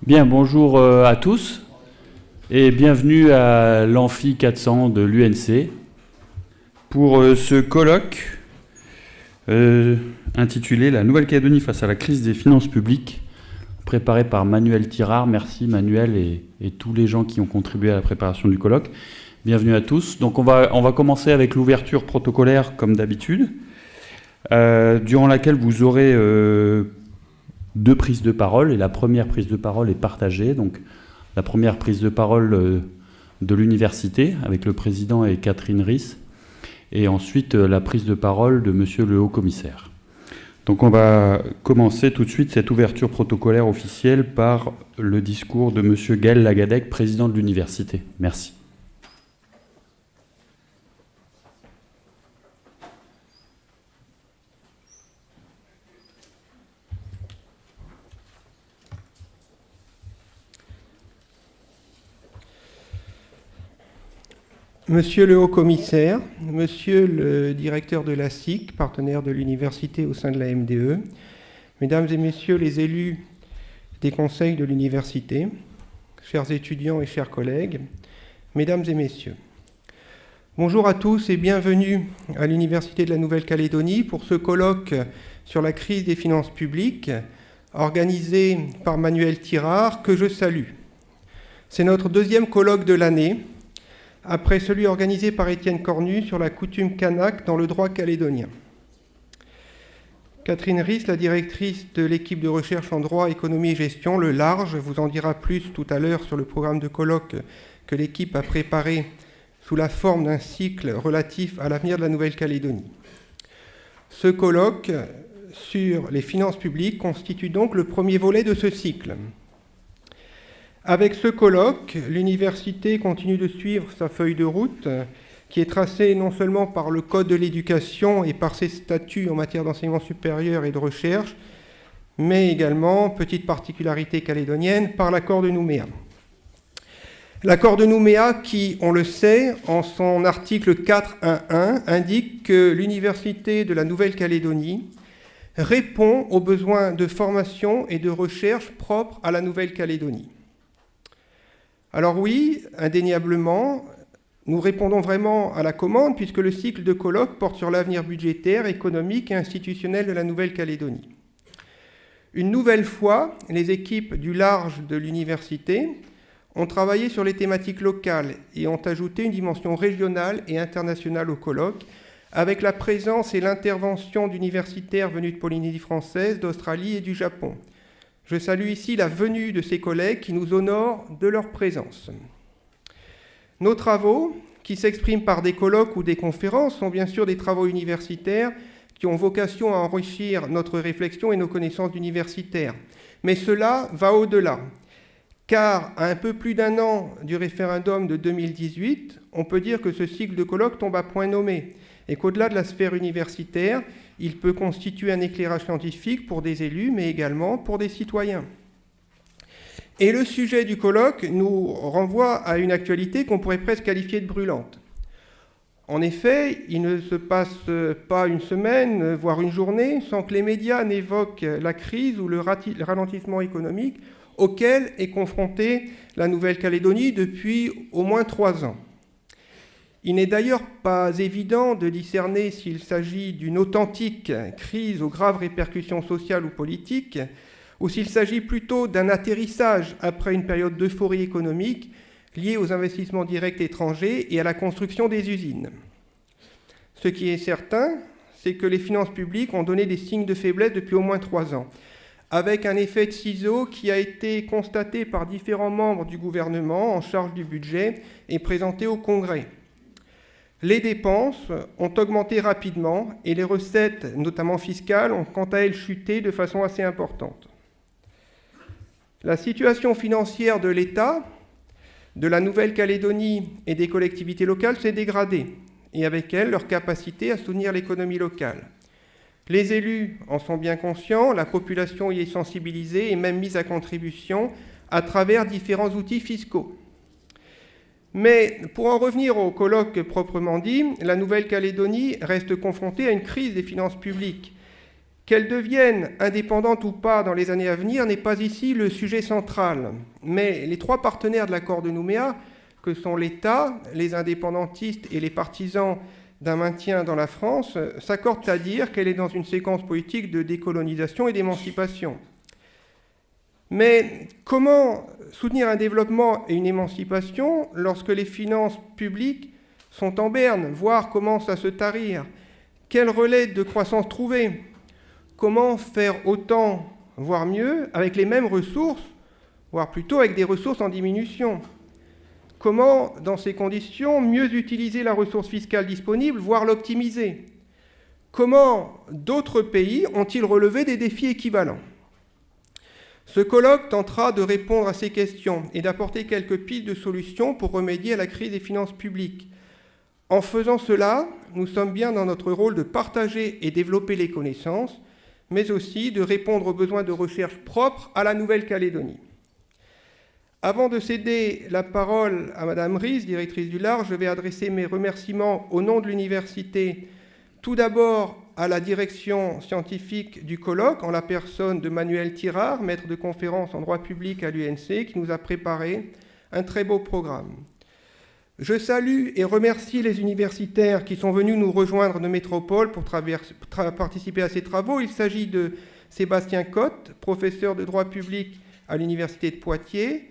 Bien, bonjour à tous et bienvenue à l'Amphi 400 de l'UNC pour ce colloque intitulé « La Nouvelle-Calédonie face à la crise des finances publiques » préparé par Manuel Tirard. Merci Manuel et tous les gens qui ont contribué à la préparation du colloque. Bienvenue à tous. Donc on va commencer avec l'ouverture protocolaire comme d'habitude, durant laquelle vous aurez deux prises de parole, et la première prise de parole est partagée. Donc la première prise de parole de l'université avec le président et Catherine Riss, et ensuite la prise de parole de monsieur le haut-commissaire. Donc on va commencer tout de suite cette ouverture protocolaire officielle par le discours de monsieur Gaël Lagadec, président de l'université. Merci. Monsieur le haut-commissaire, monsieur le directeur de la SIC, partenaire de l'université au sein de la MDE, mesdames et messieurs les élus des conseils de l'université, chers étudiants et chers collègues, mesdames et messieurs. Bonjour à tous et bienvenue à l'Université de la Nouvelle-Calédonie pour ce colloque sur la crise des finances publiques organisé par Manuel Tirard, que je salue. C'est notre deuxième colloque de l'année, après celui organisé par Étienne Cornu sur la coutume kanak dans le droit calédonien. Catherine Riss, la directrice de l'équipe de recherche en droit, économie et gestion, le LARGE, vous en dira plus tout à l'heure sur le programme de colloque que l'équipe a préparé sous la forme d'un cycle relatif à l'avenir de la Nouvelle-Calédonie. Ce colloque sur les finances publiques constitue donc le premier volet de ce cycle. Avec ce colloque, l'université continue de suivre sa feuille de route qui est tracée non seulement par le Code de l'éducation et par ses statuts en matière d'enseignement supérieur et de recherche, mais également, petite particularité calédonienne, par l'accord de Nouméa. L'accord de Nouméa qui, on le sait, en son article 4.1.1, indique que l'université de la Nouvelle-Calédonie répond aux besoins de formation et de recherche propres à la Nouvelle-Calédonie. Alors oui, indéniablement, nous répondons vraiment à la commande puisque le cycle de colloques porte sur l'avenir budgétaire, économique et institutionnel de la Nouvelle-Calédonie. Une nouvelle fois, les équipes du LARGE de l'université ont travaillé sur les thématiques locales et ont ajouté une dimension régionale et internationale au colloque avec la présence et l'intervention d'universitaires venus de Polynésie française, d'Australie et du Japon. Je salue ici la venue de ces collègues qui nous honorent de leur présence. Nos travaux, qui s'expriment par des colloques ou des conférences, sont bien sûr des travaux universitaires qui ont vocation à enrichir notre réflexion et nos connaissances universitaires. Mais cela va au-delà, car à un peu plus d'un an du référendum de 2018, on peut dire que ce cycle de colloques tombe à point nommé, et qu'au-delà de la sphère universitaire, il peut constituer un éclairage scientifique pour des élus, mais également pour des citoyens. Et le sujet du colloque nous renvoie à une actualité qu'on pourrait presque qualifier de brûlante. En effet, il ne se passe pas une semaine, voire une journée, sans que les médias n'évoquent la crise ou le ralentissement économique auquel est confrontée la Nouvelle-Calédonie depuis au moins 3 ans. Il n'est d'ailleurs pas évident de discerner s'il s'agit d'une authentique crise aux graves répercussions sociales ou politiques, ou s'il s'agit plutôt d'un atterrissage après une période d'euphorie économique liée aux investissements directs étrangers et à la construction des usines. Ce qui est certain, c'est que les finances publiques ont donné des signes de faiblesse depuis au moins 3 ans, avec un effet de ciseau qui a été constaté par différents membres du gouvernement en charge du budget et présenté au Congrès. Les dépenses ont augmenté rapidement et les recettes, notamment fiscales, ont quant à elles chuté de façon assez importante. La situation financière de l'État, de la Nouvelle-Calédonie et des collectivités locales s'est dégradée, et avec elle leur capacité à soutenir l'économie locale. Les élus en sont bien conscients, la population y est sensibilisée et même mise à contribution à travers différents outils fiscaux. Mais pour en revenir au colloque proprement dit, la Nouvelle-Calédonie reste confrontée à une crise des finances publiques Qu'elle devienne indépendante ou pas dans les années à venir n'est pas ici le sujet central. Mais les trois partenaires de l'accord de Nouméa, que sont l'État, les indépendantistes et les partisans d'un maintien dans la France, s'accordent à dire qu'elle est dans une séquence politique de décolonisation et d'émancipation. Mais comment soutenir un développement et une émancipation lorsque les finances publiques sont en berne, voire commencent à se tarir? Quel relais de croissance trouver? Comment faire autant, voire mieux, avec les mêmes ressources, voire plutôt avec des ressources en diminution? Comment, dans ces conditions, mieux utiliser la ressource fiscale disponible, voire l'optimiser? Comment d'autres pays ont-ils relevé des défis équivalents? Ce colloque tentera de répondre à ces questions et d'apporter quelques pistes de solutions pour remédier à la crise des finances publiques. En faisant cela, nous sommes bien dans notre rôle de partager et développer les connaissances, mais aussi de répondre aux besoins de recherche propres à la Nouvelle-Calédonie. Avant de céder la parole à Madame Ries, directrice du Large, je vais adresser mes remerciements au nom de l'université, tout d'abord à la direction scientifique du colloque, en la personne de Manuel Tirard, maître de conférence en droit public à l'UNC, qui nous a préparé un très beau programme. Je salue et remercie les universitaires qui sont venus nous rejoindre de métropole pour participer à ces travaux. Il s'agit de Sébastien Cotte, professeur de droit public à l'université de Poitiers,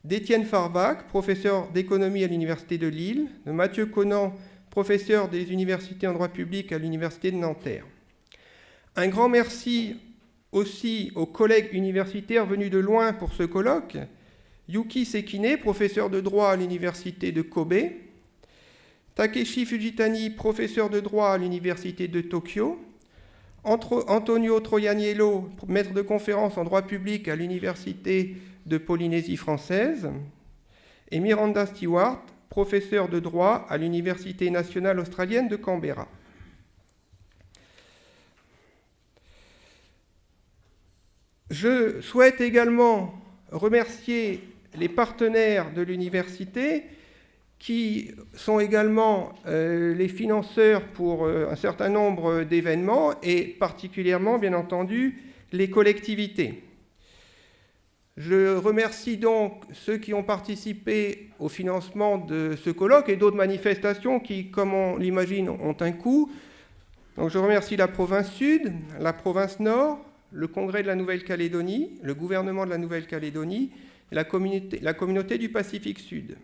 d'Étienne Farvac, professeur d'économie à l'université de Lille, de Mathieu Conan, professeur des universités en droit public à l'université de Nanterre. Un grand merci aussi aux collègues universitaires venus de loin pour ce colloque. Yuki Sekine, professeur de droit à l'université de Kobe, Takeshi Fujitani, professeur de droit à l'université de Tokyo, Antonio Troianiello, maître de conférence en droit public à l'université de Polynésie française, et Miranda Stewart, professeur de droit à l'université nationale australienne de Canberra. Je souhaite également remercier les partenaires de l'université qui sont également les financeurs pour un certain nombre d'événements et particulièrement, bien entendu, les collectivités. Je remercie donc ceux qui ont participé au financement de ce colloque et d'autres manifestations qui, comme on l'imagine, ont un coût. Donc je remercie la province Sud, la province Nord, le Congrès de la Nouvelle-Calédonie, le gouvernement de la Nouvelle-Calédonie et la communauté du Pacifique Sud.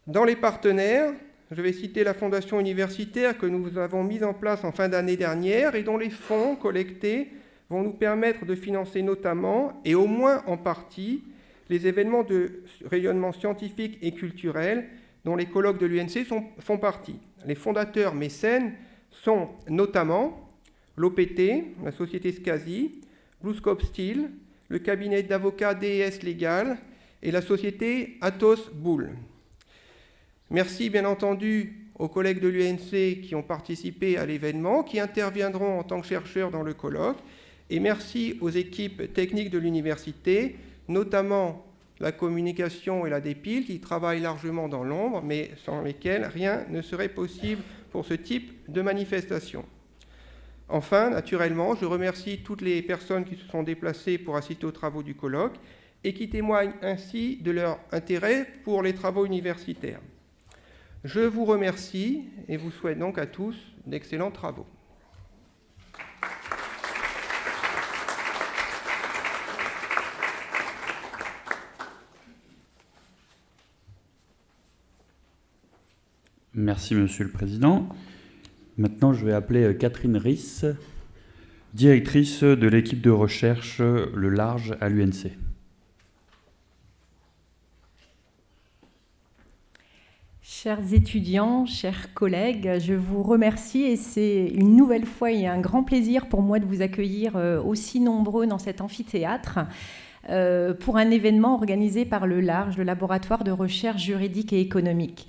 Dans les partenaires, je vais citer la fondation universitaire que nous avons mise en place en fin d'année dernière et dont les fonds collectés vont nous permettre de financer notamment, et au moins en partie, les événements de rayonnement scientifique et culturel dont les colloques de l'UNC font partie. Les fondateurs mécènes sont notamment l'OPT, la société Scasi, BlueScope Steel, le cabinet d'avocats DES Légal et la société Athos Bull. Merci bien entendu aux collègues de l'UNC qui ont participé à l'événement, qui interviendront en tant que chercheurs dans le colloque, et merci aux équipes techniques de l'université, notamment la communication et la DEPIL, qui travaillent largement dans l'ombre, mais sans lesquelles rien ne serait possible pour ce type de manifestation. Enfin, naturellement, je remercie toutes les personnes qui se sont déplacées pour assister aux travaux du colloque et qui témoignent ainsi de leur intérêt pour les travaux universitaires. Je vous remercie et vous souhaite donc à tous d'excellents travaux. Merci, Monsieur le Président. Maintenant, je vais appeler Catherine Ries, directrice de l'équipe de recherche Le Large à l'UNC. Chers étudiants, chers collègues, je vous remercie et c'est une nouvelle fois et un grand plaisir pour moi de vous accueillir aussi nombreux dans cet amphithéâtre pour un événement organisé par Le Large, le laboratoire de recherche juridique et économique.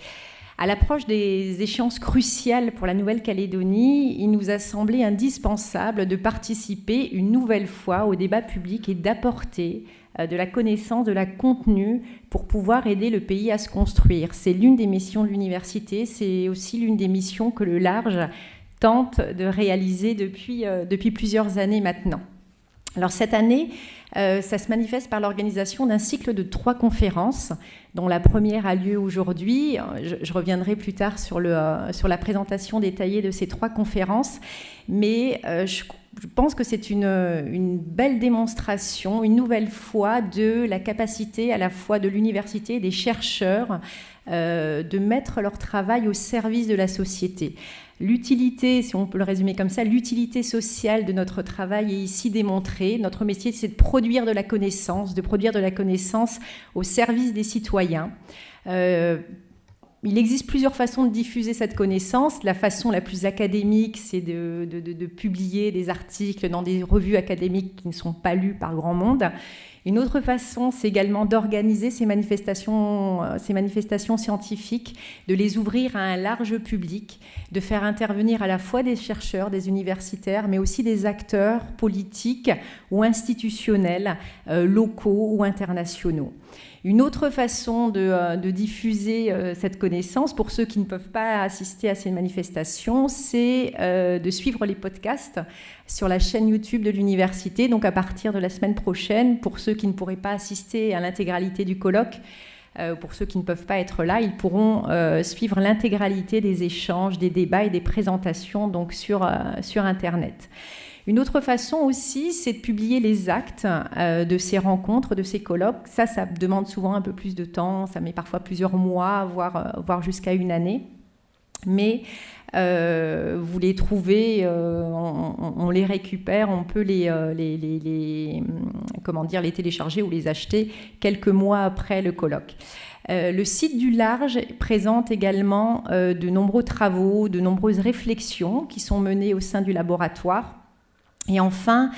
À l'approche des échéances cruciales pour la Nouvelle-Calédonie, il nous a semblé indispensable de participer une nouvelle fois au débat public et d'apporter de la connaissance, de la contenu pour pouvoir aider le pays à se construire. C'est l'une des missions de l'université, c'est aussi l'une des missions que Le Large tente de réaliser depuis plusieurs années maintenant. Alors cette année, ça se manifeste par l'organisation d'un cycle de 3 conférences, dont la première a lieu aujourd'hui. Je reviendrai plus tard sur la présentation détaillée de ces 3 conférences, mais je pense que c'est une belle démonstration, une nouvelle fois, de la capacité à la fois de l'université et des chercheurs de mettre leur travail au service de la société. L'utilité, si on peut le résumer comme ça, l'utilité sociale de notre travail est ici démontrée. Notre métier, c'est de produire de la connaissance au service des citoyens. Il existe plusieurs façons de diffuser cette connaissance. La façon la plus académique, c'est de publier des articles dans des revues académiques qui ne sont pas lues par grand monde. Une autre façon, c'est également d'organiser ces manifestations scientifiques, de les ouvrir à un large public, de faire intervenir à la fois des chercheurs, des universitaires, mais aussi des acteurs politiques ou institutionnels, locaux ou internationaux. Une autre façon de diffuser cette connaissance, pour ceux qui ne peuvent pas assister à ces manifestations, c'est de suivre les podcasts sur la chaîne YouTube de l'université. Donc à partir de la semaine prochaine, pour ceux qui ne pourraient pas assister à l'intégralité du colloque, pour ceux qui ne peuvent pas être là, ils pourront suivre l'intégralité des échanges, des débats et des présentations donc sur Internet. Une autre façon aussi, c'est de publier les actes de ces rencontres, de ces colloques. Ça demande souvent un peu plus de temps, ça met parfois plusieurs mois, voire jusqu'à une année. Mais vous les trouvez, on les récupère, on peut les télécharger ou les acheter quelques mois après le colloque. Le site du Large présente également de nombreux travaux, de nombreuses réflexions qui sont menées au sein du laboratoire. Et enfin,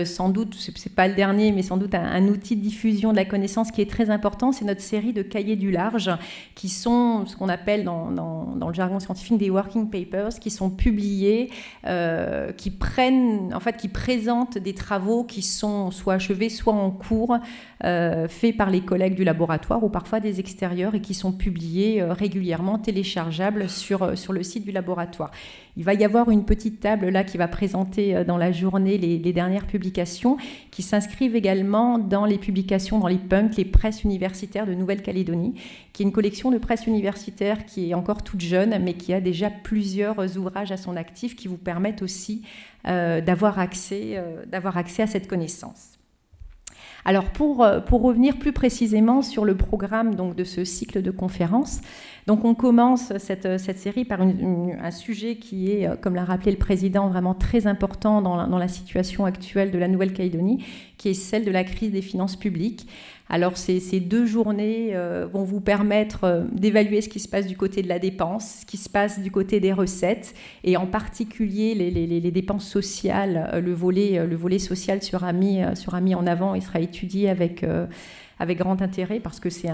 sans doute, c'est pas le dernier, mais sans doute un outil de diffusion de la connaissance qui est très important, c'est notre série de cahiers du large, qui sont ce qu'on appelle dans le jargon scientifique des working papers, qui sont publiés, qui présentent des travaux qui sont soit achevés, soit en cours, faits par les collègues du laboratoire ou parfois des extérieurs et qui sont publiés régulièrement, téléchargeables sur le site du laboratoire. Il va y avoir une petite table là qui va présenter dans la journée les dernières publications qui s'inscrivent également dans les publications, dans les PUNC, les presses universitaires de Nouvelle-Calédonie, qui est une collection de presse universitaire qui est encore toute jeune, mais qui a déjà plusieurs ouvrages à son actif qui vous permettent aussi d'avoir accès à cette connaissance. Alors pour revenir plus précisément sur le programme donc, de ce cycle de conférences, donc on commence cette série par un sujet qui est, comme l'a rappelé le président, vraiment très important dans la situation actuelle de la Nouvelle-Calédonie, qui est celle de la crise des finances publiques. Alors ces 2 journées vont vous permettre d'évaluer ce qui se passe du côté de la dépense, ce qui se passe du côté des recettes, et en particulier les dépenses sociales, le volet social sera mis en avant et sera étudié avec grand intérêt, parce que c'est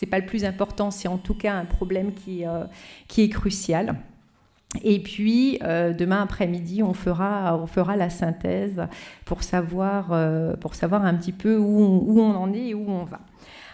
pas le plus important, c'est en tout cas un problème qui est crucial. Et puis, demain après-midi, on fera la synthèse pour savoir un petit peu où on en est et où on va.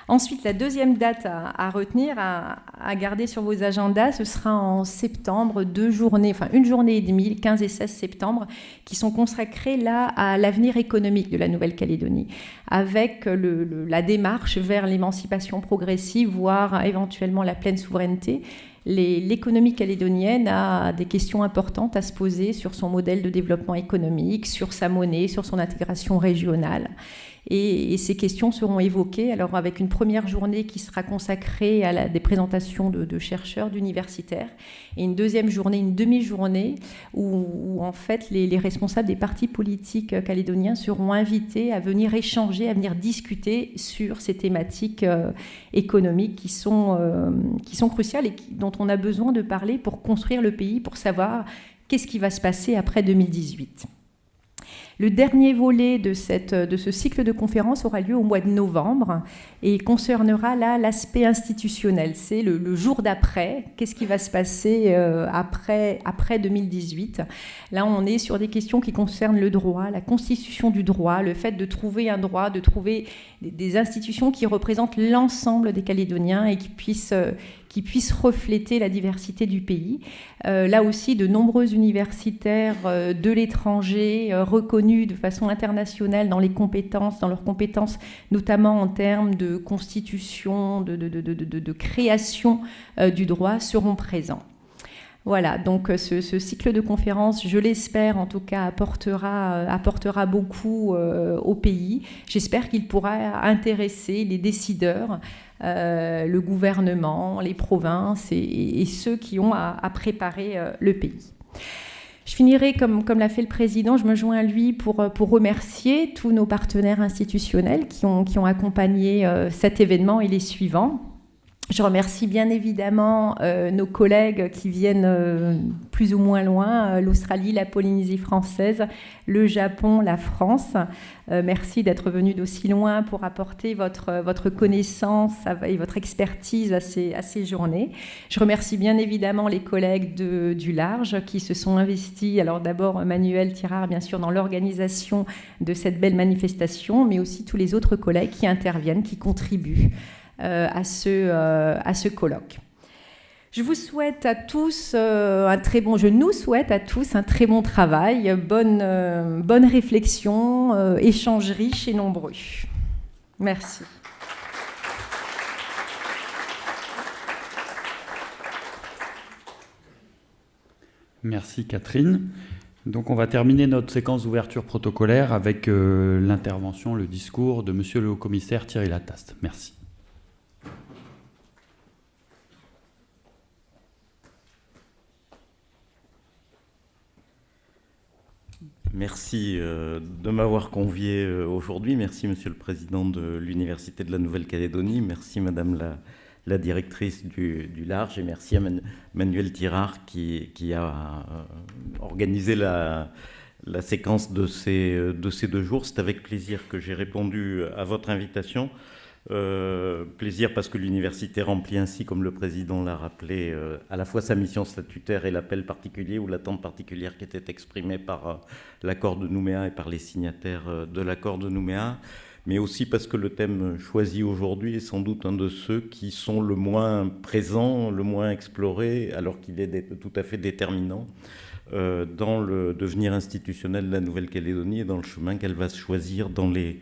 Ensuite, la deuxième date à retenir, à garder sur vos agendas, ce sera en septembre, 2 journées, enfin 1 journée et demie, le 15 et 16 septembre, qui sont consacrées là à l'avenir économique de la Nouvelle-Calédonie, avec la démarche vers l'émancipation progressive, voire éventuellement la pleine souveraineté. L'économie calédonienne a des questions importantes à se poser sur son modèle de développement économique, sur sa monnaie, sur son intégration régionale. Et ces questions seront évoquées alors avec une première journée qui sera consacrée à des présentations de chercheurs, d'universitaires, et une deuxième journée, une demi-journée, où en fait les responsables des partis politiques calédoniens seront invités à venir échanger, à venir discuter sur ces thématiques économiques qui sont cruciales et dont on a besoin de parler pour construire le pays, pour savoir qu'est-ce qui va se passer après 2018. Le dernier volet de ce cycle de conférences aura lieu au mois de novembre et il concernera là l'aspect institutionnel. C'est le jour d'après. Qu'est-ce qui va se passer après 2018 ? Là, on est sur des questions qui concernent le droit, la constitution du droit, le fait de trouver un droit, de trouver des institutions qui représentent l'ensemble des Calédoniens et qui puissent refléter la diversité du pays. Là aussi, de nombreux universitaires de l'étranger reconnus de façon internationale dans leurs compétences, notamment en termes de constitution, de création du droit, seront présents. Voilà, donc ce cycle de conférences, je l'espère en tout cas, apportera beaucoup au pays. J'espère qu'il pourra intéresser les décideurs, le gouvernement, les provinces et ceux qui ont à préparer le pays. Je finirai comme l'a fait le président, je me joins à lui pour remercier tous nos partenaires institutionnels qui ont accompagné cet événement et les suivants. Je remercie bien évidemment nos collègues qui viennent plus ou moins loin, l'Australie, la Polynésie française, le Japon, la France. Merci d'être venus d'aussi loin pour apporter votre connaissance et votre expertise à ces journées. Je remercie bien évidemment les collègues du Large qui se sont investis. Alors d'abord Manuel Tirard, bien sûr, dans l'organisation de cette belle manifestation, mais aussi tous les autres collègues qui interviennent, qui contribuent à ce colloque. Je nous souhaite à tous un très bon travail, bonne réflexion, échanges riches et nombreux. Merci. Merci Catherine. Donc on va terminer notre séquence d'ouverture protocolaire avec l'intervention, le discours de Monsieur le Haut-Commissaire Thierry Lataste. Merci. Merci de m'avoir convié aujourd'hui. Merci, Monsieur le Président de l'Université de la Nouvelle-Calédonie. Merci, Madame la directrice du Large. Et merci à Manuel Tirard qui a organisé la séquence de ces 2 jours. C'est avec plaisir que j'ai répondu à votre invitation. Plaisir parce que l'université remplit ainsi, comme le président l'a rappelé, à la fois sa mission statutaire et l'appel particulier ou l'attente particulière qui était exprimée par l'accord de Nouméa et par les signataires de l'accord de Nouméa, mais aussi parce que le thème choisi aujourd'hui est sans doute un de ceux qui sont le moins présents, le moins explorés, alors qu'il est tout à fait déterminant dans le devenir institutionnel de la Nouvelle-Calédonie et dans le chemin qu'elle va se choisir dans les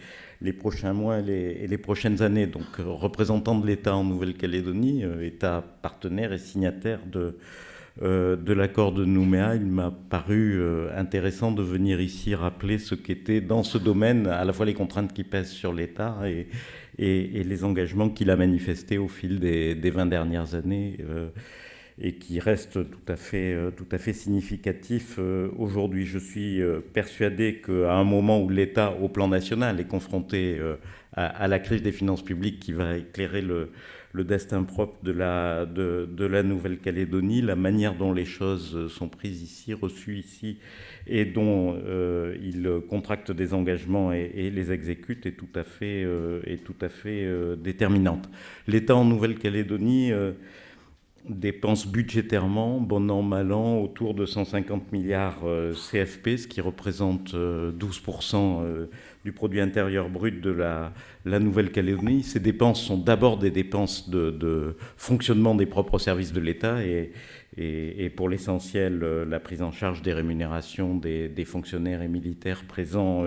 prochains mois et les prochaines années. Donc, représentant de l'État en Nouvelle-Calédonie, État partenaire et signataire de l'accord de Nouméa, il m'a paru intéressant de venir ici rappeler ce qu'étaient dans ce domaine à la fois les contraintes qui pèsent sur l'État et les engagements qu'il a manifestés au fil des 20 dernières années et qui reste tout à fait significatif aujourd'hui. Je suis persuadé qu'à un moment où l'État, au plan national, est confronté à la crise des finances publiques qui va éclairer le destin propre de la Nouvelle-Calédonie, la manière dont les choses sont prises ici, reçues ici, et dont il contracte des engagements et les exécute est tout à fait déterminante. L'État en Nouvelle-Calédonie dépense budgétairement, bon an, mal an, autour de 150 milliards CFP, ce qui représente 12% du produit intérieur brut de la Nouvelle-Calédonie. Ces dépenses sont d'abord des dépenses de fonctionnement des propres services de l'État et pour l'essentiel, la prise en charge des rémunérations des fonctionnaires et militaires présents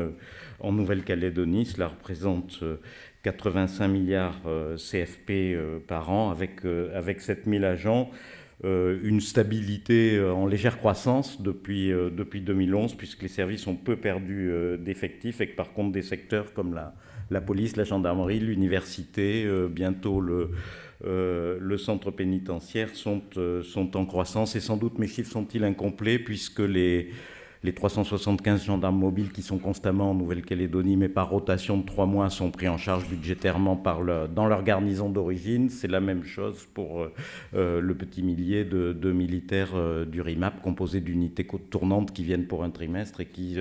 en Nouvelle-Calédonie. Cela représente 85 milliards CFP par an avec 7000 agents, une stabilité en légère croissance depuis 2011 puisque les services ont peu perdu d'effectifs et que par contre des secteurs comme la police, la gendarmerie, l'université, bientôt le centre pénitentiaire sont en croissance et sans doute mes chiffres sont-ils incomplets puisque les 375 gendarmes mobiles qui sont constamment en Nouvelle-Calédonie, mais par rotation de 3 mois, sont pris en charge budgétairement dans leur garnison d'origine. C'est la même chose pour le petit millier de militaires du RIMAP, composé d'unités tournantes qui viennent pour un trimestre et qui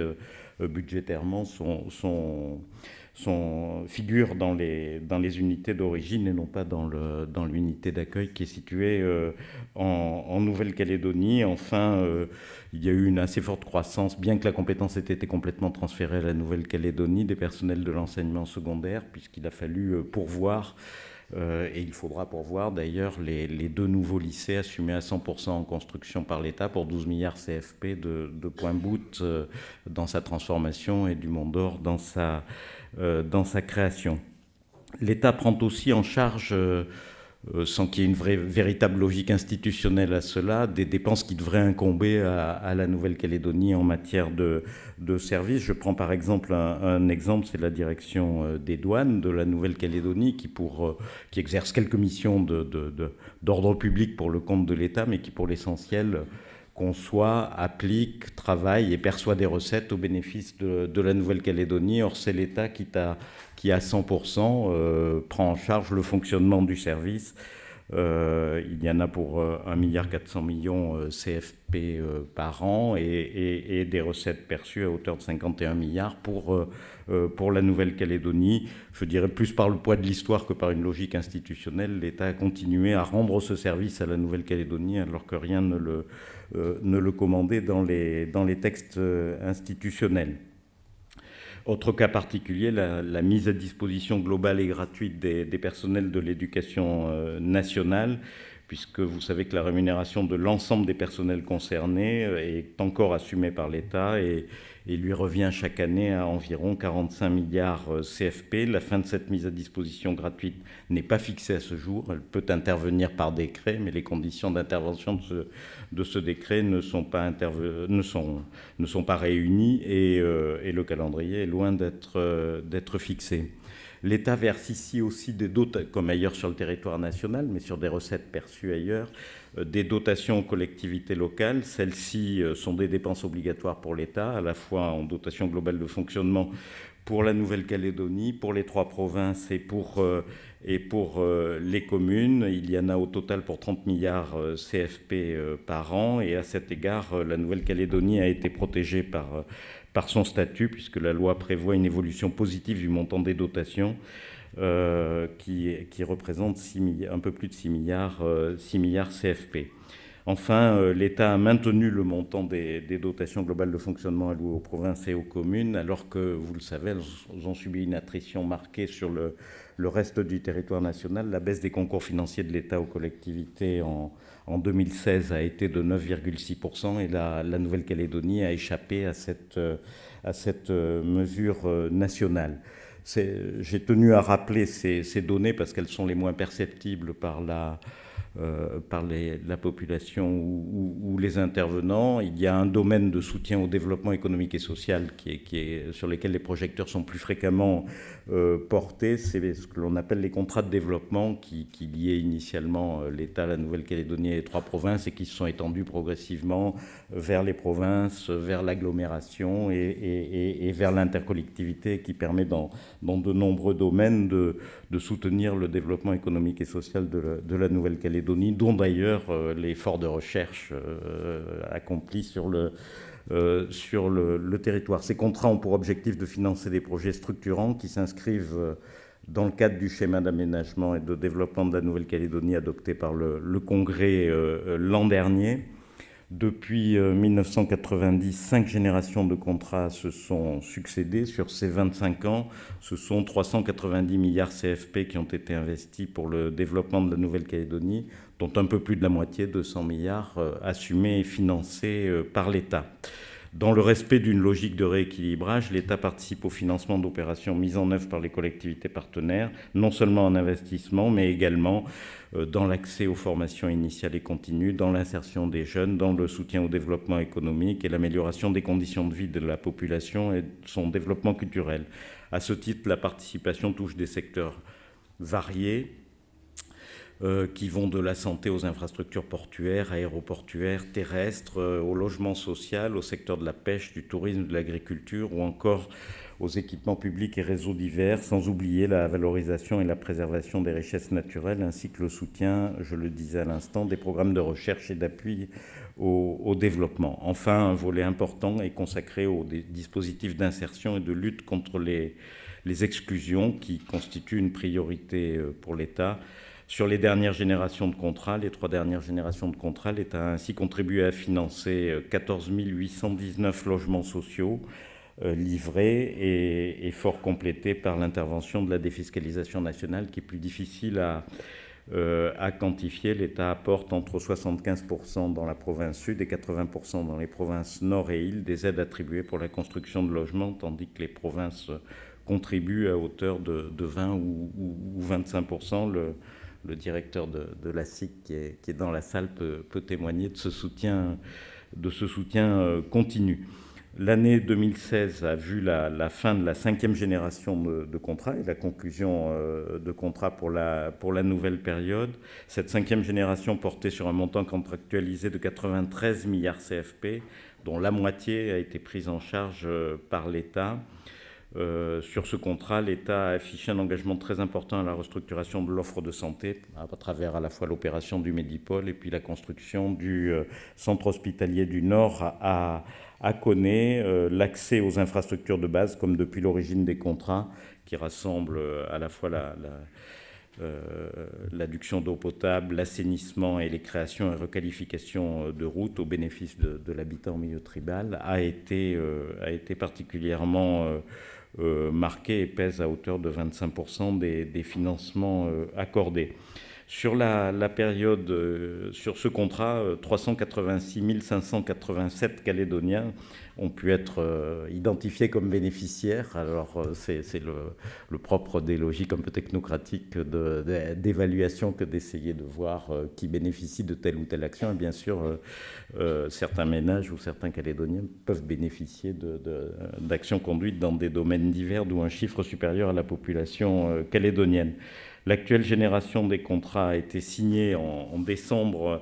budgétairement figurent dans les unités d'origine et non pas dans l'unité d'accueil qui est située en Nouvelle-Calédonie. Enfin, il y a eu une assez forte croissance, bien que la compétence ait été complètement transférée à la Nouvelle-Calédonie, des personnels de l'enseignement secondaire, puisqu'il a fallu pourvoir, et il faudra pourvoir d'ailleurs, les 2 nouveaux lycées assumés à 100% en construction par l'État pour 12 milliards CFP de Point Bout dans sa transformation et du Mont d'Or dans sa création. L'État prend aussi en charge, sans qu'il y ait une véritable logique institutionnelle à cela, des dépenses qui devraient incomber à la Nouvelle-Calédonie en matière de services. Je prends par exemple un exemple, c'est la direction des douanes de la Nouvelle-Calédonie qui exerce quelques missions d'ordre public pour le compte de l'État, mais qui pour l'essentiel conçoit, applique, travaille et perçoit des recettes au bénéfice de la Nouvelle-Calédonie. Or, c'est l'État qui à 100% prend en charge le fonctionnement du service. Il y en a pour 1,4 milliard CFP par an et des recettes perçues à hauteur de 51 milliards pour la Nouvelle-Calédonie. Je dirais plus par le poids de l'histoire que par une logique institutionnelle. L'État a continué à rendre ce service à la Nouvelle-Calédonie alors que rien ne le commandait dans les textes institutionnels. Autre cas particulier, la mise à disposition globale et gratuite des personnels de l'éducation nationale, puisque vous savez que la rémunération de l'ensemble des personnels concernés est encore assumée par l'État et lui revient chaque année à environ 45 milliards CFP. La fin de cette mise à disposition gratuite n'est pas fixée à ce jour. Elle peut intervenir par décret, mais les conditions d'intervention de ce décret ne sont pas réunies et le calendrier est loin d'être fixé. L'État verse ici aussi des dotations, comme ailleurs sur le territoire national, mais sur des recettes perçues ailleurs, des dotations aux collectivités locales. Celles-ci sont des dépenses obligatoires pour l'État, à la fois en dotation globale de fonctionnement pour la Nouvelle-Calédonie, pour les 3 provinces et pour les communes. Il y en a au total pour 30 milliards CFP par an. Et à cet égard, la Nouvelle-Calédonie a été protégée par son statut, puisque la loi prévoit une évolution positive du montant des dotations qui représente un peu plus de 6 milliards CFP. Enfin, l'État a maintenu le montant des dotations globales de fonctionnement allouées aux provinces et aux communes, alors que, vous le savez, elles ont subi une attrition marquée sur le reste du territoire national. La baisse des concours financiers de l'État aux collectivités en 2016 a été de 9,6% et la Nouvelle-Calédonie a échappé à cette mesure nationale. J'ai tenu à rappeler ces données parce qu'elles sont les moins perceptibles par la population ou les intervenants. Il y a un domaine de soutien au développement économique et social sur lesquels les projecteurs sont plus fréquemment portés. C'est ce que l'on appelle les contrats de développement qui liaient initialement l'État, la Nouvelle-Calédonie et les 3 provinces et qui se sont étendus progressivement vers les provinces, vers l'agglomération et vers l'intercollectivité qui permet dans de nombreux domaines de soutenir le développement économique et social de la Nouvelle-Calédonie, dont d'ailleurs l'effort de recherche accompli sur le territoire. Ces contrats ont pour objectif de financer des projets structurants qui s'inscrivent dans le cadre du schéma d'aménagement et de développement de la Nouvelle-Calédonie adopté par le Congrès l'an dernier. Depuis 1990, 5 générations de contrats se sont succédées. Sur ces 25 ans, ce sont 390 milliards CFP qui ont été investis pour le développement de la Nouvelle-Calédonie, dont un peu plus de la moitié, 200 milliards, assumés et financés par l'État. Dans le respect d'une logique de rééquilibrage, l'État participe au financement d'opérations mises en œuvre par les collectivités partenaires, non seulement en investissement, mais également dans l'accès aux formations initiales et continues, dans l'insertion des jeunes, dans le soutien au développement économique et l'amélioration des conditions de vie de la population et de son développement culturel. À ce titre, la participation touche des secteurs variés, qui vont de la santé aux infrastructures portuaires, aéroportuaires, terrestres, au logement social, au secteur de la pêche, du tourisme, de l'agriculture ou encore aux équipements publics et réseaux divers, sans oublier la valorisation et la préservation des richesses naturelles, ainsi que le soutien, je le disais à l'instant, des programmes de recherche et d'appui au développement. Enfin, un volet important est consacré aux dispositifs d'insertion et de lutte contre les exclusions, qui constituent une priorité pour l'État. Sur les dernières générations de contrats, les 3 dernières générations de contrats, l'État a ainsi contribué à financer 14 819 logements sociaux livrés et fort complétés par l'intervention de la défiscalisation nationale, qui est plus difficile à quantifier. L'État apporte entre 75% dans la province sud et 80% dans les provinces nord et îles des aides attribuées pour la construction de logements, tandis que les provinces contribuent à hauteur de 20 ou 25%. Le directeur de la SIC qui est dans la salle peut témoigner de ce soutien continu. L'année 2016 a vu la fin de la 5e génération de contrats et la conclusion de contrats pour la nouvelle période. Cette 5e génération portait sur un montant contractualisé de 93 milliards CFP, dont la moitié a été prise en charge par l'État. Sur ce contrat, l'État a affiché un engagement très important à la restructuration de l'offre de santé à travers à la fois l'opération du Médipôle et puis la construction du centre hospitalier du Nord à Koné, l'accès aux infrastructures de base comme depuis l'origine des contrats qui rassemblent à la fois l'adduction d'eau potable, l'assainissement et les créations et requalifications de routes au bénéfice de l'habitat en milieu tribal a été particulièrement marqué et pèse à hauteur de 25% des financements accordés. Sur la période, sur ce contrat, 386 587 Calédoniens ont pu être identifiés comme bénéficiaires. Alors, c'est le propre des logiques un peu technocratiques d'évaluation que d'essayer de voir qui bénéficie de telle ou telle action. Et bien sûr, certains ménages ou certains Calédoniens peuvent bénéficier d'actions conduites dans des domaines divers, d'où un chiffre supérieur à la population calédonienne. L'actuelle génération des contrats a été signée en décembre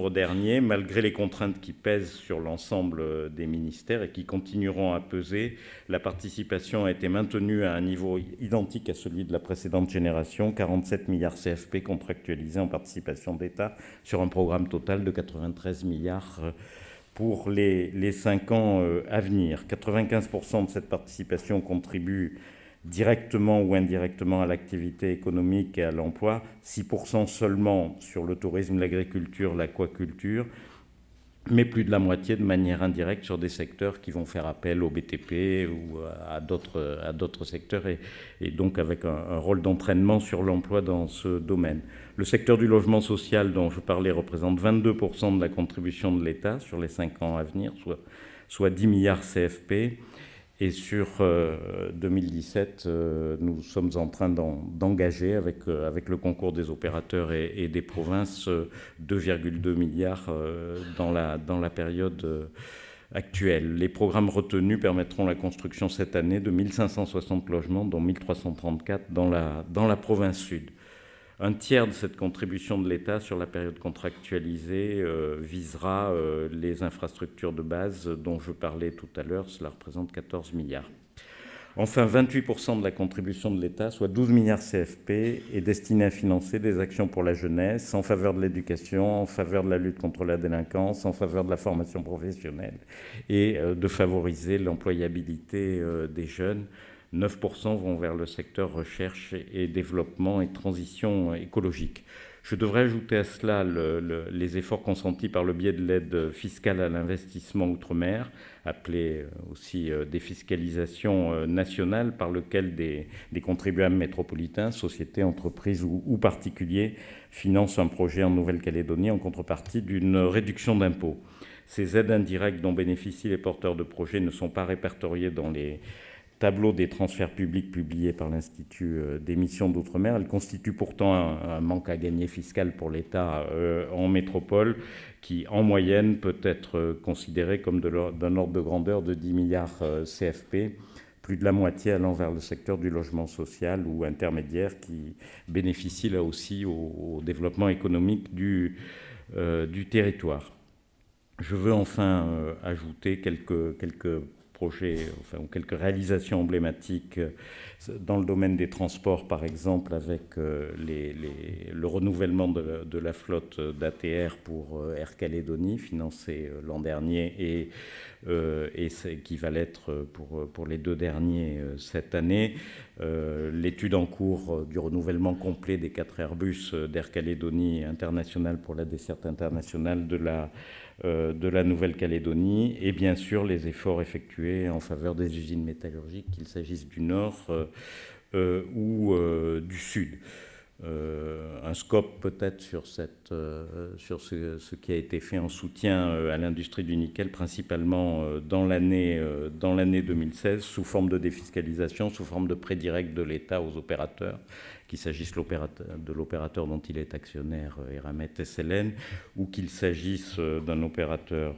dernier, malgré les contraintes qui pèsent sur l'ensemble des ministères et qui continueront à peser. La participation a été maintenue à un niveau identique à celui de la précédente génération, 47 milliards CFP contractualisés en participation d'État sur un programme total de 93 milliards pour les 5 ans à venir. 95% de cette participation contribue directement ou indirectement à l'activité économique et à l'emploi, 6% seulement sur le tourisme, l'agriculture, l'aquaculture, mais plus de la moitié de manière indirecte sur des secteurs qui vont faire appel au BTP ou à d'autres secteurs et donc avec un rôle d'entraînement sur l'emploi dans ce domaine. Le secteur du logement social dont je parlais représente 22% de la contribution de l'État sur les 5 ans à venir, soit 10 milliards CFP. Et sur 2017, nous sommes en train d'engager, avec le concours des opérateurs et des provinces, 2,2 milliards dans la période actuelle. Les programmes retenus permettront la construction cette année de 1560 logements, dont 1334 dans la province sud. Un tiers de cette contribution de l'État sur la période contractualisée visera les infrastructures de base dont je parlais tout à l'heure. Cela représente 14 milliards. Enfin, 28% de la contribution de l'État, soit 12 milliards CFP, est destinée à financer des actions pour la jeunesse, en faveur de l'éducation, en faveur de la lutte contre la délinquance, en faveur de la formation professionnelle et de favoriser l'employabilité des jeunes. 9% vont vers le secteur recherche et développement et transition écologique. Je devrais ajouter à cela les efforts consentis par le biais de l'aide fiscale à l'investissement outre-mer, appelée aussi défiscalisation nationale, par lequel des contribuables métropolitains, sociétés, entreprises ou particuliers financent un projet en Nouvelle-Calédonie en contrepartie d'une réduction d'impôts. Ces aides indirectes dont bénéficient les porteurs de projets ne sont pas répertoriées dans les tableau des transferts publics publiés par l'Institut des missions d'outre-mer. Elle constitue pourtant un manque à gagner fiscal pour l'État en métropole qui, en moyenne, peut être considéré comme d'un ordre de grandeur de 10 milliards CFP, plus de la moitié allant vers le secteur du logement social ou intermédiaire qui bénéficie là aussi au développement économique du territoire. Je veux enfin ajouter quelques projets, enfin, ou quelques réalisations emblématiques dans le domaine des transports, par exemple, avec le renouvellement de la flotte d'ATR pour Air Calédonie, financé l'an dernier, et qui va l'être pour les 2 derniers cette année. L'étude en cours du renouvellement complet des 4 Airbus d'Air Calédonie International pour la desserte internationale de la Nouvelle-Calédonie, et bien sûr les efforts effectués en faveur des usines métallurgiques, qu'il s'agisse du Nord ou du Sud. Un scope peut-être sur ce qui a été fait en soutien à l'industrie du nickel, principalement dans l'année 2016, sous forme de défiscalisation, sous forme de prêt direct de l'État aux opérateurs, qu'il s'agisse de l'opérateur dont il est actionnaire, Eramet SLN, ou qu'il s'agisse d'un opérateur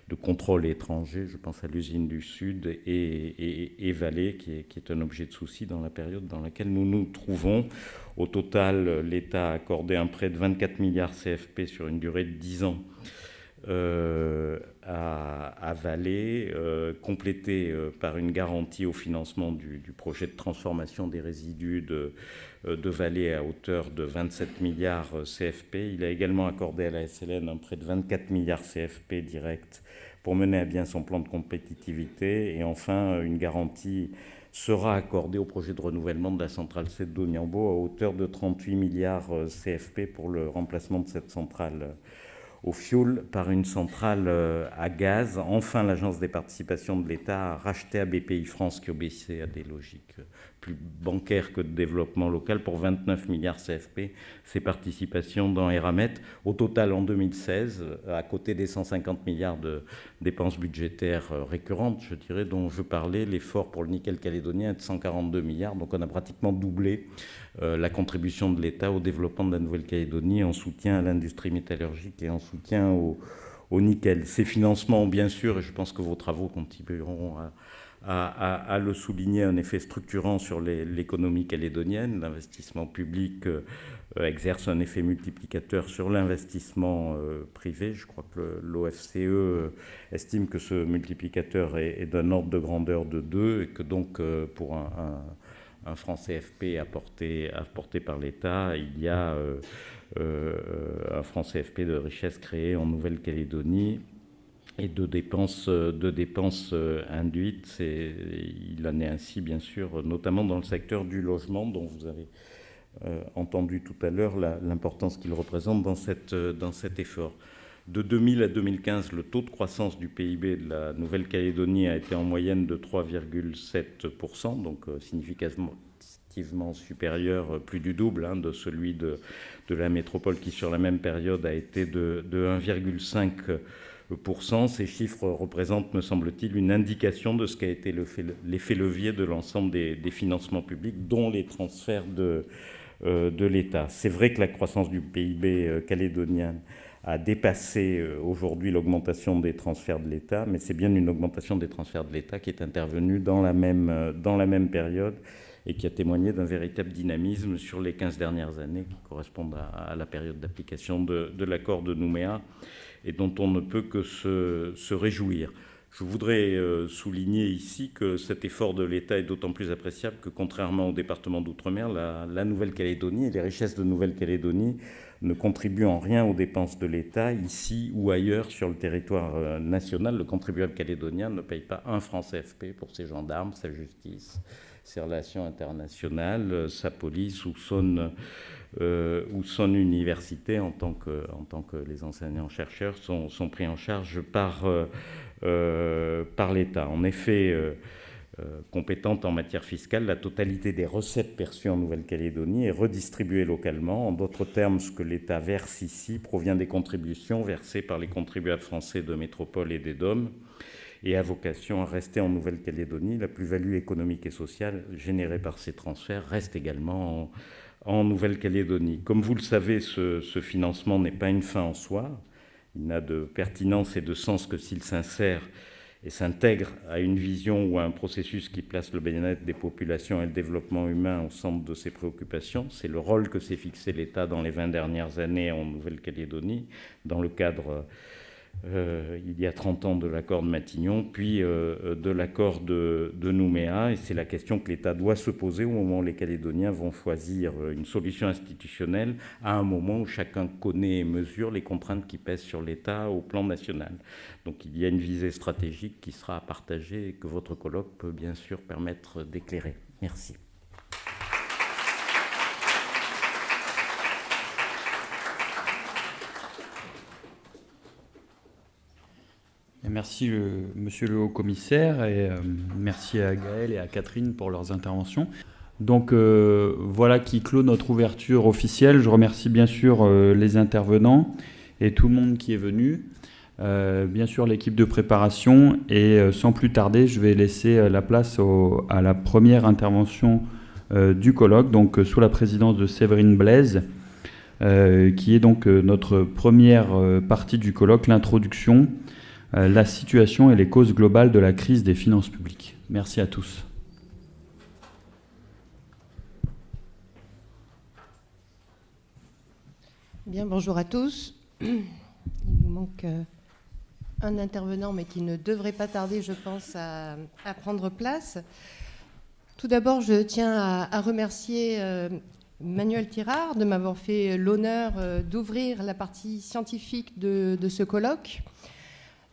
de contrôle étranger, je pense à l'usine du Sud, et Vale, qui est un objet de souci dans la période dans laquelle nous nous trouvons. Au total, l'État a accordé un prêt de 24 milliards CFP sur une durée de 10 ans à Vale, complété par une garantie au financement du projet de transformation des résidus de Vale à hauteur de 27 milliards CFP. Il a également accordé à la SLN un prêt de 24 milliards CFP direct pour mener à bien son plan de compétitivité. Et enfin, une garantie sera accordée au projet de renouvellement de la centrale 7 d'Onyambo à hauteur de 38 milliards CFP pour le remplacement de cette centrale au fioul par une centrale à gaz. Enfin, l'Agence des participations de l'État a racheté à BPI France, qui obéissait à des logiques plus bancaires que de développement local, pour 29 milliards CFP, ses participations dans Eramet. Au total, en 2016, à côté des 150 milliards de dépenses budgétaires récurrentes, je dirais, dont je parlais, l'effort pour le nickel calédonien est de 142 milliards. Donc on a pratiquement doublé la contribution de l'État au développement de la Nouvelle-Calédonie en soutien à l'industrie métallurgique et en soutien au nickel. Ces financements ont bien sûr, et je pense que vos travaux contribueront à le souligner, un effet structurant sur l'économie calédonienne. L'investissement public exerce un effet multiplicateur sur l'investissement privé. Je crois que l'OFCE estime que ce multiplicateur est d'un ordre de grandeur de 2 et que donc pour un franc CFP apporté par l'État, il y a un franc CFP de richesse créée en Nouvelle-Calédonie et de dépenses induites. Il en est ainsi, bien sûr, notamment dans le secteur du logement, dont vous avez entendu tout à l'heure l'importance qu'il représente dans cet effort. De 2000 à 2015, le taux de croissance du PIB de la Nouvelle-Calédonie a été en moyenne de 3,7%, donc significativement supérieur, plus du double, de celui de la métropole, qui sur la même période a été de 1,5%. Ces chiffres représentent, me semble-t-il, une indication de ce qu'a été l'effet levier de l'ensemble des financements publics, dont les transferts de l'État. C'est vrai que la croissance du PIB calédonien a dépassé aujourd'hui l'augmentation des transferts de l'État, mais c'est bien une augmentation des transferts de l'État qui est intervenue dans la même période et qui a témoigné d'un véritable dynamisme sur les 15 dernières années, qui correspondent à la période d'application de l'accord de Nouméa, et dont on ne peut que se réjouir. Je voudrais souligner ici que cet effort de l'État est d'autant plus appréciable que, contrairement au département d'outre-mer, la Nouvelle-Calédonie et les richesses de Nouvelle-Calédonie ne contribuent en rien aux dépenses de l'État, ici ou ailleurs sur le territoire national. Le contribuable calédonien ne paye pas un franc CFP pour ses gendarmes, sa justice, ses relations internationales, sa police ou son université, en tant que les enseignants-chercheurs sont pris en charge par l'État. En effet, compétente en matière fiscale, la totalité des recettes perçues en Nouvelle-Calédonie est redistribuée localement. En d'autres termes, ce que l'État verse ici provient des contributions versées par les contribuables français de métropole et des DOM et a vocation à rester en Nouvelle-Calédonie. La plus-value économique et sociale générée par ces transferts reste également en Nouvelle-Calédonie. Comme vous le savez, ce financement n'est pas une fin en soi. Il n'a de pertinence et de sens que s'il s'insère et s'intègre à une vision ou à un processus qui place le bien-être des populations et le développement humain au centre de ses préoccupations. C'est le rôle que s'est fixé l'État dans les 20 dernières années en Nouvelle-Calédonie, dans le cadre il y a 30 ans de l'accord de Matignon, puis de l'accord de Nouméa. Et c'est la question que l'État doit se poser au moment où les Calédoniens vont choisir une solution institutionnelle, à un moment où chacun connaît et mesure les contraintes qui pèsent sur l'État au plan national. Donc il y a une visée stratégique qui sera à partager et que votre colloque peut bien sûr permettre d'éclairer. Merci. Merci monsieur le haut-commissaire et merci à Gaël et à Catherine pour leurs interventions. Donc voilà qui clôt notre ouverture officielle. Je remercie bien sûr les intervenants et tout le monde qui est venu. Bien sûr l'équipe de préparation et sans plus tarder, je vais laisser la place à la première intervention du colloque, donc sous la présidence de Séverine Blaise, qui est donc notre première partie du colloque, l'introduction, la situation et les causes globales de la crise des finances publiques. Merci à tous. Bien, bonjour à tous. Il nous manque un intervenant, mais qui ne devrait pas tarder, je pense, à prendre place. Tout d'abord, je tiens à remercier Manuel Tirard de m'avoir fait l'honneur d'ouvrir la partie scientifique de ce colloque.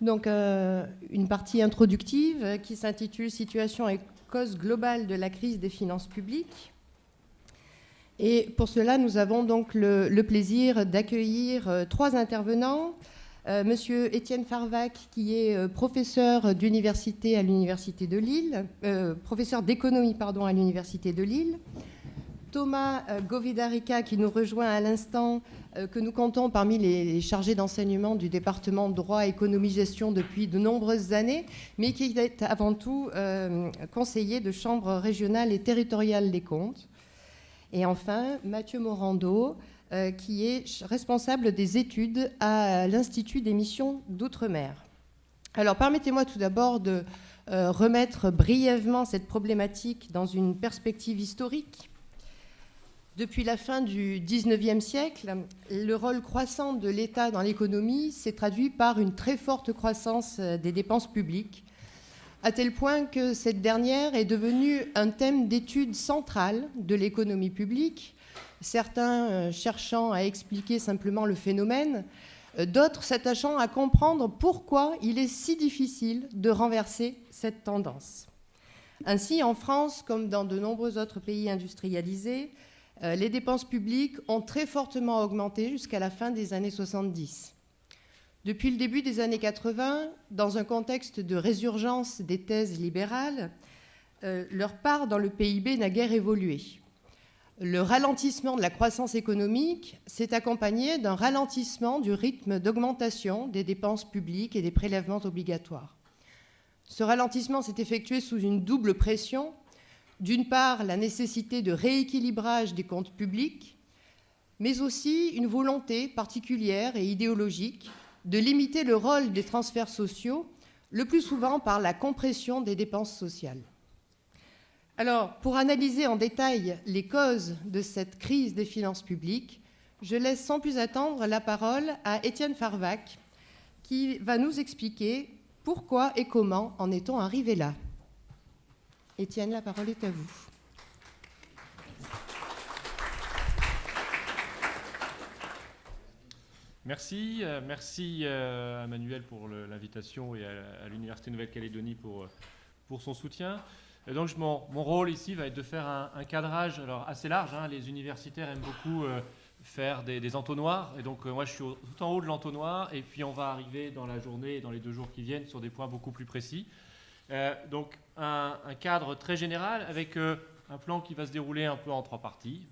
Donc, une partie introductive qui s'intitule « Situation et causes globales de la crise des finances publiques ». Et pour cela, nous avons donc le plaisir d'accueillir 3 intervenants. Monsieur Étienne Farvac, qui est professeur d'université à l'Université de Lille, professeur d'économie, pardon, à l'Université de Lille. Thomas Govidarica, qui nous rejoint à l'instant, que nous comptons parmi les chargés d'enseignement du département droit, économie, gestion depuis de nombreuses années, mais qui est avant tout conseiller de chambre régionale et territoriale des comptes. Et enfin, Mathieu Morando, qui est responsable des études à l'Institut des missions d'outre-mer. Alors, permettez-moi tout d'abord de remettre brièvement cette problématique dans une perspective historique. Depuis la fin du XIXe siècle, le rôle croissant de l'État dans l'économie s'est traduit par une très forte croissance des dépenses publiques, à tel point que cette dernière est devenue un thème d'étude central de l'économie publique, certains cherchant à expliquer simplement le phénomène, d'autres s'attachant à comprendre pourquoi il est si difficile de renverser cette tendance. Ainsi, en France, comme dans de nombreux autres pays industrialisés, les dépenses publiques ont très fortement augmenté jusqu'à la fin des années 70. Depuis le début des années 80, dans un contexte de résurgence des thèses libérales, leur part dans le PIB n'a guère évolué. Le ralentissement de la croissance économique s'est accompagné d'un ralentissement du rythme d'augmentation des dépenses publiques et des prélèvements obligatoires. Ce ralentissement s'est effectué sous une double pression. D'une part, la nécessité de rééquilibrage des comptes publics, mais aussi une volonté particulière et idéologique de limiter le rôle des transferts sociaux, le plus souvent par la compression des dépenses sociales. Alors, pour analyser en détail les causes de cette crise des finances publiques, je laisse sans plus attendre la parole à Étienne Farvac, qui va nous expliquer pourquoi et comment en est-on arrivé là. Étienne, la parole est à vous. Merci à Manuel pour l'invitation et à l'Université Nouvelle-Calédonie pour son soutien. Et donc mon rôle ici va être de faire un cadrage alors assez large. Les universitaires aiment beaucoup faire des entonnoirs. Et donc moi je suis tout en haut de l'entonnoir et puis on va arriver dans la journée et dans les 2 jours qui viennent sur des points beaucoup plus précis. Donc un cadre très général avec un plan qui va se dérouler un peu en 3 parties,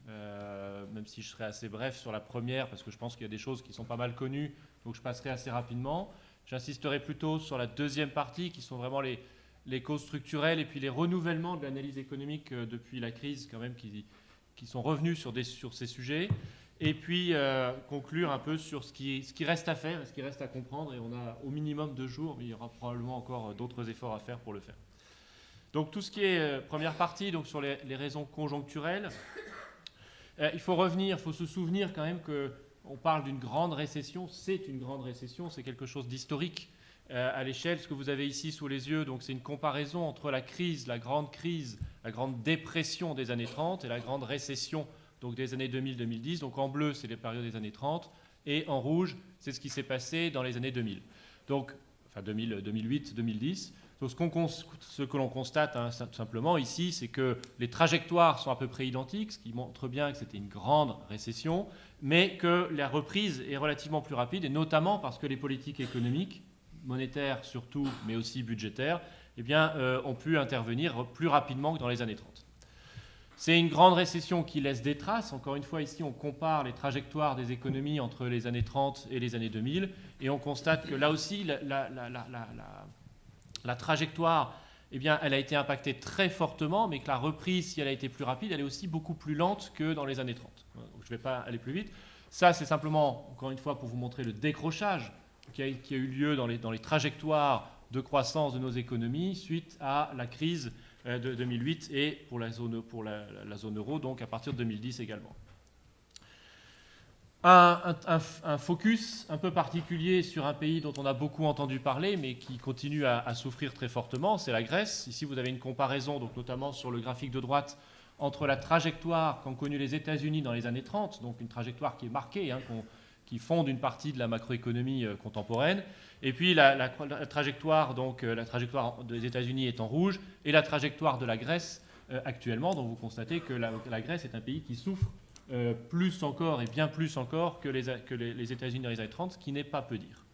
même si je serai assez bref sur la première parce que je pense qu'il y a des choses qui sont pas mal connues, donc je passerai assez rapidement. J'insisterai plutôt sur la deuxième partie qui sont vraiment les causes structurelles et puis les renouvellements de l'analyse économique depuis la crise quand même qui sont revenus sur ces sujets. Et puis conclure un peu sur ce qui reste à faire, ce qui reste à comprendre. Et on a au minimum 2 jours, mais il y aura probablement encore d'autres efforts à faire pour le faire. Donc tout ce qui est première partie, donc sur les raisons conjoncturelles, il faut se souvenir quand même que on parle d'une grande récession, c'est une grande récession, c'est quelque chose d'historique à l'échelle. Ce que vous avez ici sous les yeux, donc c'est une comparaison entre la grande dépression des années 30 et la grande récession donc des années 2000-2010. Donc en bleu, c'est les périodes des années 30, et en rouge, c'est ce qui s'est passé dans les années 2000. Donc, enfin 2008-2010. Donc ce que l'on constate tout simplement ici, c'est que les trajectoires sont à peu près identiques, ce qui montre bien que c'était une grande récession, mais que la reprise est relativement plus rapide, et notamment parce que les politiques économiques, monétaires surtout, mais aussi budgétaires, eh bien, ont pu intervenir plus rapidement que dans les années 30. C'est une grande récession qui laisse des traces. Encore une fois, ici, on compare les trajectoires des économies entre les années 30 et les années 2000, et on constate que là aussi, la trajectoire, eh bien, elle a été impactée très fortement, mais que la reprise, si elle a été plus rapide, elle est aussi beaucoup plus lente que dans les années 30. Donc, je ne vais pas aller plus vite. Ça, c'est simplement, encore une fois, pour vous montrer le décrochage qui a eu lieu dans les trajectoires de croissance de nos économies suite à la crise de 2008 et pour la zone euro, donc à partir de 2010 également. Un focus un peu particulier sur un pays dont on a beaucoup entendu parler, mais qui continue à souffrir très fortement, c'est la Grèce. Ici, vous avez une comparaison, donc notamment sur le graphique de droite, entre la trajectoire qu'ont connue les États-Unis dans les années 30, donc une trajectoire qui est marquée, qui fonde une partie de la macroéconomie contemporaine, et puis la trajectoire des États-Unis est en rouge, et la trajectoire de la Grèce actuellement. Donc vous constatez que la Grèce est un pays qui souffre plus encore et bien plus encore que les États-Unis dans les années 30, ce qui n'est pas peu dire.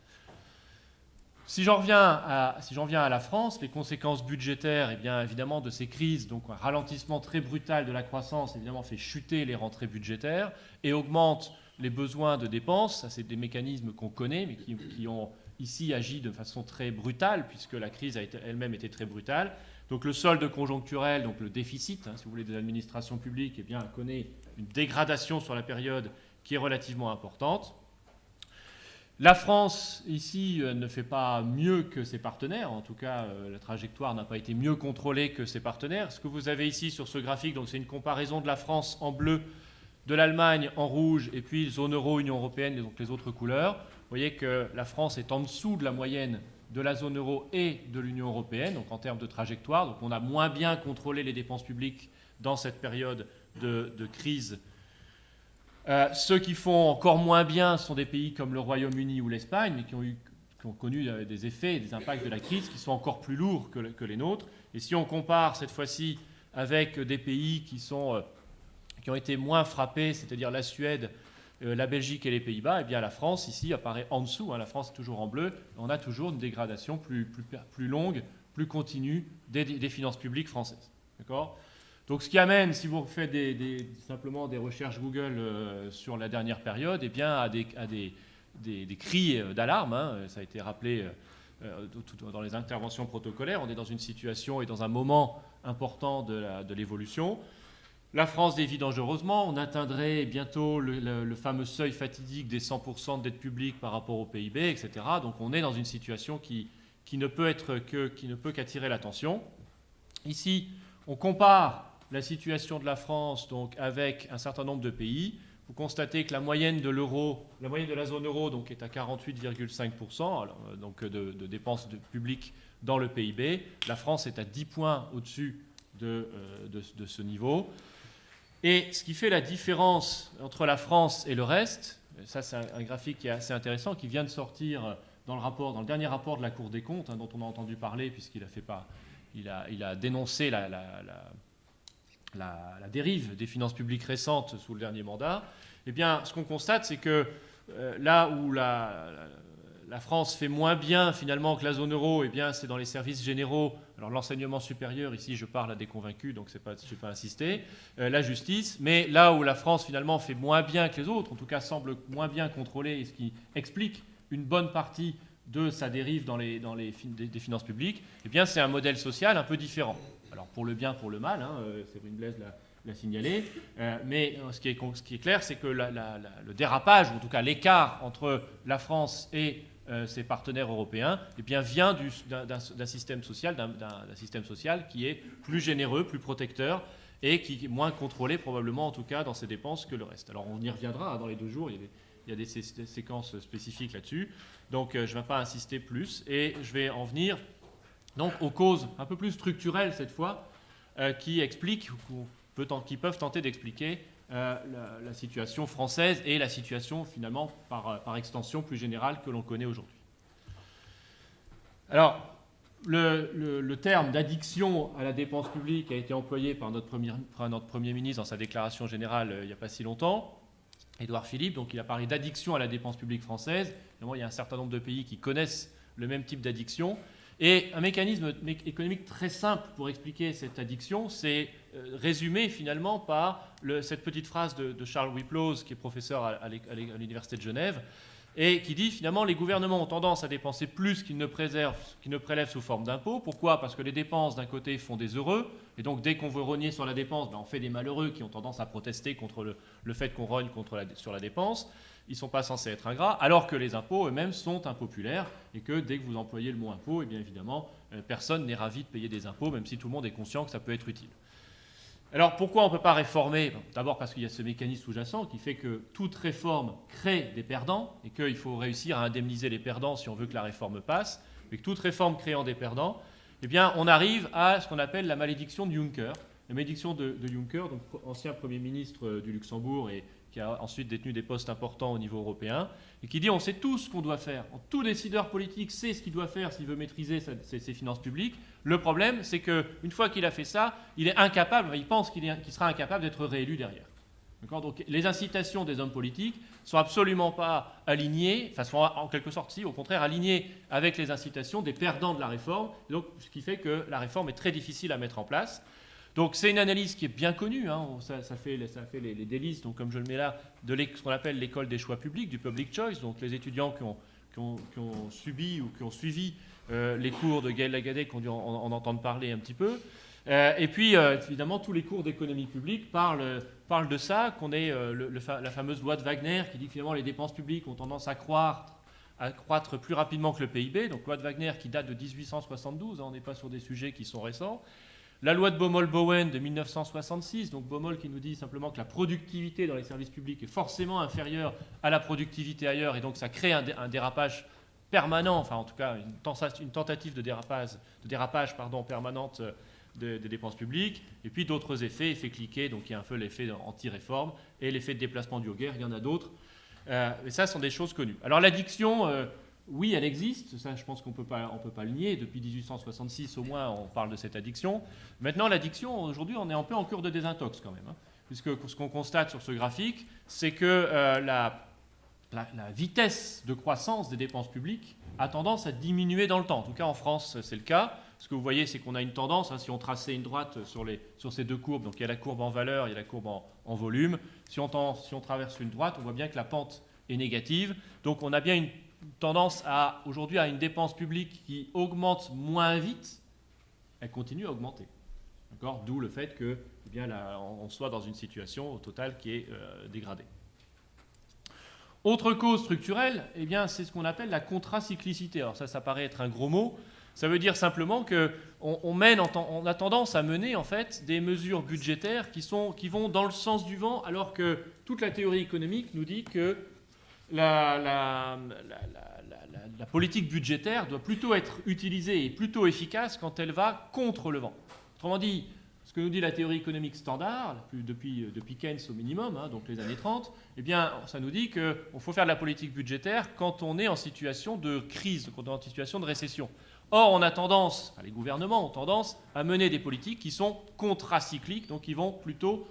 Si j'en reviens à la France, les conséquences budgétaires, eh bien, évidemment, de ces crises, donc un ralentissement très brutal de la croissance, évidemment, fait chuter les rentrées budgétaires et augmente les besoins de dépenses. Ça, c'est des mécanismes qu'on connaît, mais qui ont ici agi de façon très brutale, puisque la crise a elle-même été très brutale. Donc le solde conjoncturel, donc le déficit, si vous voulez, des administrations publiques, eh bien, connaît une dégradation sur la période qui est relativement importante. La France, ici, ne fait pas mieux que ses partenaires. En tout cas, la trajectoire n'a pas été mieux contrôlée que ses partenaires. Ce que vous avez ici sur ce graphique, donc, c'est une comparaison de la France en bleu, de l'Allemagne en rouge, et puis zone euro, Union européenne, donc les autres couleurs. Vous voyez que la France est en dessous de la moyenne de la zone euro et de l'Union européenne, donc en termes de trajectoire. Donc on a moins bien contrôlé les dépenses publiques dans cette période de crise. Ceux qui font encore moins bien sont des pays comme le Royaume-Uni ou l'Espagne, mais qui ont connu des effets et des impacts de la crise qui sont encore plus lourds que les nôtres. Et si on compare cette fois-ci avec des pays qui ont été moins frappés, c'est-à-dire la Suède, la Belgique et les Pays-Bas, eh bien la France ici apparaît en dessous. La France est toujours en bleu. On a toujours une dégradation plus longue, plus continue des finances publiques françaises. D'accord ? Donc ce qui amène, si vous faites simplement des recherches Google sur la dernière période, eh bien à des cris d'alarme. Ça a été rappelé dans les interventions protocolaires. On est dans une situation et dans un moment important de l'évolution. La France dévie dangereusement. On atteindrait bientôt le fameux seuil fatidique des 100% de dette publique par rapport au PIB, etc. Donc on est dans une situation qui ne peut qu'attirer l'attention. Ici, on compare la situation de la France donc, avec un certain nombre de pays. Vous constatez que la moyenne de la zone euro donc, est à 48,5% donc, de dépenses publiques dans le PIB. La France est à 10 points au-dessus de ce niveau. Et ce qui fait la différence entre la France et le reste, ça c'est un graphique qui est assez intéressant, qui vient de sortir dans le dernier rapport de la Cour des comptes, dont on a entendu parler puisqu'il a dénoncé la dérive des finances publiques récentes sous le dernier mandat. Eh bien, ce qu'on constate, c'est que là où la France fait moins bien finalement que la zone euro, eh bien, c'est dans les services généraux. Alors l'enseignement supérieur, ici je parle à des convaincus, donc je ne vais pas insister. La justice, mais là où la France finalement fait moins bien que les autres, en tout cas semble moins bien contrôlée, ce qui explique une bonne partie de sa dérive des finances publiques, eh bien c'est un modèle social un peu différent. Alors pour le bien, pour le mal, Séverine Blaise l'a signalé, mais ce qui est clair, c'est que le dérapage, ou en tout cas l'écart entre la France et ses partenaires européens, eh bien, vient d'un système social qui est plus généreux, plus protecteur et qui est moins contrôlé probablement en tout cas dans ses dépenses que le reste. Alors on y reviendra dans les 2 jours, il il y a des séquences spécifiques là-dessus. Donc je ne vais pas insister plus et je vais en venir donc aux causes un peu plus structurelles cette fois qui expliquent ou qui peuvent tenter d'expliquer la situation française et la situation finalement par extension plus générale que l'on connaît aujourd'hui. Alors, le terme d'addiction à la dépense publique a été employé par notre Premier ministre dans sa déclaration générale il n'y a pas si longtemps, Édouard Philippe. Donc il a parlé d'addiction à la dépense publique française. Évidemment, il y a un certain nombre de pays qui connaissent le même type d'addiction. Et un mécanisme économique très simple pour expliquer cette addiction, c'est résumé finalement par cette petite phrase de Charles Wyplosz, qui est professeur à l'Université de Genève, et qui dit finalement les gouvernements ont tendance à dépenser plus qu'ils ne prélèvent sous forme d'impôts. Pourquoi ? Parce que les dépenses d'un côté font des heureux, et donc dès qu'on veut rogner sur la dépense, on fait des malheureux qui ont tendance à protester contre le fait qu'on rogne sur la dépense. Ils ne sont pas censés être ingrats, alors que les impôts eux-mêmes sont impopulaires, et que dès que vous employez le mot impôt, eh bien évidemment, personne n'est ravi de payer des impôts, même si tout le monde est conscient que ça peut être utile. Alors pourquoi on ne peut pas réformer ? D'abord parce qu'il y a ce mécanisme sous-jacent qui fait que toute réforme crée des perdants, et qu'il faut réussir à indemniser les perdants si on veut que la réforme passe, et que toute réforme créant des perdants, eh bien on arrive à ce qu'on appelle la malédiction de Juncker. La malédiction de Juncker, donc ancien Premier ministre du Luxembourg et qui a ensuite détenu des postes importants au niveau européen, et qui dit on sait tout ce qu'on doit faire. Tout décideur politique sait ce qu'il doit faire s'il veut maîtriser ses finances publiques. Le problème, c'est qu'une fois qu'il a fait ça, il est incapable, il pense qu'il sera incapable d'être réélu derrière. Donc les incitations des hommes politiques ne sont absolument pas alignées, enfin sont en quelque sorte, si, au contraire, alignées avec les incitations des perdants de la réforme, donc, ce qui fait que la réforme est très difficile à mettre en place. Donc c'est une analyse qui est bien connue, hein. Ça fait les délices, donc, comme je le mets là, de ce qu'on appelle l'école des choix publics, du public choice, donc les étudiants qui ont subi ou qui ont suivi les cours de Gaël Lagadec ont dû en entendre parler un petit peu. Et puis, évidemment, tous les cours d'économie publique parlent de ça, qu'on ait la fameuse loi de Wagner qui dit que finalement les dépenses publiques ont tendance à croître plus rapidement que le PIB, donc loi de Wagner qui date de 1872, hein, on n'est pas sur des sujets qui sont récents. La loi de Baumol-Bowen de 1966, donc Baumol qui nous dit simplement que la productivité dans les services publics est forcément inférieure à la productivité ailleurs, et donc ça crée un dérapage permanent, enfin en tout cas une tentative de dérapage permanente des dépenses publiques, et puis d'autres effets cliqués, donc il y a un peu l'effet anti-réforme et l'effet de déplacement du Hoguer, il y en a d'autres, mais ça sont des choses connues. Alors l'addiction, oui, elle existe, ça je pense qu'on peut pas le nier, depuis 1866 au moins on parle de cette addiction. Maintenant l'addiction, aujourd'hui on est un peu en cure de désintox quand même, hein, puisque ce qu'on constate sur ce graphique, c'est que la vitesse de croissance des dépenses publiques a tendance à diminuer dans le temps. En tout cas en France c'est le cas. Ce que vous voyez, c'est qu'on a une tendance, hein, si on traçait une droite sur ces deux courbes, donc il y a la courbe en valeur, il y a la courbe en volume, si on traverse une droite, on voit bien que la pente est négative, donc on a bien une tendance aujourd'hui à une dépense publique qui augmente moins vite, elle continue à augmenter. D'accord ? D'où le fait que on soit dans une situation au total qui est dégradée. Autre cause structurelle, c'est ce qu'on appelle la contracyclicité. Alors ça paraît être un gros mot. Ça veut dire simplement qu'on a tendance à mener en fait des mesures budgétaires qui vont dans le sens du vent, alors que toute la théorie économique nous dit que la politique budgétaire doit plutôt être utilisée et plutôt efficace quand elle va contre le vent. Autrement dit, ce que nous dit la théorie économique standard, depuis Keynes au minimum, hein, donc les années 30, ça nous dit qu'il faut faire de la politique budgétaire quand on est en situation de crise, quand on est en situation de récession. Or, les gouvernements ont tendance à mener des politiques qui sont contracycliques, donc qui vont plutôt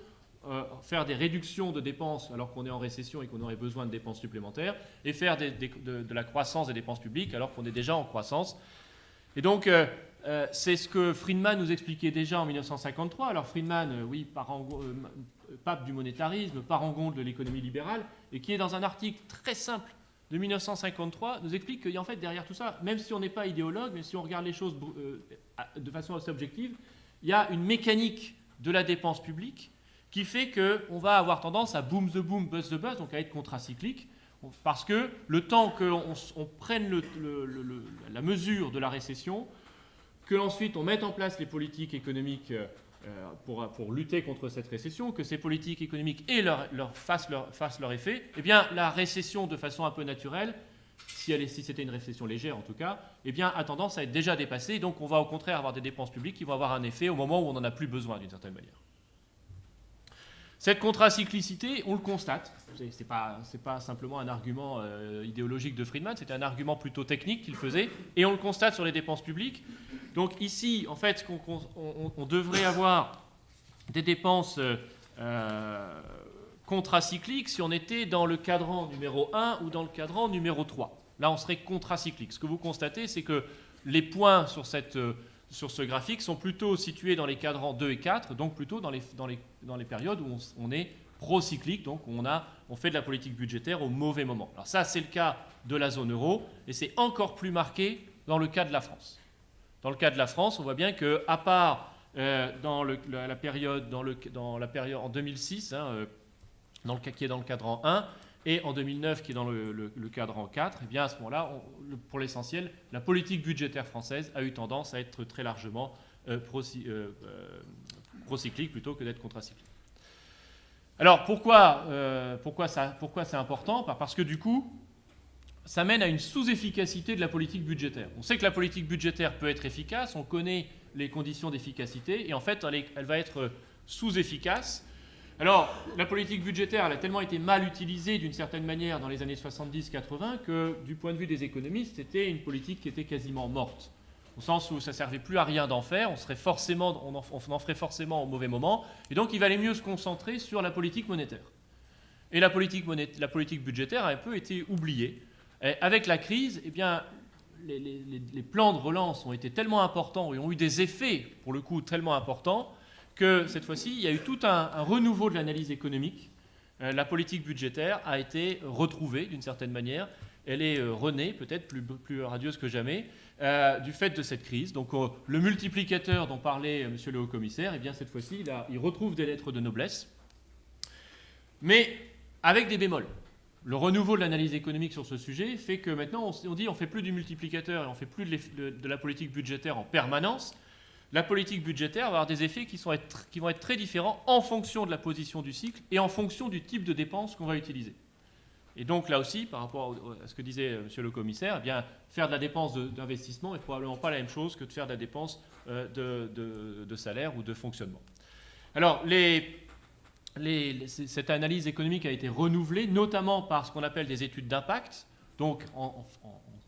faire des réductions de dépenses alors qu'on est en récession et qu'on aurait besoin de dépenses supplémentaires, et faire de la croissance des dépenses publiques alors qu'on est déjà en croissance. Et donc, c'est ce que Friedman nous expliquait déjà en 1953. Alors Friedman, pape du monétarisme, parangon de l'économie libérale, et qui est dans un article très simple de 1953, nous explique qu'il y a en fait derrière tout ça, même si on n'est pas idéologue, mais si on regarde les choses de façon assez objective, il y a une mécanique de la dépense publique qui fait qu'on va avoir tendance à boom the boom, bust the bust, donc à être contracyclique, parce que le temps qu'on prenne la mesure de la récession, que ensuite on mette en place les politiques économiques pour lutter contre cette récession, que ces politiques économiques fassent leur effet, eh bien, la récession, de façon un peu naturelle, si c'était une récession légère en tout cas, eh bien, a tendance à être déjà dépassée. Donc, on va au contraire avoir des dépenses publiques qui vont avoir un effet au moment où on n'en a plus besoin, d'une certaine manière. Cette contracyclicité, on le constate. Ce n'est pas simplement un argument idéologique de Friedman, c'était un argument plutôt technique qu'il faisait, et on le constate sur les dépenses publiques. Donc ici, en fait, on devrait avoir des dépenses contracycliques si on était dans le cadran numéro 1 ou dans le cadran numéro 3. Là, on serait contracyclique. Ce que vous constatez, c'est que les points sur ce graphique sont plutôt situés dans les cadrans 2 et 4, donc plutôt dans les périodes où on est procyclique, donc on fait de la politique budgétaire au mauvais moment. Alors ça, c'est le cas de la zone euro, et c'est encore plus marqué dans le cas de la France. Dans le cas de la France, on voit bien qu'à part dans la période en 2006, qui est dans le cadran 1, et en 2009, qui est dans le cadran 4, eh bien à ce moment-là, pour l'essentiel, la politique budgétaire française a eu tendance à être très largement procyclique plutôt que d'être contracyclique. Alors pourquoi c'est important ? Parce que du coup, ça mène à une sous-efficacité de la politique budgétaire. On sait que la politique budgétaire peut être efficace, on connaît les conditions d'efficacité, et en fait, elle va être sous-efficace. Alors, la politique budgétaire, elle a tellement été mal utilisée d'une certaine manière dans les années 70-80 que, du point de vue des économistes, c'était une politique qui était quasiment morte. Au sens où ça ne servait plus à rien d'en faire, on en ferait forcément au mauvais moment, et donc il valait mieux se concentrer sur la politique monétaire. Et la politique budgétaire a un peu été oubliée. Et avec la crise, eh bien, les plans de relance ont été tellement importants et ont eu des effets, pour le coup, tellement importants, que cette fois-ci, il y a eu tout un renouveau de l'analyse économique. La politique budgétaire a été retrouvée d'une certaine manière. Elle est renée, peut-être plus radieuse que jamais, du fait de cette crise. Donc le multiplicateur dont parlait Monsieur le Haut-Commissaire, eh bien, cette fois-ci, il retrouve des lettres de noblesse, mais avec des bémols. Le renouveau de l'analyse économique sur ce sujet fait que maintenant, on dit on ne fait plus du multiplicateur et on ne fait plus de la politique budgétaire en permanence. La politique budgétaire va avoir des effets qui vont être très différents en fonction de la position du cycle et en fonction du type de dépenses qu'on va utiliser. Et donc là aussi, par rapport à ce que disait Monsieur le Commissaire, eh bien, faire de la dépense d'investissement n'est probablement pas la même chose que de faire de la dépense de salaire ou de fonctionnement. Alors, cette analyse économique a été renouvelée, notamment par ce qu'on appelle des études d'impact, donc en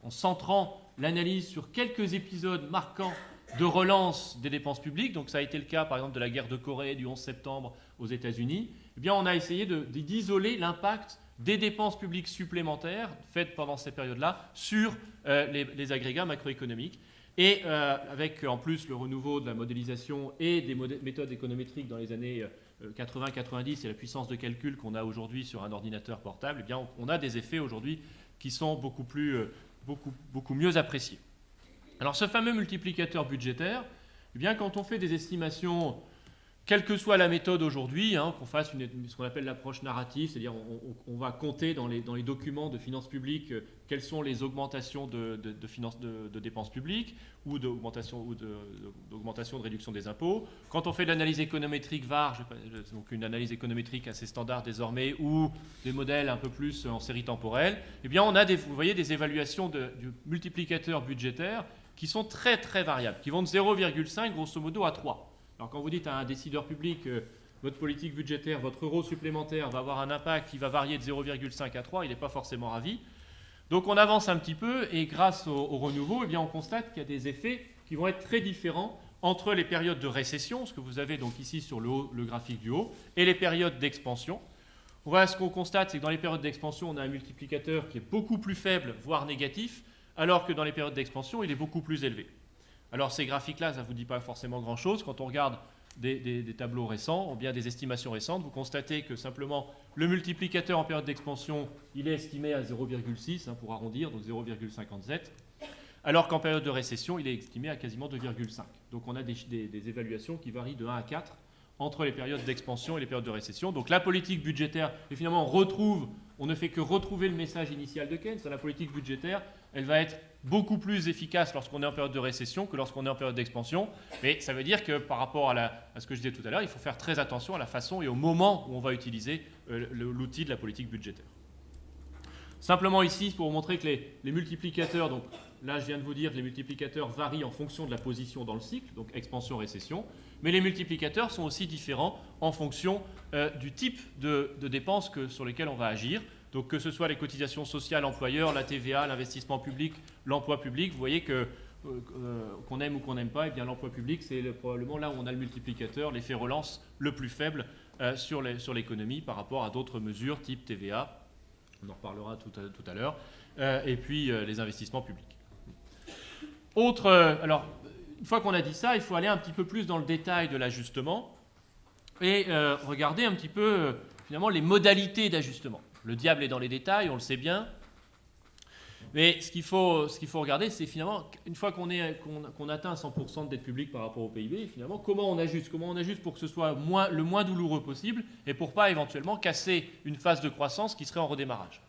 centrant l'analyse sur quelques épisodes marquants de relance des dépenses publiques. Donc ça a été le cas, par exemple, de la guerre de Corée du 11 septembre aux États-Unis. Eh bien, on a essayé d'isoler l'impact des dépenses publiques supplémentaires faites pendant cette période-là sur les agrégats macroéconomiques. Et avec en plus le renouveau de la modélisation et des méthodes économétriques dans les années 80-90 et la puissance de calcul qu'on a aujourd'hui sur un ordinateur portable, eh bien, on a des effets aujourd'hui qui sont beaucoup mieux appréciés. Alors ce fameux multiplicateur budgétaire, eh bien, quand on fait des estimations, quelle que soit la méthode aujourd'hui, qu'on fasse ce qu'on appelle l'approche narrative, c'est-à-dire on va compter dans les documents de finances publiques quelles sont les augmentations de dépenses publiques ou d'augmentation de réduction des impôts. Quand on fait de l'analyse économétrique VAR, donc une analyse économétrique assez standard désormais, ou des modèles un peu plus en série temporelle, eh bien on a vous voyez, des évaluations du multiplicateur budgétaire qui sont très très variables, qui vont de 0,5 grosso modo à 3. Alors quand vous dites à un décideur public, votre politique budgétaire, votre euro supplémentaire va avoir un impact qui va varier de 0,5 à 3, il n'est pas forcément ravi. Donc on avance un petit peu et grâce au renouveau, eh bien, on constate qu'il y a des effets qui vont être très différents entre les périodes de récession, ce que vous avez donc ici sur le graphique du haut, et les périodes d'expansion. Voilà, ce qu'on constate, c'est que dans les périodes d'expansion, on a un multiplicateur qui est beaucoup plus faible, voire négatif, alors que dans les périodes d'expansion, il est beaucoup plus élevé. Alors ces graphiques-là, ça ne vous dit pas forcément grand-chose. Quand on regarde des tableaux récents, ou bien des estimations récentes, vous constatez que simplement le multiplicateur en période d'expansion, il est estimé à 0,6, pour arrondir, donc 0,57, alors qu'en période de récession, il est estimé à quasiment 2,5. Donc on a des évaluations qui varient de 1 à 4 entre les périodes d'expansion et les périodes de récession. Donc la politique budgétaire, et finalement, on retrouve on ne fait que retrouver le message initial de Keynes. La politique budgétaire, elle va être beaucoup plus efficace lorsqu'on est en période de récession que lorsqu'on est en période d'expansion. Mais ça veut dire que par rapport à ce que je disais tout à l'heure, il faut faire très attention à la façon et au moment où on va utiliser l'outil de la politique budgétaire. Simplement ici, pour vous montrer que les multiplicateurs, donc là je viens de vous dire que les multiplicateurs varient en fonction de la position dans le cycle, donc expansion-récession, mais les multiplicateurs sont aussi différents en fonction du type de dépenses sur lesquelles on va agir. Donc que ce soit les cotisations sociales employeurs, la TVA, l'investissement public, l'emploi public, vous voyez que qu'on aime ou qu'on n'aime pas, eh bien l'emploi public c'est probablement là où on a le multiplicateur, l'effet relance le plus faible sur l'économie par rapport à d'autres mesures type TVA, on en reparlera tout à l'heure, et puis les investissements publics. Alors, une fois qu'on a dit ça, il faut aller un petit peu plus dans le détail de l'ajustement et regarder un petit peu finalement les modalités d'ajustement. Le diable est dans les détails, on le sait bien. Mais ce qu'il faut regarder, c'est finalement, une fois qu'on atteint 100% de dette publique par rapport au PIB, finalement, comment on ajuste pour que ce soit le moins douloureux possible et pour pas éventuellement casser une phase de croissance qui serait en redémarrage.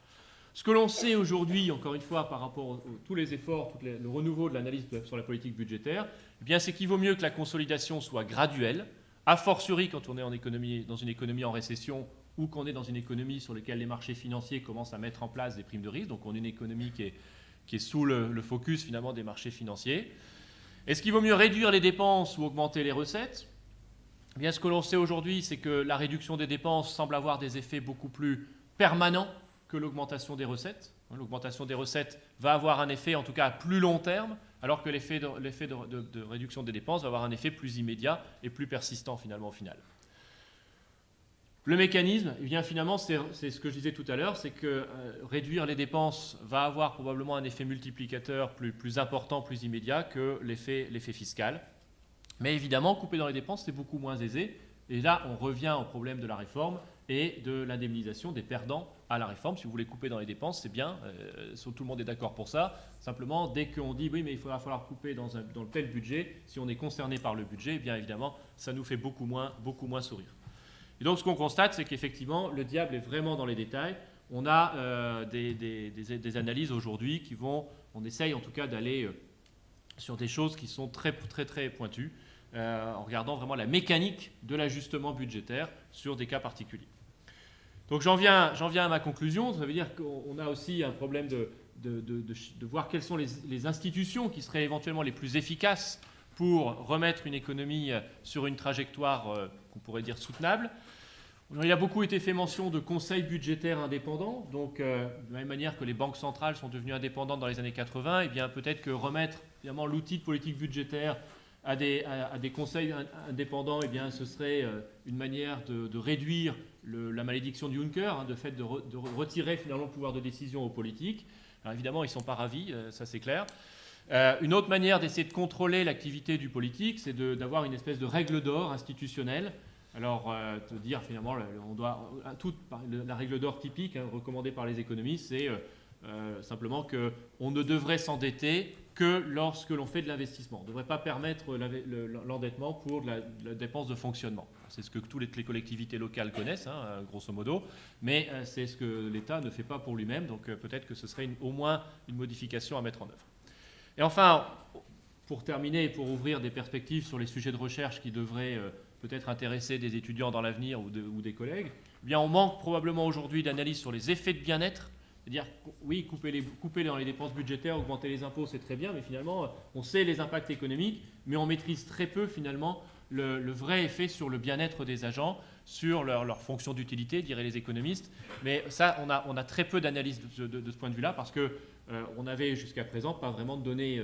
Ce que l'on sait aujourd'hui, encore une fois, par rapport à tous les efforts, le renouveau de l'analyse sur la politique budgétaire, eh bien, c'est qu'il vaut mieux que la consolidation soit graduelle, a fortiori quand on est dans une économie en récession ou qu'on est dans une économie sur laquelle les marchés financiers commencent à mettre en place des primes de risque. Donc on a une économie qui est sous le focus finalement des marchés financiers. Est-ce qu'il vaut mieux réduire les dépenses ou augmenter les recettes ? Eh bien, ce que l'on sait aujourd'hui, c'est que la réduction des dépenses semble avoir des effets beaucoup plus permanents que l'augmentation des recettes. L'augmentation des recettes va avoir un effet, en tout cas à plus long terme, alors que l'effet de réduction des dépenses va avoir un effet plus immédiat et plus persistant finalement au final. Le mécanisme, eh bien, finalement, c'est ce que je disais tout à l'heure, c'est que réduire les dépenses va avoir probablement un effet multiplicateur plus important, plus immédiat que l'effet fiscal. Mais évidemment, couper dans les dépenses, c'est beaucoup moins aisé. Et là, on revient au problème de la réforme et de l'indemnisation des perdants à la réforme. Si vous voulez couper dans les dépenses, c'est bien, tout le monde est d'accord pour ça. Simplement, dès qu'on dit oui, mais il va falloir couper dans le tel budget, si on est concerné par le budget, eh bien évidemment, ça nous fait beaucoup moins sourire. Et donc, ce qu'on constate, c'est qu'effectivement, le diable est vraiment dans les détails. On a des analyses aujourd'hui on essaye en tout cas d'aller sur des choses qui sont très, très, très pointues, en regardant vraiment la mécanique de l'ajustement budgétaire sur des cas particuliers. Donc, j'en viens à ma conclusion. Ça veut dire qu'on a aussi un problème de voir quelles sont les institutions qui seraient éventuellement les plus efficaces pour remettre une économie sur une trajectoire qu'on pourrait dire soutenable. Il a beaucoup été fait mention de conseils budgétaires indépendants. Donc, de la même manière que les banques centrales sont devenues indépendantes dans les années 80, eh bien, peut-être que remettre finalement l'outil de politique budgétaire à des conseils indépendants, eh bien, ce serait une manière de réduire la malédiction de Juncker, de fait de retirer finalement le pouvoir de décision aux politiques. Alors évidemment, ils ne sont pas ravis, ça c'est clair. Une autre manière d'essayer de contrôler l'activité du politique, c'est d'avoir une espèce de règle d'or institutionnelle. Alors, te dire finalement, la règle d'or typique recommandée par les économistes, c'est simplement qu'on ne devrait s'endetter que lorsque l'on fait de l'investissement. On ne devrait pas permettre l'endettement pour de la dépense de fonctionnement. C'est ce que toutes les collectivités locales connaissent, grosso modo, mais c'est ce que l'État ne fait pas pour lui-même, donc peut-être que ce serait au moins une modification à mettre en œuvre. Et enfin, pour terminer, pour ouvrir des perspectives sur les sujets de recherche qui devraient peut-être intéresser des étudiants dans l'avenir ou des collègues, eh bien, on manque probablement aujourd'hui d'analyse sur les effets de bien-être. C'est-à-dire, oui, couper dans les dépenses budgétaires, augmenter les impôts, c'est très bien, mais finalement, on sait les impacts économiques, mais on maîtrise très peu, finalement, le vrai effet sur le bien-être des agents, sur leur fonction d'utilité, diraient les économistes. Mais ça, on a très peu d'analyse de ce point de vue-là, parce qu'on n'avait jusqu'à présent pas vraiment de données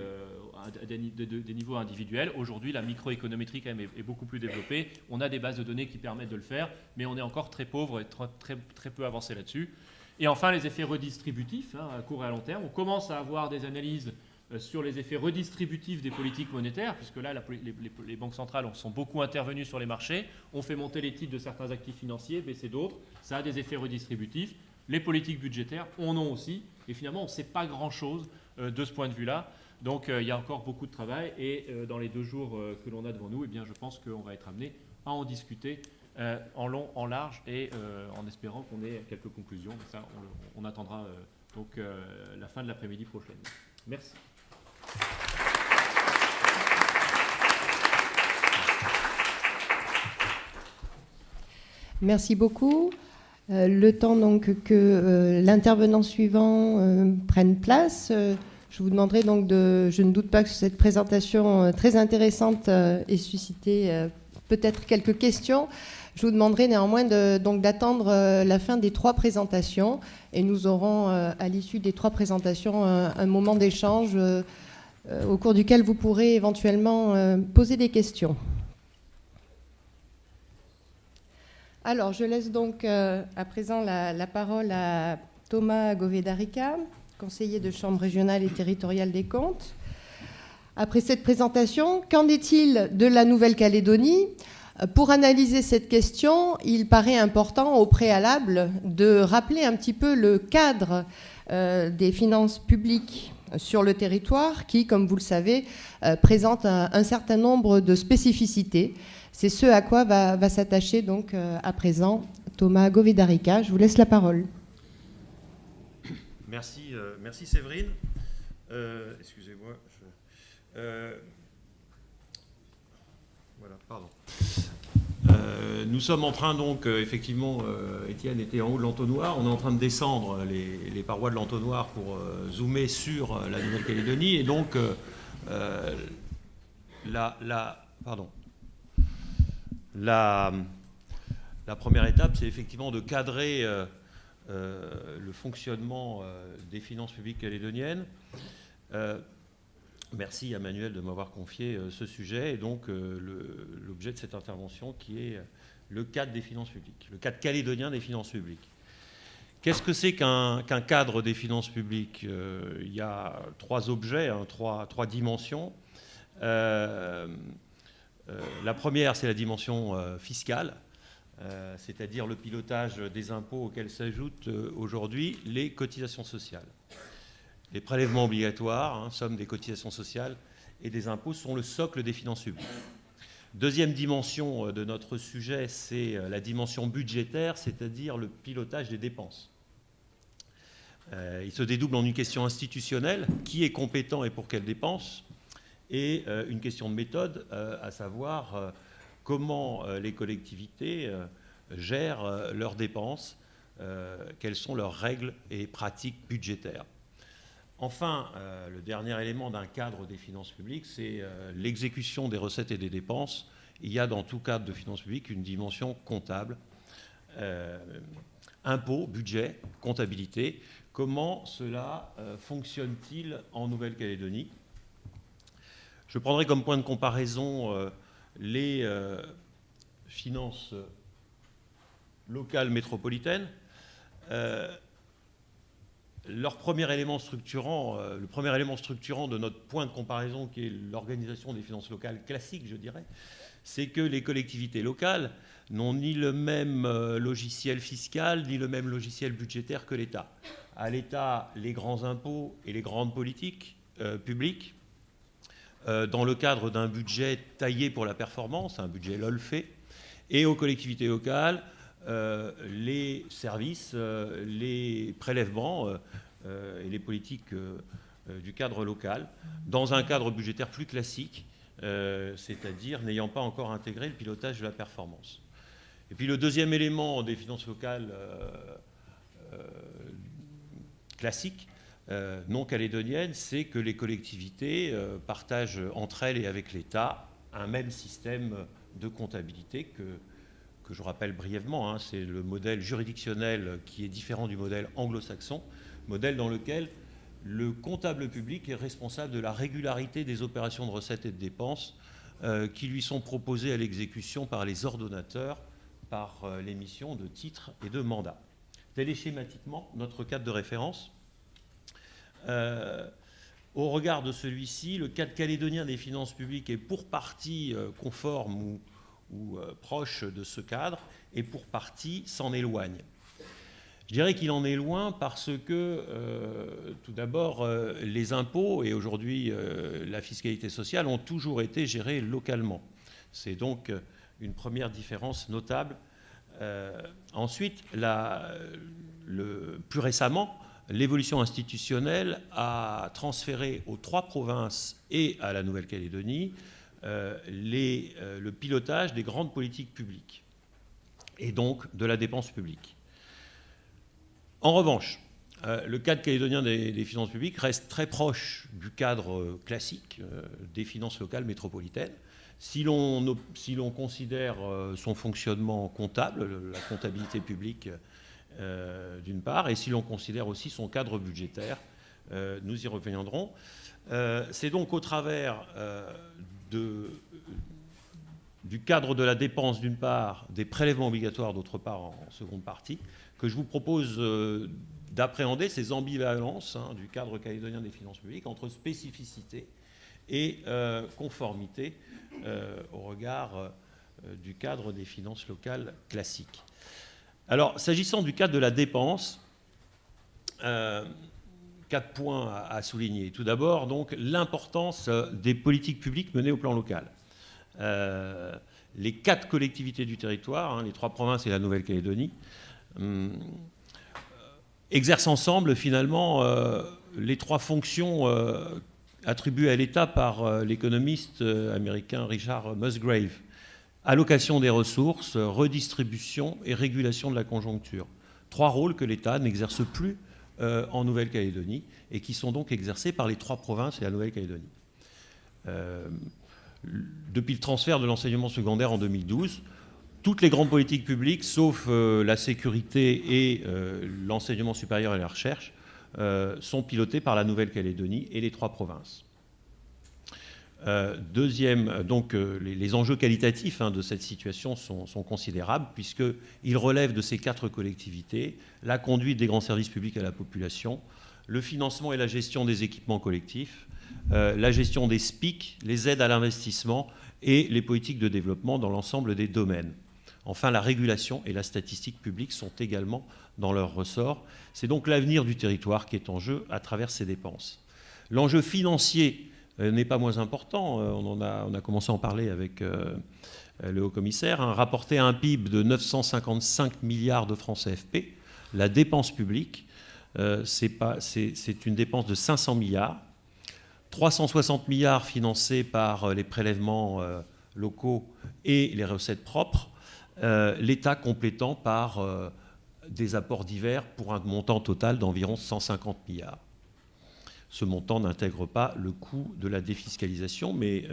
à des niveaux individuels. Aujourd'hui, la microéconométrie quand même est beaucoup plus développée. On a des bases de données qui permettent de le faire, mais on est encore très pauvre et très, très peu avancé là-dessus. Et enfin, les effets redistributifs, à court et à long terme. On commence à avoir des analyses sur les effets redistributifs des politiques monétaires, puisque là, les banques centrales sont beaucoup intervenues sur les marchés, ont fait monter les titres de certains actifs financiers, baisser d'autres. Ça a des effets redistributifs. Les politiques budgétaires en ont aussi. Et finalement, on ne sait pas grand-chose de ce point de vue-là. Donc, il y a encore beaucoup de travail. Et dans les 2 jours que l'on a devant nous, eh bien, je pense qu'on va être amené à en discuter en long, en large, et en espérant qu'on ait quelques conclusions. Mais ça, on attendra donc la fin de l'après-midi prochaine. Merci. Merci beaucoup. Le temps donc que l'intervenant suivant prenne place, je vous demanderai donc je ne doute pas que cette présentation très intéressante ait suscité peut-être quelques questions. Je vous demanderai néanmoins donc d'attendre la fin des 3 présentations et nous aurons à l'issue des 3 présentations un moment d'échange au cours duquel vous pourrez éventuellement poser des questions. Alors, je laisse donc à présent la parole à Thomas Govedarica, conseiller de Chambre régionale et territoriale des comptes. Après cette présentation, qu'en est-il de la Nouvelle-Calédonie ? Pour analyser cette question, il paraît important au préalable de rappeler un petit peu le cadre des finances publiques sur le territoire qui, comme vous le savez, présente un certain nombre de spécificités. C'est ce à quoi va s'attacher donc à présent Thomas Govedarica. Je vous laisse la parole. Merci Séverine. Excusez-moi. Voilà, pardon. Nous sommes en train donc, effectivement, Étienne était en haut de l'entonnoir, on est en train de descendre les parois de l'entonnoir pour zoomer sur la Nouvelle-Calédonie. Et donc, La première étape, c'est effectivement de cadrer le fonctionnement des finances publiques calédoniennes. Merci à Manuel de m'avoir confié ce sujet et donc l'objet de cette intervention qui est le cadre des finances publiques, le cadre calédonien des finances publiques. Qu'est-ce que c'est qu'un cadre des finances publiques ? Il y a 3 objets, trois dimensions. La première, c'est la dimension fiscale, c'est-à-dire le pilotage des impôts auxquels s'ajoutent aujourd'hui les cotisations sociales. Les prélèvements obligatoires, somme des cotisations sociales et des impôts, sont le socle des finances publiques. Deuxième dimension de notre sujet, c'est la dimension budgétaire, c'est-à-dire le pilotage des dépenses. Il se dédouble en une question institutionnelle, qui est compétent et pour quelles dépenses, et une question de méthode, à savoir comment les collectivités gèrent leurs dépenses, quelles sont leurs règles et pratiques budgétaires. Enfin, le dernier élément d'un cadre des finances publiques, c'est l'exécution des recettes et des dépenses. Il y a dans tout cadre de finances publiques une dimension comptable, impôts, budget, comptabilité. Comment cela fonctionne-t-il en Nouvelle-Calédonie ? Je prendrai comme point de comparaison les finances locales métropolitaines. Le premier élément structurant de notre point de comparaison, qui est l'organisation des finances locales classiques, je dirais, c'est que les collectivités locales n'ont ni le même logiciel fiscal, ni le même logiciel budgétaire que l'État. À l'État, les grands impôts et les grandes politiques publiques, dans le cadre d'un budget taillé pour la performance, un budget LOLFE, et aux collectivités locales, les services, les prélèvements et les politiques du cadre local, dans un cadre budgétaire plus classique, c'est-à-dire n'ayant pas encore intégré le pilotage de la performance. Et puis le deuxième élément des finances locales classiques, non calédoniennes, c'est que les collectivités partagent entre elles et avec l'État un même système de comptabilité que je rappelle brièvement, c'est le modèle juridictionnel qui est différent du modèle anglo-saxon, modèle dans lequel le comptable public est responsable de la régularité des opérations de recettes et de dépenses qui lui sont proposées à l'exécution par les ordonnateurs, par l'émission de titres et de mandats. Tel est schématiquement notre cadre de référence. Au regard de celui-ci, le cadre calédonien des finances publiques est pour partie conforme ou proche de ce cadre, et pour partie s'en éloigne. Je dirais qu'il en est loin parce que, tout d'abord, les impôts et aujourd'hui la fiscalité sociale ont toujours été gérés localement. C'est donc une première différence notable. Ensuite, plus récemment, l'évolution institutionnelle a transféré aux 3 provinces et à la Nouvelle-Calédonie le pilotage des grandes politiques publiques et donc de la dépense publique. En revanche, le cadre calédonien des finances publiques reste très proche du cadre classique des finances locales métropolitaines. Si l'on considère son fonctionnement comptable, la comptabilité publique d'une part, et si l'on considère aussi son cadre budgétaire, nous y reviendrons. C'est donc au travers du cadre de la dépense d'une part, des prélèvements obligatoires d'autre part en seconde partie, que je vous propose d'appréhender ces ambivalences du cadre calédonien des finances publiques entre spécificité et conformité au regard du cadre des finances locales classiques. Alors, s'agissant du cadre de la dépense, 4 points à souligner. Tout d'abord, donc, l'importance des politiques publiques menées au plan local. Les 4 collectivités du territoire, les 3 provinces et la Nouvelle-Calédonie, exercent ensemble, finalement, les 3 fonctions attribuées à l'État par l'économiste américain Richard Musgrave. Allocation des ressources, redistribution et régulation de la conjoncture. 3 rôles que l'État n'exerce plus en Nouvelle-Calédonie et qui sont donc exercés par les 3 provinces et la Nouvelle-Calédonie. Depuis le transfert de l'enseignement secondaire en 2012, toutes les grandes politiques publiques, sauf la sécurité et l'enseignement supérieur et la recherche, sont pilotées par la Nouvelle-Calédonie et les 3 provinces. Deuxième, donc les enjeux qualitatifs de cette situation sont considérables puisqu'ils relèvent de ces 4 collectivités la conduite des grands services publics à la population, le financement et la gestion des équipements collectifs, la gestion des SPIC, les aides à l'investissement et les politiques de développement dans l'ensemble des domaines. Enfin, la régulation et la statistique publique sont également dans leur ressort. C'est donc l'avenir du territoire qui est en jeu à travers ces dépenses. L'enjeu financier n'est pas moins important. On a commencé à en parler avec le haut-commissaire. Rapporté à un PIB de 955 milliards de francs CFP, la dépense publique, c'est une dépense de 500 milliards. 360 milliards financés par les prélèvements locaux et les recettes propres, l'État complétant par des apports divers pour un montant total d'environ 150 milliards. Ce montant n'intègre pas le coût de la défiscalisation, mais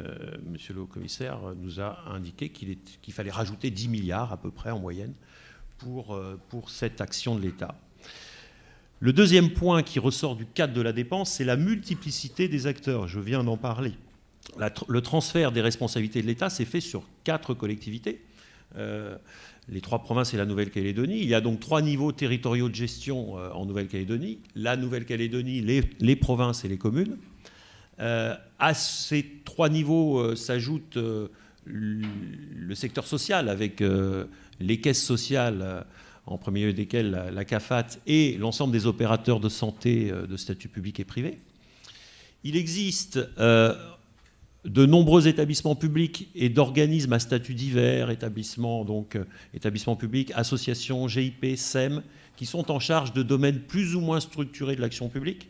monsieur le haut-commissaire nous a indiqué qu'il fallait rajouter 10 milliards à peu près en moyenne pour cette action de l'État. Le deuxième point qui ressort du cadre de la dépense, c'est la multiplicité des acteurs. Je viens d'en parler. Le transfert des responsabilités de l'État s'est fait sur 4 collectivités, les 3 provinces et la Nouvelle-Calédonie. Il y a donc 3 niveaux territoriaux de gestion en Nouvelle-Calédonie, la Nouvelle-Calédonie, les provinces et les communes. À ces 3 niveaux s'ajoute le secteur social avec les caisses sociales, en premier lieu desquelles la CAFAT et l'ensemble des opérateurs de santé de statut public et privé. Il existe de nombreux établissements publics et d'organismes à statut divers, établissements publics, associations, GIP, SEM, qui sont en charge de domaines plus ou moins structurés de l'action publique.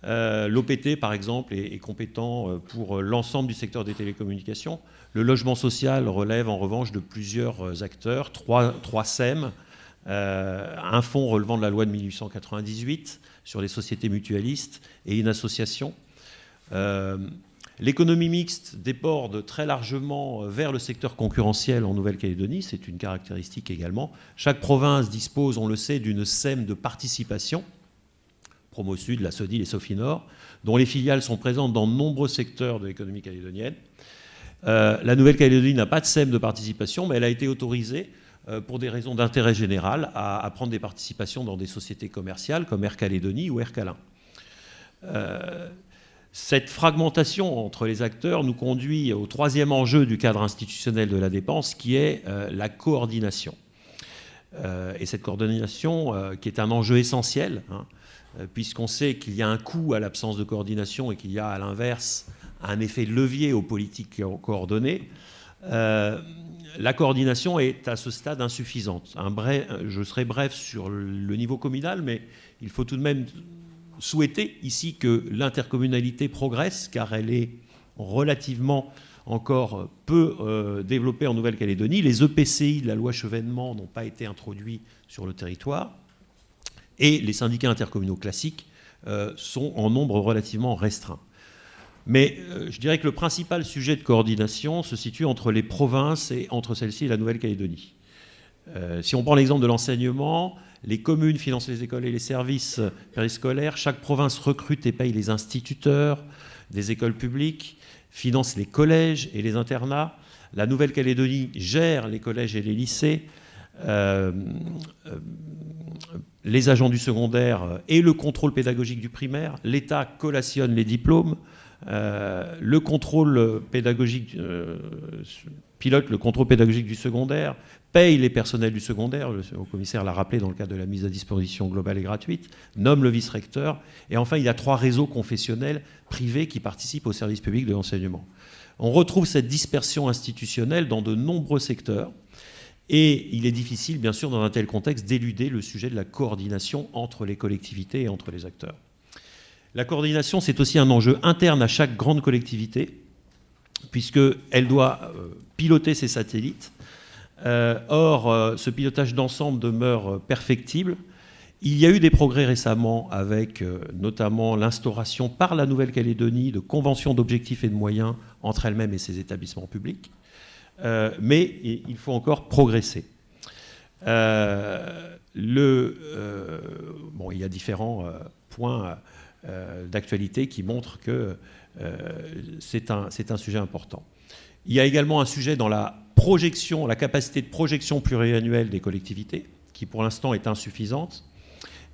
L'OPT, par exemple, est compétent pour l'ensemble du secteur des télécommunications. Le logement social relève en revanche de plusieurs acteurs, 3 SEM, un fonds relevant de la loi de 1898 sur les sociétés mutualistes et une association. L'économie mixte déborde très largement vers le secteur concurrentiel en Nouvelle-Calédonie, c'est une caractéristique également. Chaque province dispose, on le sait, d'une SEM de participation, Promo Sud, la SODIL et Sofinor, dont les filiales sont présentes dans de nombreux secteurs de l'économie calédonienne. La Nouvelle-Calédonie n'a pas de SEM de participation, mais elle a été autorisée pour des raisons d'intérêt général à prendre des participations dans des sociétés commerciales comme Air Calédonie ou Air Calin. Cette fragmentation entre les acteurs nous conduit au 3e enjeu du cadre institutionnel de la dépense, qui est la coordination. Et cette coordination, qui est un enjeu essentiel, puisqu'on sait qu'il y a un coût à l'absence de coordination et qu'il y a à l'inverse un effet de levier aux politiques coordonnées, la coordination est à ce stade insuffisante. Je serai bref sur le niveau communal, mais il faut tout de même souhaiter ici que l'intercommunalité progresse, car elle est relativement encore peu développée en Nouvelle-Calédonie. Les EPCI de la loi Chevènement n'ont pas été introduits sur le territoire, et les syndicats intercommunaux classiques sont en nombre relativement restreint. Mais je dirais que le principal sujet de coordination se situe entre les provinces et entre celles-ci et la Nouvelle-Calédonie. Si on prend l'exemple de l'enseignement, les communes financent les écoles et les services périscolaires, chaque province recrute et paye les instituteurs des écoles publiques, finance les collèges et les internats, la Nouvelle-Calédonie gère les collèges et les lycées, les agents du secondaire et le contrôle pédagogique du primaire, l'État collationne les diplômes, le contrôle pédagogique pilote le contrôle pédagogique du secondaire, paye les personnels du secondaire, le haut-commissaire l'a rappelé dans le cadre de la mise à disposition globale et gratuite, nomme le vice-recteur, et enfin il y a 3 réseaux confessionnels privés qui participent au service public de l'enseignement. On retrouve cette dispersion institutionnelle dans de nombreux secteurs, et il est difficile, bien sûr, dans un tel contexte, d'éluder le sujet de la coordination entre les collectivités et entre les acteurs. La coordination, c'est aussi un enjeu interne à chaque grande collectivité, puisqu'elle doit piloter ses satellites. Or, ce pilotage d'ensemble demeure perfectible. Il y a eu des progrès récemment avec notamment l'instauration par la Nouvelle-Calédonie de conventions d'objectifs et de moyens entre elle-même et ses établissements publics. Mais il faut encore progresser. Il y a différents points d'actualité qui montrent que c'est un sujet important. Il y a également un sujet dans la projection, la capacité de projection pluriannuelle des collectivités, qui pour l'instant est insuffisante,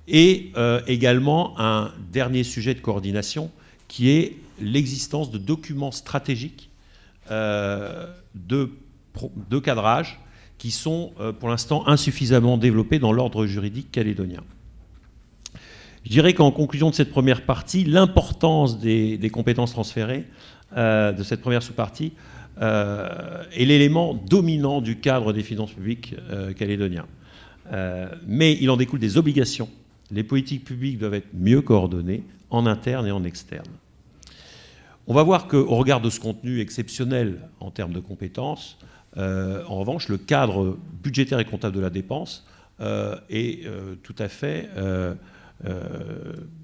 et également un dernier sujet de coordination, qui est l'existence de documents stratégiques de cadrage qui sont pour l'instant insuffisamment développés dans l'ordre juridique calédonien. Je dirais qu'en conclusion de cette première partie, l'importance des compétences transférées de cette première sous-partie est l'élément dominant du cadre des finances publiques calédoniens. Mais il en découle des obligations. Les politiques publiques doivent être mieux coordonnées en interne et en externe. On va voir qu'au regard de ce contenu exceptionnel en termes de compétences, en revanche, le cadre budgétaire et comptable de la dépense est tout à fait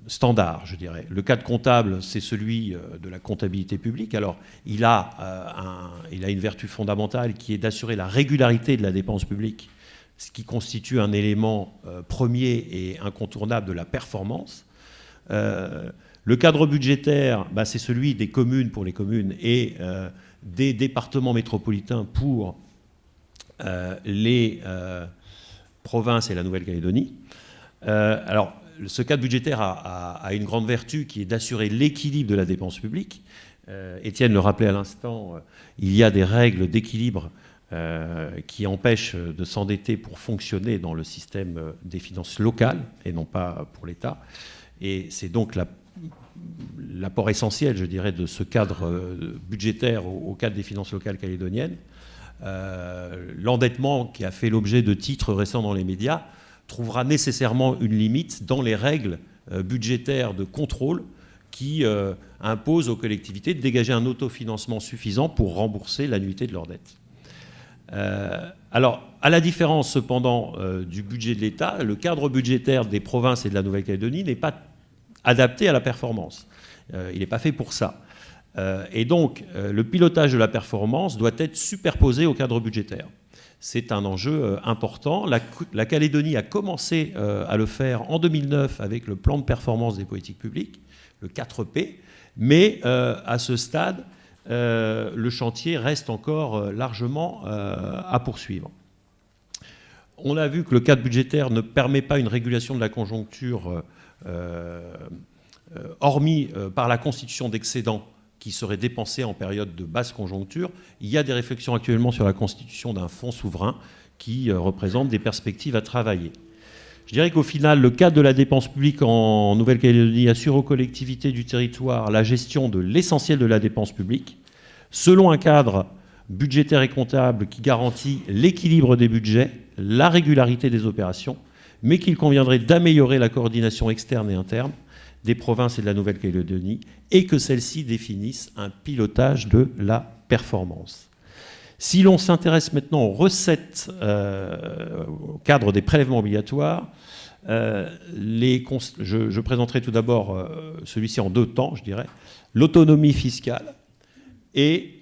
standard, je dirais. Le cadre comptable, c'est celui de la comptabilité publique. Alors, il a une vertu fondamentale qui est d'assurer la régularité de la dépense publique, ce qui constitue un élément premier et incontournable de la performance. Le cadre budgétaire, c'est celui des communes pour les communes et des départements métropolitains pour les provinces et la Nouvelle-Calédonie. Alors, ce cadre budgétaire a une grande vertu qui est d'assurer l'équilibre de la dépense publique. Étienne le rappelait à l'instant, il y a des règles d'équilibre qui empêchent de s'endetter pour fonctionner dans le système des finances locales et non pas pour l'État. Et c'est donc l'apport essentiel, je dirais, de ce cadre budgétaire au cadre des finances locales calédoniennes. L'endettement qui a fait l'objet de titres récents dans les médias trouvera nécessairement une limite dans les règles budgétaires de contrôle qui imposent aux collectivités de dégager un autofinancement suffisant pour rembourser l'annuité de leurs dettes. Alors, à la différence cependant du budget de l'État, le cadre budgétaire des provinces et de la Nouvelle-Calédonie n'est pas adapté à la performance. Il n'est pas fait pour ça. Et donc, le pilotage de la performance doit être superposé au cadre budgétaire. C'est un enjeu important. La Calédonie a commencé à le faire en 2009 avec le plan de performance des politiques publiques, le 4P, mais à ce stade, le chantier reste encore largement à poursuivre. On a vu que le cadre budgétaire ne permet pas une régulation de la conjoncture hormis par la constitution d'excédents qui seraient dépensés en période de basse conjoncture. Il y a des réflexions actuellement sur la constitution d'un fonds souverain qui représente des perspectives à travailler. Je dirais qu'au final, le cadre de la dépense publique en Nouvelle-Calédonie assure aux collectivités du territoire la gestion de l'essentiel de la dépense publique, selon un cadre budgétaire et comptable qui garantit l'équilibre des budgets, la régularité des opérations, mais qu'il conviendrait d'améliorer la coordination externe et interne des provinces et de la Nouvelle-Calédonie, et que celles-ci définissent un pilotage de la performance. Si l'on s'intéresse maintenant aux recettes au cadre des prélèvements obligatoires, je présenterai tout d'abord celui-ci en 2 temps, je dirais, l'autonomie fiscale et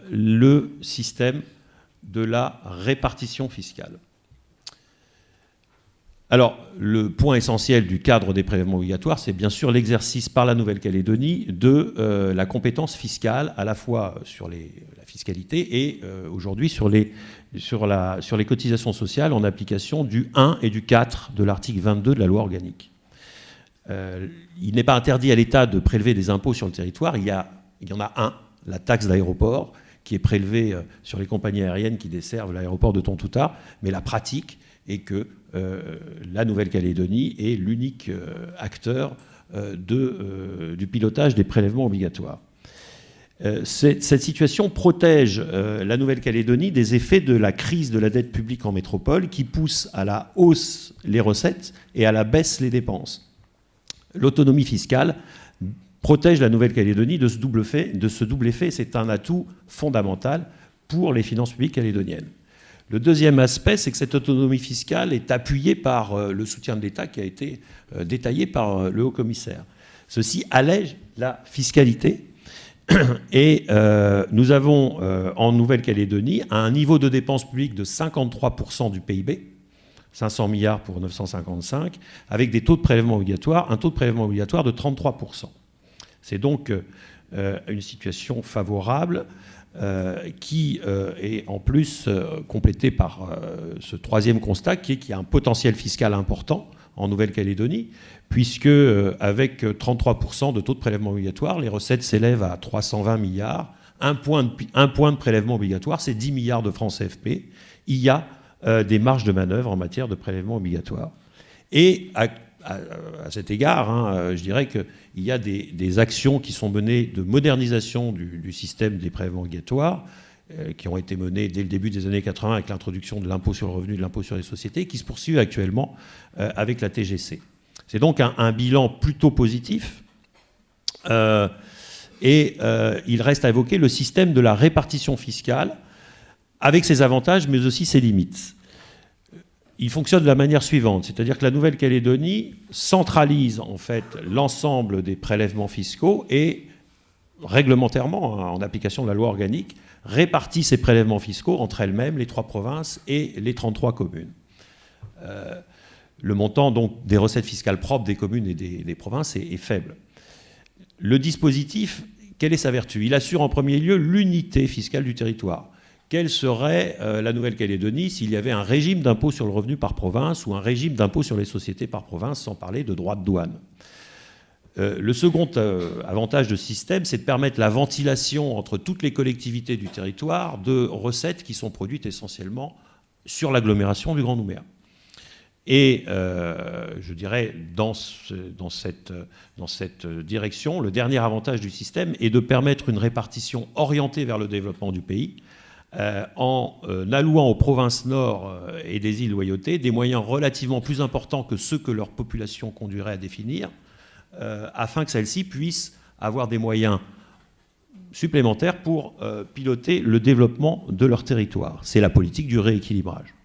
le système de la répartition fiscale. Alors, le point essentiel du cadre des prélèvements obligatoires, c'est bien sûr l'exercice par la Nouvelle-Calédonie de la compétence fiscale, à la fois sur la fiscalité et aujourd'hui sur les cotisations sociales en application du 1 et du 4 de l'article 22 de la loi organique. Il n'est pas interdit à l'État de prélever des impôts sur le territoire. Il y en a un, la taxe d'aéroport, qui est prélevée sur les compagnies aériennes qui desservent l'aéroport de Tontouta, mais la pratique est que la Nouvelle-Calédonie est l'unique acteur du pilotage des prélèvements obligatoires. Cette situation protège la Nouvelle-Calédonie des effets de la crise de la dette publique en métropole qui pousse à la hausse les recettes et à la baisse les dépenses. L'autonomie fiscale protège la Nouvelle-Calédonie de ce double effet. C'est un atout fondamental pour les finances publiques calédoniennes. Le deuxième aspect, c'est que cette autonomie fiscale est appuyée par le soutien de l'État qui a été détaillé par le haut-commissaire. Ceci allège la fiscalité et nous avons en Nouvelle-Calédonie un niveau de dépenses publiques de 53% du PIB, 500 milliards pour 955, avec des taux de prélèvement obligatoire, un taux de prélèvement obligatoire de 33%. C'est donc une situation favorable qui est en plus complétée par ce troisième constat qui est qu'il y a un potentiel fiscal important en Nouvelle-Calédonie, puisque avec 33% de taux de prélèvement obligatoire, les recettes s'élèvent à 320 milliards. Un point de prélèvement obligatoire, c'est 10 milliards de francs CFP. Il y a des marges de manœuvre en matière de prélèvement obligatoire. Et à cet égard, je dirais qu'il y a des actions qui sont menées de modernisation du système des prélèvements obligatoires, qui ont été menées dès le début des années 80 avec l'introduction de l'impôt sur le revenu, de l'impôt sur les sociétés, qui se poursuivent actuellement avec la TGC. C'est donc un bilan plutôt positif. Et il reste à évoquer le système de la répartition fiscale, avec ses avantages, mais aussi ses limites. Il fonctionne de la manière suivante, c'est-à-dire que la Nouvelle-Calédonie centralise en fait l'ensemble des prélèvements fiscaux et réglementairement, en application de la loi organique, répartit ces prélèvements fiscaux entre elles-mêmes, les 3 provinces et les 33 communes. Le montant donc des recettes fiscales propres des communes et des provinces est faible. Le dispositif, quelle est sa vertu? Il assure en premier lieu l'unité fiscale du territoire. Quelle serait la Nouvelle-Calédonie s'il y avait un régime d'impôt sur le revenu par province ou un régime d'impôt sur les sociétés par province, sans parler de droits de douane? Le second avantage de ce système, c'est de permettre la ventilation entre toutes les collectivités du territoire de recettes qui sont produites essentiellement sur l'agglomération du Grand Nouméa. Et je dirais, dans cette direction, le dernier avantage du système est de permettre une répartition orientée vers le développement du pays, en allouant aux provinces nord et des îles Loyauté des moyens relativement plus importants que ceux que leur population conduirait à définir, afin que celles-ci puissent avoir des moyens supplémentaires pour piloter le développement de leur territoire. C'est la politique du rééquilibrage.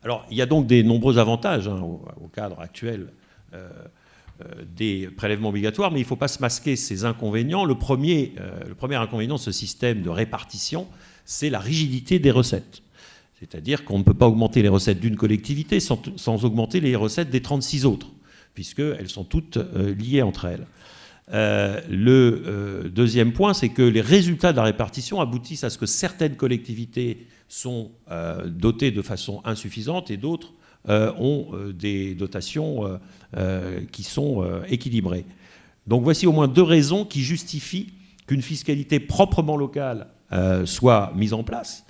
Alors, il y a donc des nombreux avantages au cadre actuel des prélèvements obligatoires, mais il ne faut pas se masquer ces inconvénients. Le premier inconvénient de ce système de répartition, c'est la rigidité des recettes. C'est-à-dire qu'on ne peut pas augmenter les recettes d'une collectivité sans augmenter les recettes des 36 autres, puisqu'elles sont toutes liées entre elles. Le deuxième point, c'est que les résultats de la répartition aboutissent à ce que certaines collectivités sont dotées de façon insuffisante et d'autres ont des dotations qui sont équilibrées. Donc voici au moins 2 raisons qui justifient qu'une fiscalité proprement locale soit mise en place,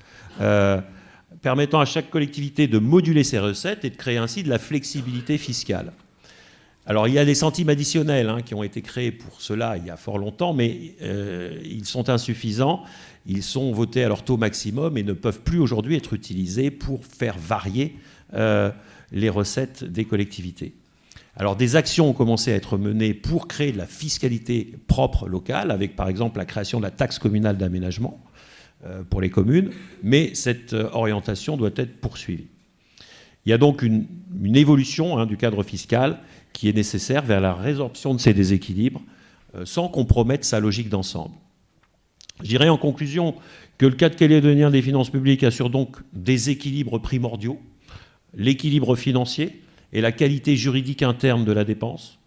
permettant à chaque collectivité de moduler ses recettes et de créer ainsi de la flexibilité fiscale. Alors, il y a des centimes additionnels qui ont été créés pour cela il y a fort longtemps, mais ils sont insuffisants. Ils sont votés à leur taux maximum et ne peuvent plus aujourd'hui être utilisés pour faire varier les recettes des collectivités. Alors, des actions ont commencé à être menées pour créer de la fiscalité propre locale, avec par exemple la création de la taxe communale d'aménagement pour les communes, mais cette orientation doit être poursuivie. Il y a donc une évolution du cadre fiscal qui est nécessaire vers la résorption de ces déséquilibres sans compromettre sa logique d'ensemble. Je dirais en conclusion que le cadre calédonien des finances publiques assure donc des équilibres primordiaux, l'équilibre financier et la qualité juridique interne de la dépense,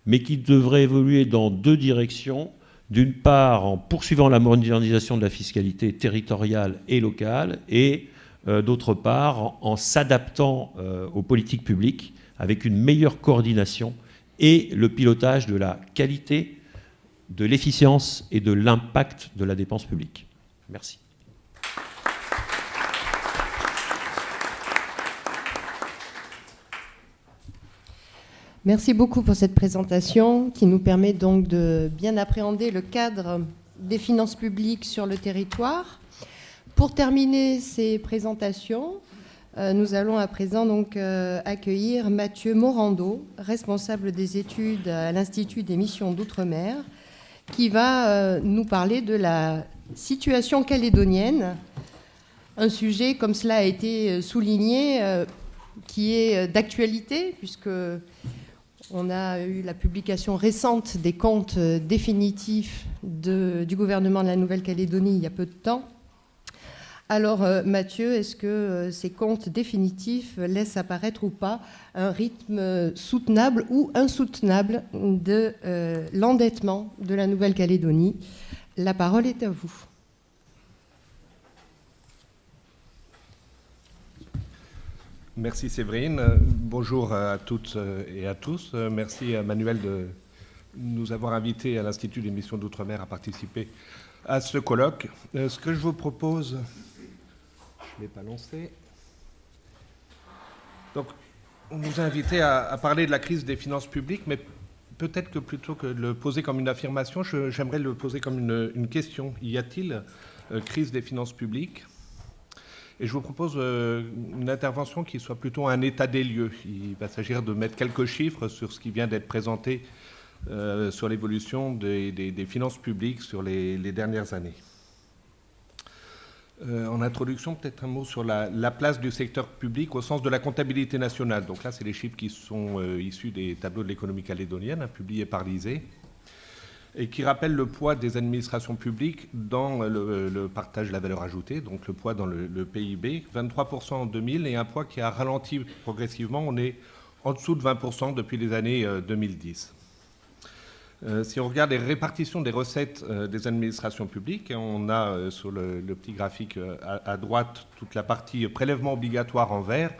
mais qui devrait évoluer dans deux directions. D'une part, en poursuivant la modernisation de la fiscalité territoriale et locale, et d'autre part, en s'adaptant aux politiques publiques avec une meilleure coordination et le pilotage de la qualité, de l'efficience et de l'impact de la dépense publique. Merci. Merci beaucoup pour cette présentation qui nous permet donc de bien appréhender le cadre des finances publiques sur le territoire. Pour terminer ces présentations, nous allons à présent donc accueillir Mathieu Morando, responsable des études à l'Institut des missions d'outre-mer, qui va nous parler de la situation calédonienne, un sujet, comme cela a été souligné, qui est d'actualité, puisque on a eu la publication récente des comptes définitifs du gouvernement de la Nouvelle-Calédonie il y a peu de temps. Alors Mathieu, est-ce que ces comptes définitifs laissent apparaître ou pas un rythme soutenable ou insoutenable de l'endettement de la Nouvelle-Calédonie? La parole est à vous. Merci Séverine. Bonjour à toutes et à tous. Merci à Manuel de nous avoir invités à l'Institut des missions d'outre-mer à participer à ce colloque. Ce que je vous propose, je ne l'ai pas lancé. Donc, on nous a invités à parler de la crise des finances publiques, mais peut-être que plutôt que de le poser comme une affirmation, j'aimerais le poser comme une question. Y a-t-il crise des finances publiques ? Et je vous propose une intervention qui soit plutôt un état des lieux. Il va s'agir de mettre quelques chiffres sur ce qui vient d'être présenté sur l'évolution des finances publiques sur les dernières années. En introduction, peut-être un mot sur la place du secteur public au sens de la comptabilité nationale. Donc là, c'est les chiffres qui sont issus des tableaux de l'économie calédonienne, publiés par l'ISEE, et qui rappelle le poids des administrations publiques dans le partage de la valeur ajoutée, donc le poids dans le PIB, 23% en 2000, et un poids qui a ralenti progressivement. On est en dessous de 20% depuis les années 2010. Si on regarde les répartitions des recettes des administrations publiques, on a sur le petit graphique à droite toute la partie prélèvement obligatoire en vert,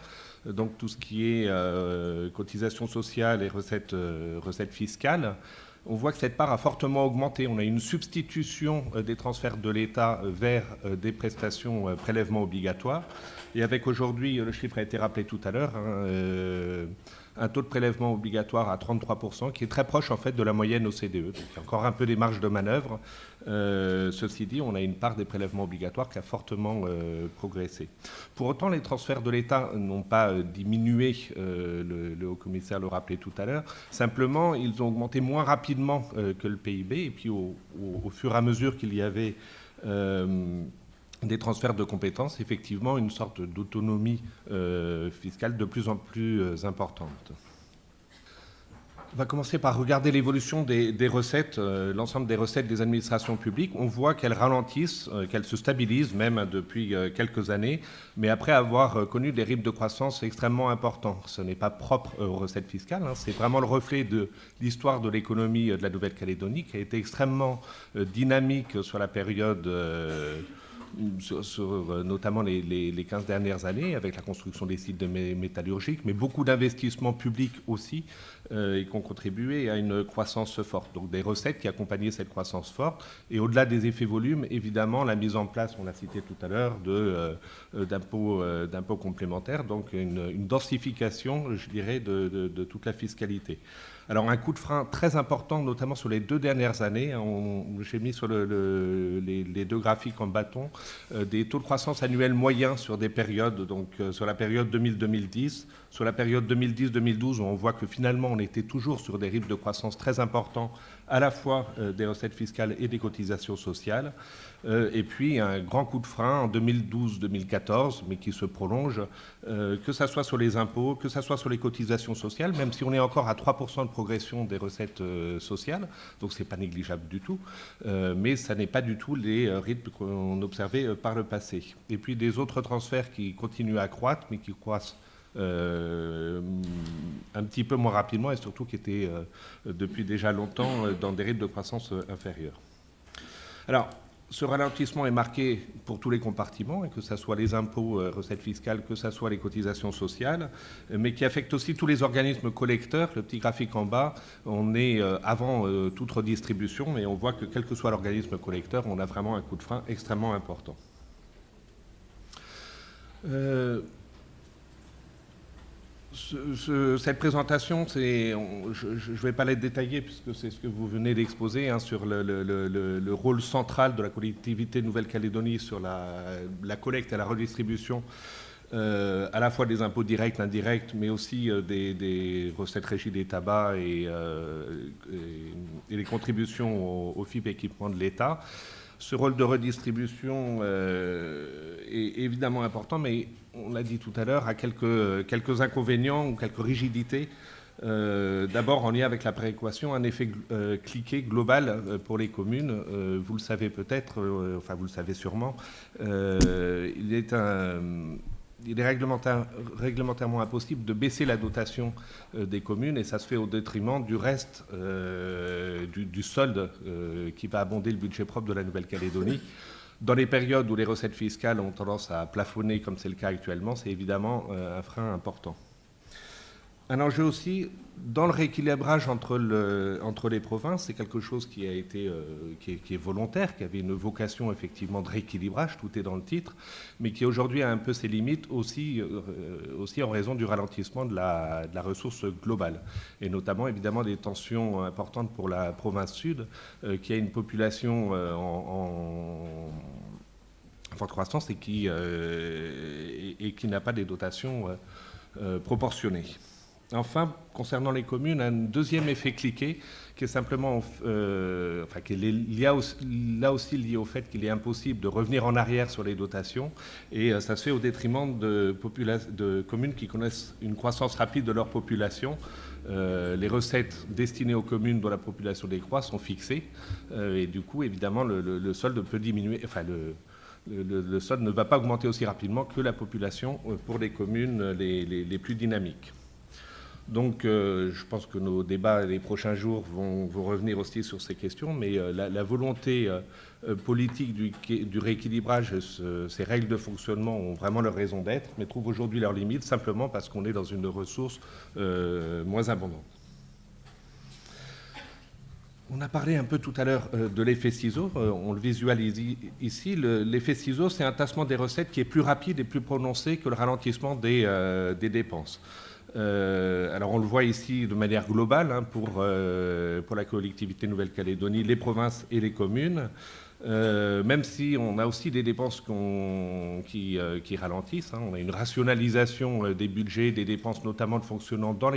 donc tout ce qui est cotisations sociales et recettes fiscales. On voit que cette part a fortement augmenté. On a une substitution des transferts de l'État vers des prestations prélèvements obligatoires. Et avec aujourd'hui, le chiffre a été rappelé tout à l'heure, un taux de prélèvement obligatoire à 33%, qui est très proche en fait de la moyenne OCDE. Donc il y a encore un peu des marges de manœuvre. Ceci dit, on a une part des prélèvements obligatoires qui a fortement progressé. Pour autant, les transferts de l'État n'ont pas diminué, le haut-commissaire le rappelait tout à l'heure. Simplement, ils ont augmenté moins rapidement que le PIB. Et puis, au fur et à mesure qu'il y avait des transferts de compétences, effectivement, une sorte d'autonomie fiscale de plus en plus importante. On va commencer par regarder l'évolution des recettes, l'ensemble des recettes des administrations publiques. On voit qu'elles ralentissent, qu'elles se stabilisent même depuis quelques années, mais après avoir connu des rythmes de croissance extrêmement importants. Ce n'est pas propre aux recettes fiscales, c'est vraiment le reflet de l'histoire de l'économie de la Nouvelle-Calédonie qui a été extrêmement dynamique sur la période sur notamment les 15 dernières années, avec la construction des sites métallurgiques, mais beaucoup d'investissements publics aussi, et qui ont contribué à une croissance forte. Donc des recettes qui accompagnaient cette croissance forte. Et au-delà des effets volumes, évidemment, la mise en place, on l'a cité tout à l'heure, d'impôts complémentaires, donc une densification, je dirais, de toute la fiscalité. Alors un coup de frein très important, notamment sur les 2 dernières années. J'ai mis sur les 2 graphiques en bâton des taux de croissance annuels moyens sur des périodes, donc sur la période 2000-2010, sur la période 2010-2012, où on voit que finalement on était toujours sur des rythmes de croissance très importants, à la fois des recettes fiscales et des cotisations sociales. Et puis un grand coup de frein en 2012-2014, mais qui se prolonge, que ce soit sur les impôts, que ce soit sur les cotisations sociales, même si on est encore à 3% de progression des recettes sociales, donc ce n'est pas négligeable du tout, mais ça n'est pas du tout les rythmes qu'on observait par le passé. Et puis des autres transferts qui continuent à croître, mais qui croissent un petit peu moins rapidement et surtout qui étaient depuis déjà longtemps dans des rythmes de croissance inférieurs. Alors, ce ralentissement est marqué pour tous les compartiments, que ce soit les impôts, recettes fiscales, que ce soit les cotisations sociales, mais qui affecte aussi tous les organismes collecteurs. Le petit graphique en bas, on est avant toute redistribution, et on voit que quel que soit l'organisme collecteur, on a vraiment un coup de frein extrêmement important. Cette présentation, je ne vais pas la détailler puisque c'est ce que vous venez d'exposer sur le rôle central de la collectivité de Nouvelle-Calédonie sur la collecte et la redistribution, à la fois des impôts directs, indirects, mais aussi des recettes régies des tabacs et les contributions au FIP équipement de l'État. Ce rôle de redistribution est évidemment important, mais on l'a dit tout à l'heure, a quelques inconvénients ou quelques rigidités. D'abord, en lien avec la péréquation, un effet cliquet global pour les communes. Vous le savez peut-être, enfin vous le savez sûrement, il est réglementairement impossible de baisser la dotation des communes, et ça se fait au détriment du reste du solde qui va abonder le budget propre de la Nouvelle-Calédonie. Dans les périodes où les recettes fiscales ont tendance à plafonner, comme c'est le cas actuellement, c'est évidemment un frein important. Un enjeu aussi, dans le rééquilibrage entre les provinces, c'est quelque chose qui est volontaire, qui avait une vocation effectivement de rééquilibrage, tout est dans le titre, mais qui aujourd'hui a un peu ses limites aussi en raison du ralentissement de la ressource globale, et notamment évidemment des tensions importantes pour la province sud, qui a une population en forte croissance et qui n'a pas des dotations proportionnées. Enfin, concernant les communes, un deuxième effet cliquet qui est simplement, qui est là aussi lié au fait qu'il est impossible de revenir en arrière sur les dotations, et ça se fait au détriment de communes qui connaissent une croissance rapide de leur population. Les recettes destinées aux communes dont la population décroît sont fixées, et du coup, évidemment, le solde peut diminuer. Enfin, le solde ne va pas augmenter aussi rapidement que la population pour les communes les plus dynamiques. Donc, je pense que nos débats les prochains jours vont revenir aussi sur ces questions, mais la volonté politique du rééquilibrage, ces règles de fonctionnement ont vraiment leur raison d'être, mais trouvent aujourd'hui leurs limites simplement parce qu'on est dans une ressource moins abondante. On a parlé un peu tout à l'heure de l'effet ciseau, on le visualise ici. L'effet ciseau, c'est un tassement des recettes qui est plus rapide et plus prononcé que le ralentissement des dépenses. Alors on le voit ici de manière globale pour la collectivité Nouvelle-Calédonie, les provinces et les communes, même si on a aussi des dépenses qui ralentissent. On a une rationalisation des budgets, des dépenses notamment de fonctionnement dans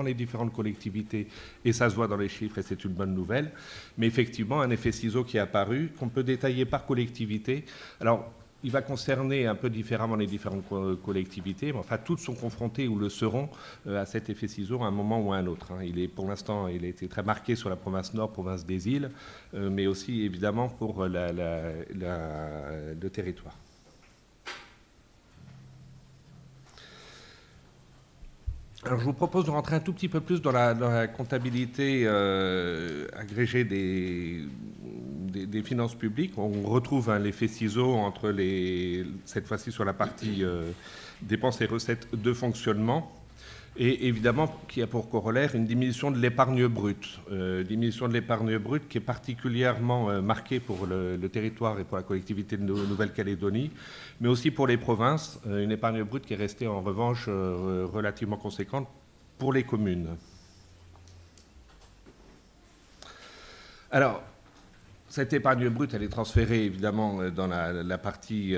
les différentes collectivités, et ça se voit dans les chiffres et c'est une bonne nouvelle. Mais effectivement, un effet ciseau qui est apparu, qu'on peut détailler par collectivité. Alors, il va concerner un peu différemment les différentes collectivités, mais enfin toutes sont confrontées ou le seront à cet effet ciseau à un moment ou à un autre. Pour l'instant, il a été très marqué sur la province nord, province des îles, mais aussi évidemment pour le territoire. Alors, je vous propose de rentrer un tout petit peu plus dans la comptabilité agrégée des finances publiques. On retrouve l'effet ciseau entre cette fois-ci sur la partie dépenses et recettes de fonctionnement, et évidemment qui a pour corollaire une diminution de l'épargne brute. Diminution de l'épargne brute qui est particulièrement marquée pour le territoire et pour la collectivité de Nouvelle-Calédonie, mais aussi pour les provinces. Une épargne brute qui est restée en revanche relativement conséquente pour les communes. Alors, cette épargne brute, elle est transférée évidemment dans la partie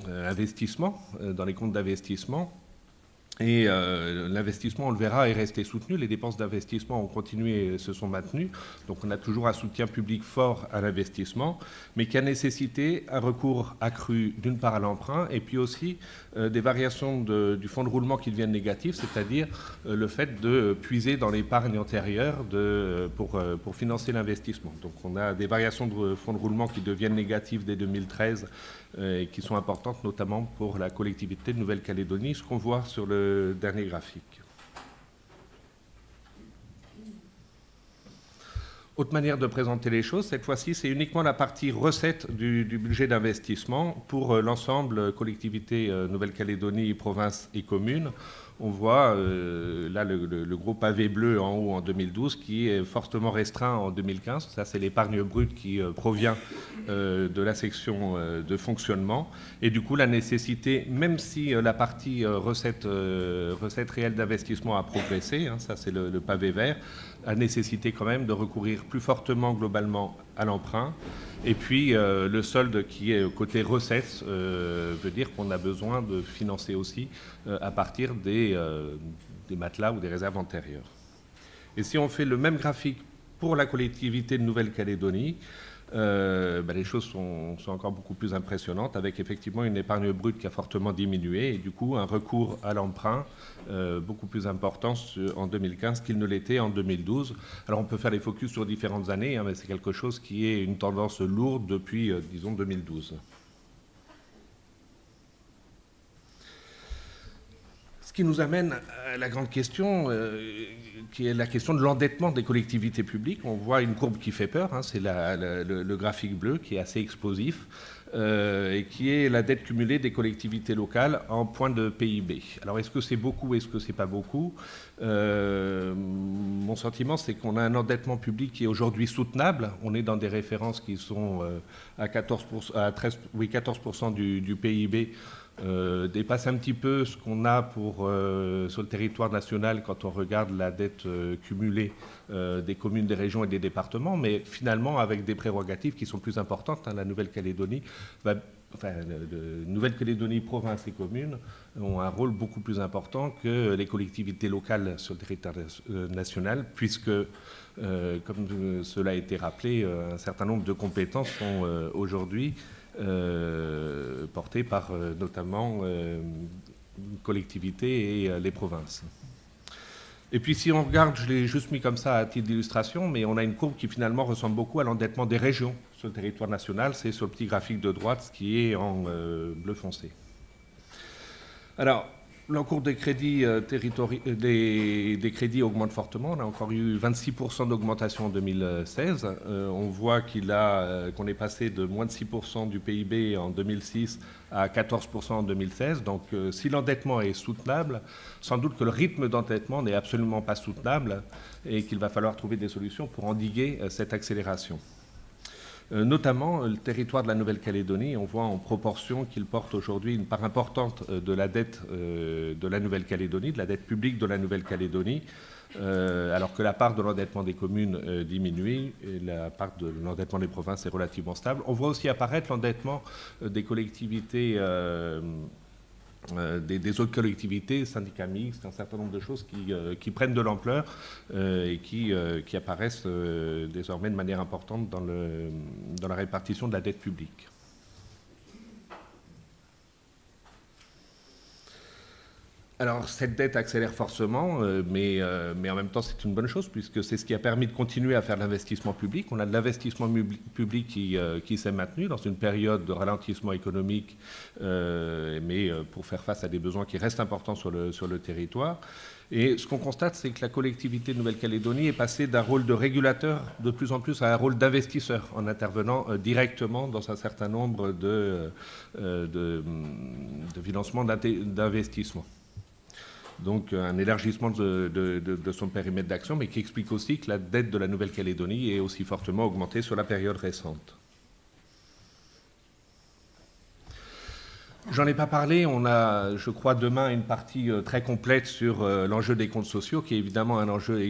investissement, dans les comptes d'investissement. Et l'investissement, on le verra, est resté soutenu. Les dépenses d'investissement ont continué et se sont maintenues. Donc on a toujours un soutien public fort à l'investissement, mais qui a nécessité un recours accru d'une part à l'emprunt et puis aussi des variations du fonds de roulement qui deviennent négatifs, c'est-à-dire le fait de puiser dans l'épargne antérieure pour financer l'investissement. Donc on a des variations de fonds de roulement qui deviennent négatifs dès 2013 et qui sont importantes notamment pour la collectivité de Nouvelle-Calédonie, ce qu'on voit sur le dernier graphique. Autre manière de présenter les choses, cette fois-ci, c'est uniquement la partie recette du budget d'investissement pour l'ensemble collectivités Nouvelle-Calédonie, provinces et communes. On voit là le gros pavé bleu en haut en 2012 qui est fortement restreint en 2015. Ça, c'est l'épargne brute qui provient de la section de fonctionnement. Et du coup, la nécessité, même si la partie recette réelle d'investissement a progressé, hein, ça c'est le pavé vert, a nécessité quand même de recourir plus fortement globalement à l'emprunt. Et puis le solde qui est côté recettes veut dire qu'on a besoin de financer aussi à partir des matelas ou des réserves antérieures. Et si on fait le même graphique pour la collectivité de Nouvelle-Calédonie, les choses sont encore beaucoup plus impressionnantes, avec effectivement une épargne brute qui a fortement diminué et du coup un recours à l'emprunt beaucoup plus important en 2015 qu'il ne l'était en 2012. Alors on peut faire des focus sur différentes années, hein, mais c'est quelque chose qui est une tendance lourde depuis, disons, 2012. Ce qui nous amène à la grande question, qui est la question de l'endettement des collectivités publiques. On voit une courbe qui fait peur, hein, c'est le graphique bleu qui est assez explosif, et qui est la dette cumulée des collectivités locales en points de PIB. Alors est-ce que c'est beaucoup, est-ce que c'est pas beaucoup? Mon sentiment, c'est qu'on a un endettement public qui est aujourd'hui soutenable. On est dans des références qui sont à 14% du PIB, dépasse un petit peu ce qu'on a sur le territoire national quand on regarde la dette cumulée des communes, des régions et des départements, mais finalement avec des prérogatives qui sont plus importantes. Hein, la Nouvelle-Calédonie, Nouvelle-Calédonie, province et communes ont un rôle beaucoup plus important que les collectivités locales sur le territoire national, puisque, comme cela a été rappelé, un certain nombre de compétences sont aujourd'hui portées par notamment collectivités et les provinces. Et puis si on regarde, je l'ai juste mis comme ça à titre d'illustration, mais on a une courbe qui finalement ressemble beaucoup à l'endettement des régions sur le territoire national. C'est sur le petit graphique de droite, ce qui est en bleu foncé. Alors, l'encours des crédits, des crédits augmente fortement. On a encore eu 26% d'augmentation en 2016. On voit qu'on est passé de moins de 6% du PIB en 2006 à 14% en 2016. Donc si l'endettement est soutenable, sans doute que le rythme d'endettement n'est absolument pas soutenable et qu'il va falloir trouver des solutions pour endiguer cette accélération. Notamment le territoire de la Nouvelle-Calédonie, on voit en proportion qu'il porte aujourd'hui une part importante de la dette de la Nouvelle-Calédonie, de la dette publique de la Nouvelle-Calédonie, alors que la part de l'endettement des communes diminue et la part de l'endettement des provinces est relativement stable. On voit aussi apparaître l'endettement des collectivités, des autres collectivités, syndicats mixtes, un certain nombre de choses qui prennent de l'ampleur et qui apparaissent désormais de manière importante dans la répartition de la dette publique. Alors cette dette accélère forcément, mais en même temps c'est une bonne chose puisque c'est ce qui a permis de continuer à faire de l'investissement public. On a de l'investissement public qui s'est maintenu dans une période de ralentissement économique, mais pour faire face à des besoins qui restent importants sur le territoire. Et ce qu'on constate, c'est que la collectivité de Nouvelle-Calédonie est passée d'un rôle de régulateur de plus en plus à un rôle d'investisseur en intervenant directement dans un certain nombre de financements d'investissement. Donc un élargissement de son périmètre d'action, mais qui explique aussi que la dette de la Nouvelle-Calédonie est aussi fortement augmentée sur la période récente. J'en ai pas parlé, on a, je crois, demain une partie très complète sur l'enjeu des comptes sociaux, qui est évidemment un enjeu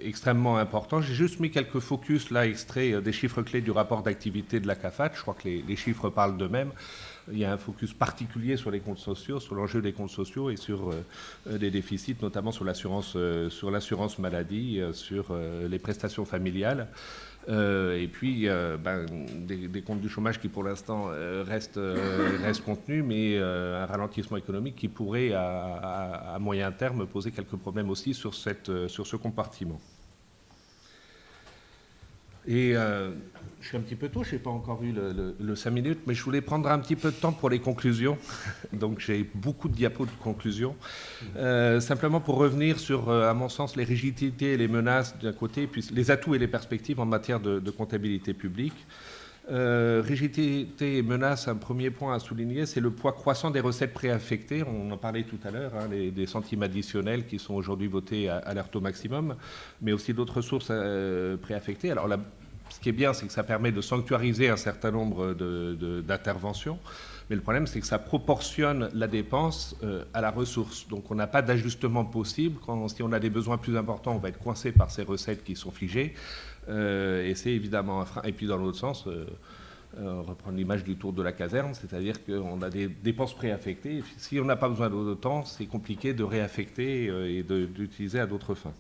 extrêmement important. J'ai juste mis quelques focus, là, extraits des chiffres clés du rapport d'activité de la CAFAT. Je crois que les chiffres parlent d'eux-mêmes. Il y a un focus particulier sur les comptes sociaux, sur l'enjeu des comptes sociaux et sur des déficits, notamment sur l'assurance maladie, sur les prestations familiales. Et puis des comptes du chômage qui pour l'instant restent contenus, mais un ralentissement économique qui pourrait à moyen terme poser quelques problèmes aussi sur ce compartiment. Et je suis un petit peu tôt, je n'ai pas encore eu le 5 minutes, mais je voulais prendre un petit peu de temps pour les conclusions. Donc j'ai beaucoup de diapos de conclusions. Simplement pour revenir sur, à mon sens, les rigidités et les menaces d'un côté, puis les atouts et les perspectives en matière de comptabilité publique. Rigidité et menaces, un premier point à souligner, c'est le poids croissant des recettes préaffectées. On en parlait tout à l'heure, hein, des centimes additionnels qui sont aujourd'hui votés à leur taux maximum, mais aussi d'autres sources préaffectées. Alors là, ce qui est bien, c'est que ça permet de sanctuariser un certain nombre d'interventions. Mais le problème, c'est que ça proportionne la dépense à la ressource. Donc on n'a pas d'ajustement possible. Si on a des besoins plus importants, on va être coincé par ces recettes qui sont figées. Et c'est évidemment un frein. Et puis dans l'autre sens, reprendre l'image du tour de la caserne, c'est-à-dire qu'on a des dépenses préaffectées. Si on n'a pas besoin d'autant, c'est compliqué de réaffecter et d'utiliser à d'autres fins.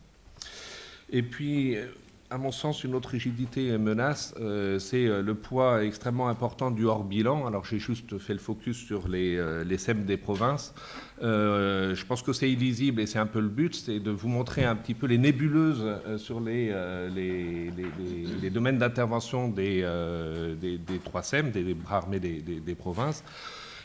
Et puis, à mon sens, une autre rigidité et menace, c'est le poids extrêmement important du hors-bilan. Alors j'ai juste fait le focus sur les SEM des provinces. Je pense que c'est illisible et c'est un peu le but, c'est de vous montrer un petit peu les nébuleuses sur les domaines d'intervention des 3 SEM, des bras armés des provinces.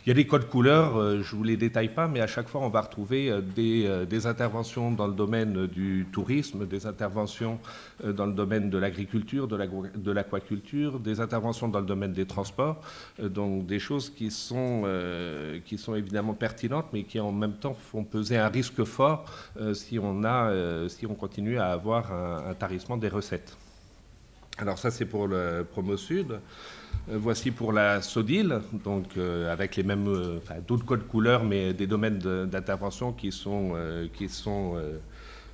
Il y a des codes couleurs, je ne vous les détaille pas, mais à chaque fois, on va retrouver des interventions dans le domaine du tourisme, des interventions dans le domaine de l'agriculture, de l'aquaculture, des interventions dans le domaine des transports, donc des choses qui sont évidemment pertinentes, mais qui en même temps font peser un risque fort si on continue à avoir un tarissement des recettes. Alors ça, c'est pour le Promo Sud. Voici pour la SODIL, donc avec les mêmes, d'autres codes couleurs, mais des domaines d'intervention qui sont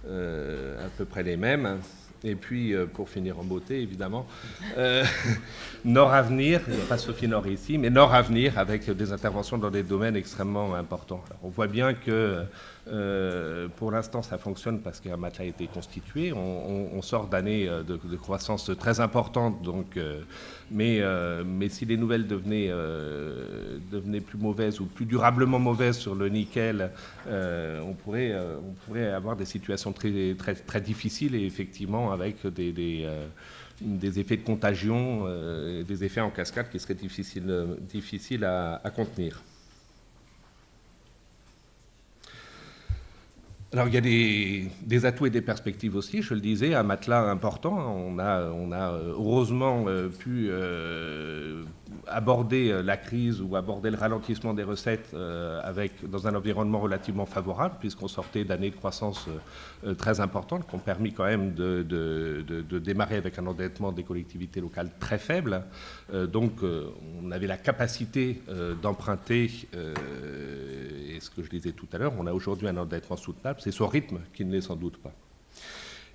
à peu près les mêmes. Et puis, pour finir en beauté, évidemment, Nord Avenir, il n'y a pas Sophie Nord ici, mais Nord Avenir avec des interventions dans des domaines extrêmement importants. Alors, on voit bien que pour l'instant, ça fonctionne parce qu'un matelas a été constitué. On sort d'années de croissance très importante, donc, mais si les nouvelles devenaient plus mauvaises ou plus durablement mauvaises sur le nickel, on pourrait avoir des situations très, très, très difficiles et effectivement avec des effets de contagion, des effets en cascade qui seraient difficiles à contenir. Alors il y a des atouts et des perspectives aussi, je le disais, un matelas important. On a heureusement pu aborder la crise ou aborder le ralentissement des recettes dans un environnement relativement favorable, puisqu'on sortait d'années de croissance très importantes, qui ont permis quand même de démarrer avec un endettement des collectivités locales très faible. Donc on avait la capacité d'emprunter, et ce que je disais tout à l'heure, on a aujourd'hui un endettement soutenable. C'est son rythme qui ne l'est sans doute pas.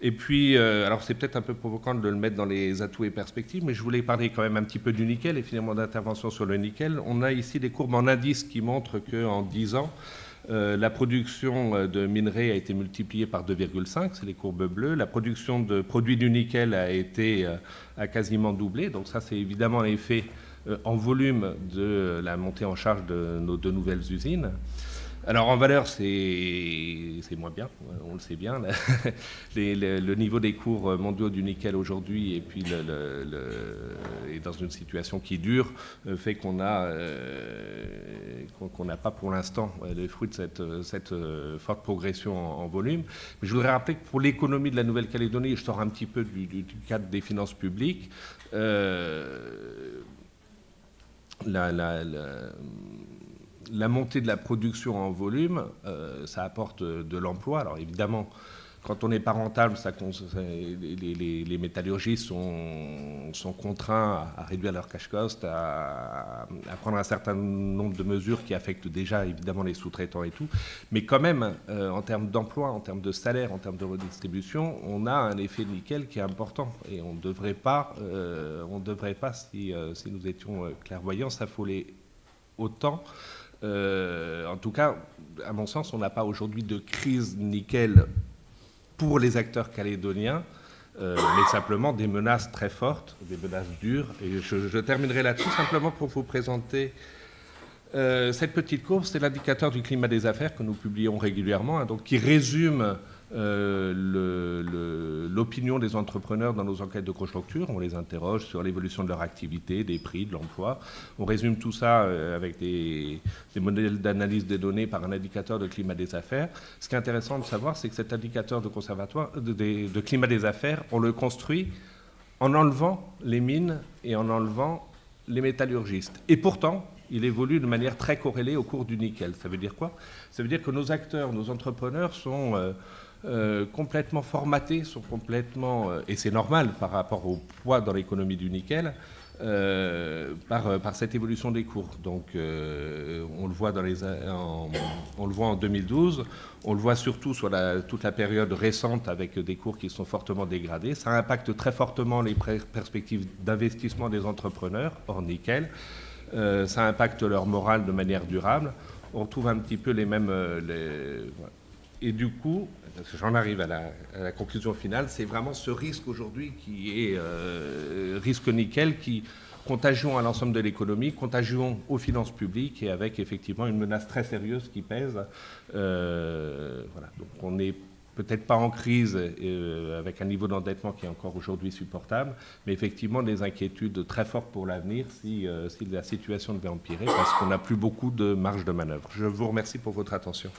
Et puis, alors c'est peut-être un peu provocant de le mettre dans les atouts et perspectives, mais je voulais parler quand même un petit peu du nickel et finalement d'intervention sur le nickel. On a ici des courbes en indice qui montrent qu'en 10 ans, la production de minerais a été multipliée par 2,5, c'est les courbes bleues. La production de produits du nickel a quasiment doublé, donc ça c'est évidemment l'effet en volume de la montée en charge de nos 2 nouvelles usines. Alors en valeur, c'est moins bien, on le sait bien. Le niveau des cours mondiaux du nickel aujourd'hui et puis est dans une situation qui dure, fait qu'on n'a pas pour l'instant les fruits de cette forte progression en volume. Mais je voudrais rappeler que pour l'économie de la Nouvelle-Calédonie, je sors un petit peu du cadre des finances publiques, la montée de la production en volume, ça apporte de l'emploi. Alors évidemment, Quand on n'est pas rentable, les métallurgistes sont contraints à réduire leur cash cost, à prendre un certain nombre de mesures qui affectent déjà évidemment les sous-traitants et tout. Mais quand même, en termes d'emploi, en termes de salaire, en termes de redistribution, on a un effet nickel qui est important. Et on ne devrait pas, si nous étions clairvoyants, s'affoler autant. En tout cas, à mon sens, on n'a pas aujourd'hui de crise nickel pour les acteurs calédoniens, mais simplement des menaces très fortes, des menaces dures. Et je terminerai là-dessus simplement pour vous présenter cette petite courbe. C'est l'indicateur du climat des affaires que nous publions régulièrement, hein, donc qui résume l'opinion des entrepreneurs dans nos enquêtes de conjoncture. On les interroge sur l'évolution de leur activité, des prix, de l'emploi. On résume tout ça avec des modèles d'analyse des données par un indicateur de climat des affaires. Ce qui est intéressant de savoir, c'est que cet indicateur de climat des affaires, on le construit en enlevant les mines et en enlevant les métallurgistes. Et pourtant, il évolue de manière très corrélée au cours du nickel. Ça veut dire quoi? Ça veut dire que nos acteurs, nos entrepreneurs sont complètement formatés, sont complètement, et c'est normal par rapport au poids dans l'économie du nickel, par cette évolution des cours. Donc on le voit on le voit en 2012, on le voit surtout sur toute la période récente avec des cours qui sont fortement dégradés. Ça impacte très fortement les perspectives d'investissement des entrepreneurs hors nickel. Ça impacte leur morale de manière durable. On retrouve un petit peu les mêmes... Et du coup, j'en arrive à la conclusion finale, c'est vraiment ce risque aujourd'hui qui est risque nickel, qui contagion à l'ensemble de l'économie, contagion aux finances publiques et avec effectivement une menace très sérieuse qui pèse. Voilà. Donc on n'est peut-être pas en crise avec un niveau d'endettement qui est encore aujourd'hui supportable, mais effectivement des inquiétudes très fortes pour l'avenir si la situation devait empirer, parce qu'on n'a plus beaucoup de marge de manœuvre. Je vous remercie pour votre attention.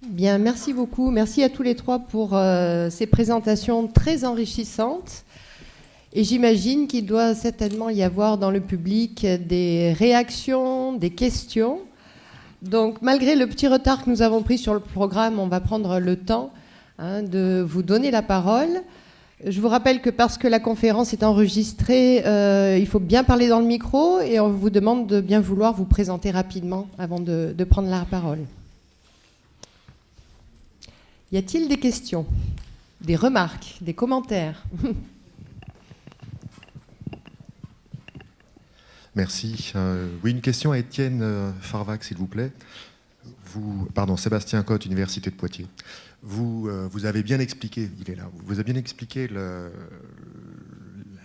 Bien, merci beaucoup. Merci à tous les trois pour ces présentations très enrichissantes. Et j'imagine qu'il doit certainement y avoir dans le public des réactions, des questions. Donc, malgré le petit retard que nous avons pris sur le programme, on va prendre le temps de vous donner la parole. Je vous rappelle que parce que la conférence est enregistrée, il faut bien parler dans le micro et on vous demande de bien vouloir vous présenter rapidement avant de prendre la parole. Y a-t-il des questions, des remarques, des commentaires? Merci. Oui, une question à Étienne Farvac, s'il vous plaît. Sébastien Cotte, Université de Poitiers. Vous avez bien expliqué, il est là, vous avez bien expliqué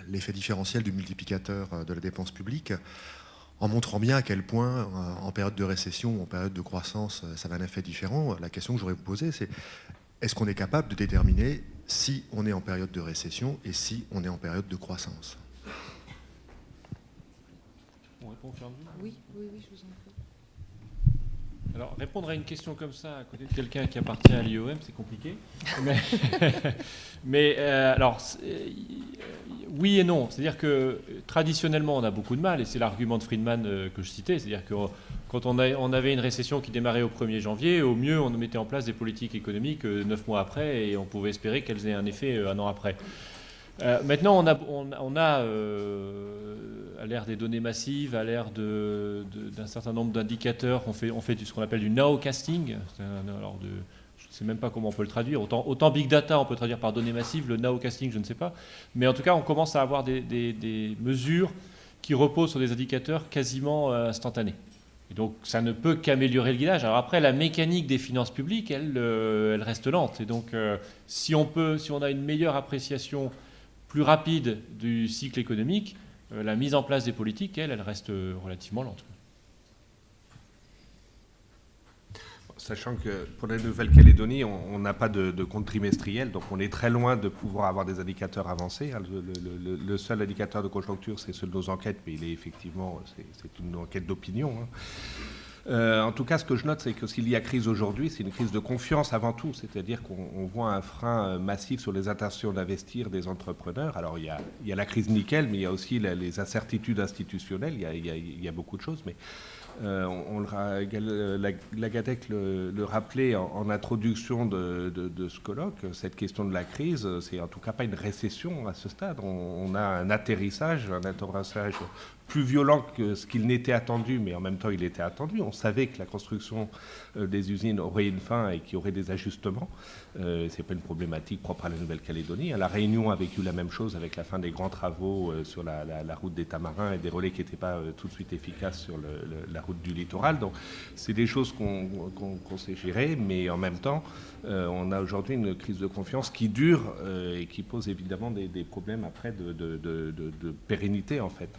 l'effet différentiel du multiplicateur de la dépense publique, en montrant bien à quel point, en période de récession ou en période de croissance, ça avait un effet différent. La question que j'aurais vous poser, c'est est-ce qu'on est capable de déterminer si on est en période de récession et si on est en période de croissance? On répond au fur et à mesure ? Oui, je vous en prie. Alors, répondre à une question comme ça à côté de quelqu'un qui appartient à l'IOM, c'est compliqué. Oui et non. C'est-à-dire que traditionnellement, on a beaucoup de mal, et c'est l'argument de Friedman que je citais. C'est-à-dire que quand on avait une récession qui démarrait au 1er janvier, au mieux, on mettait en place des politiques économiques 9 mois après, et on pouvait espérer qu'elles aient un effet un an après. Maintenant, on a à l'ère des données massives, à l'ère d'un certain nombre d'indicateurs, on fait ce qu'on appelle du nowcasting. Je ne sais même pas comment on peut le traduire. Autant big data, on peut traduire par données massives. Le nowcasting, je ne sais pas. Mais en tout cas, on commence à avoir des mesures qui reposent sur des indicateurs quasiment instantanés. Et donc, ça ne peut qu'améliorer le guidage. Alors après, la mécanique des finances publiques, elle reste lente. Et donc, si on a une meilleure appréciation plus rapide du cycle économique, la mise en place des politiques, elle reste relativement lente. Sachant que pour la Nouvelle-Calédonie, on n'a pas de compte trimestriel, donc on est très loin de pouvoir avoir des indicateurs avancés. Le seul indicateur de conjoncture, c'est ceux de nos enquêtes, mais il est effectivement, c'est une enquête d'opinion. En tout cas, ce que je note, c'est que s'il y a crise aujourd'hui, c'est une crise de confiance avant tout. C'est-à-dire qu'on voit un frein massif sur les intentions d'investir des entrepreneurs. Alors, il y a la crise nickel, mais il y a aussi les incertitudes institutionnelles. Il y a beaucoup de choses, mais l'AGADEC le rappelait en introduction de ce colloque. Cette question de la crise, c'est en tout cas pas une récession à ce stade. On a un atterrissage plus violent que ce qu'il n'était attendu, mais en même temps il était attendu. On savait que la construction des usines aurait une fin et qu'il y aurait des ajustements. C'est pas une problématique propre à la Nouvelle-Calédonie. La Réunion a vécu la même chose avec la fin des grands travaux sur la route des Tamarins et des relais qui n'étaient pas tout de suite efficaces sur la route du littoral. Donc c'est des choses qu'on sait gérer, mais en même temps on a aujourd'hui une crise de confiance qui dure et qui pose évidemment des problèmes après de pérennité en fait.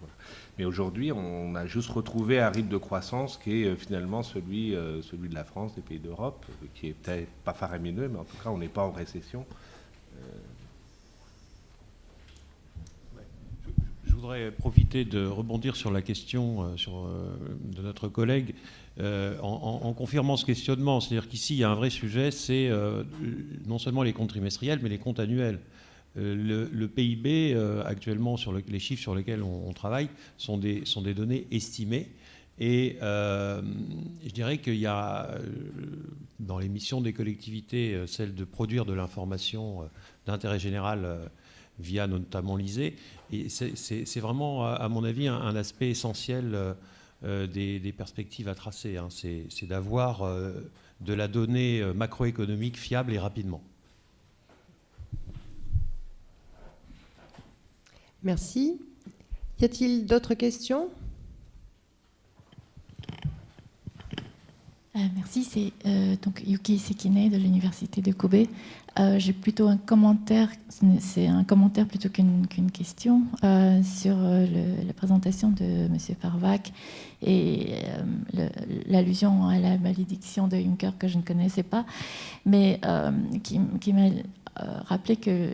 Voilà. Mais aujourd'hui, on a juste retrouvé un rythme de croissance qui est finalement celui de la France, des pays d'Europe, qui est peut-être pas faramineux, mais en tout cas, on n'est pas en récession. Je voudrais profiter de rebondir sur la question de notre collègue en confirmant ce questionnement. C'est-à-dire qu'ici, il y a un vrai sujet, c'est non seulement les comptes trimestriels, mais les comptes annuels. Le PIB, actuellement, les chiffres sur lesquels on travaille, sont des données estimées. Et je dirais qu'il y a, dans les missions des collectivités, celle de produire de l'information d'intérêt général via notamment l'ISEE. Et c'est vraiment, à mon avis, un aspect essentiel des perspectives à tracer. Hein. C'est d'avoir de la donnée macroéconomique fiable et rapidement. Merci. Y a-t-il d'autres questions ? Merci, c'est donc Yuki Sekine de l'Université de Kobe. J'ai plutôt un commentaire, c'est un commentaire plutôt qu'une question sur la présentation de M. Farvac et l'allusion à la malédiction de Juncker que je ne connaissais pas, mais qui m'a rappelé que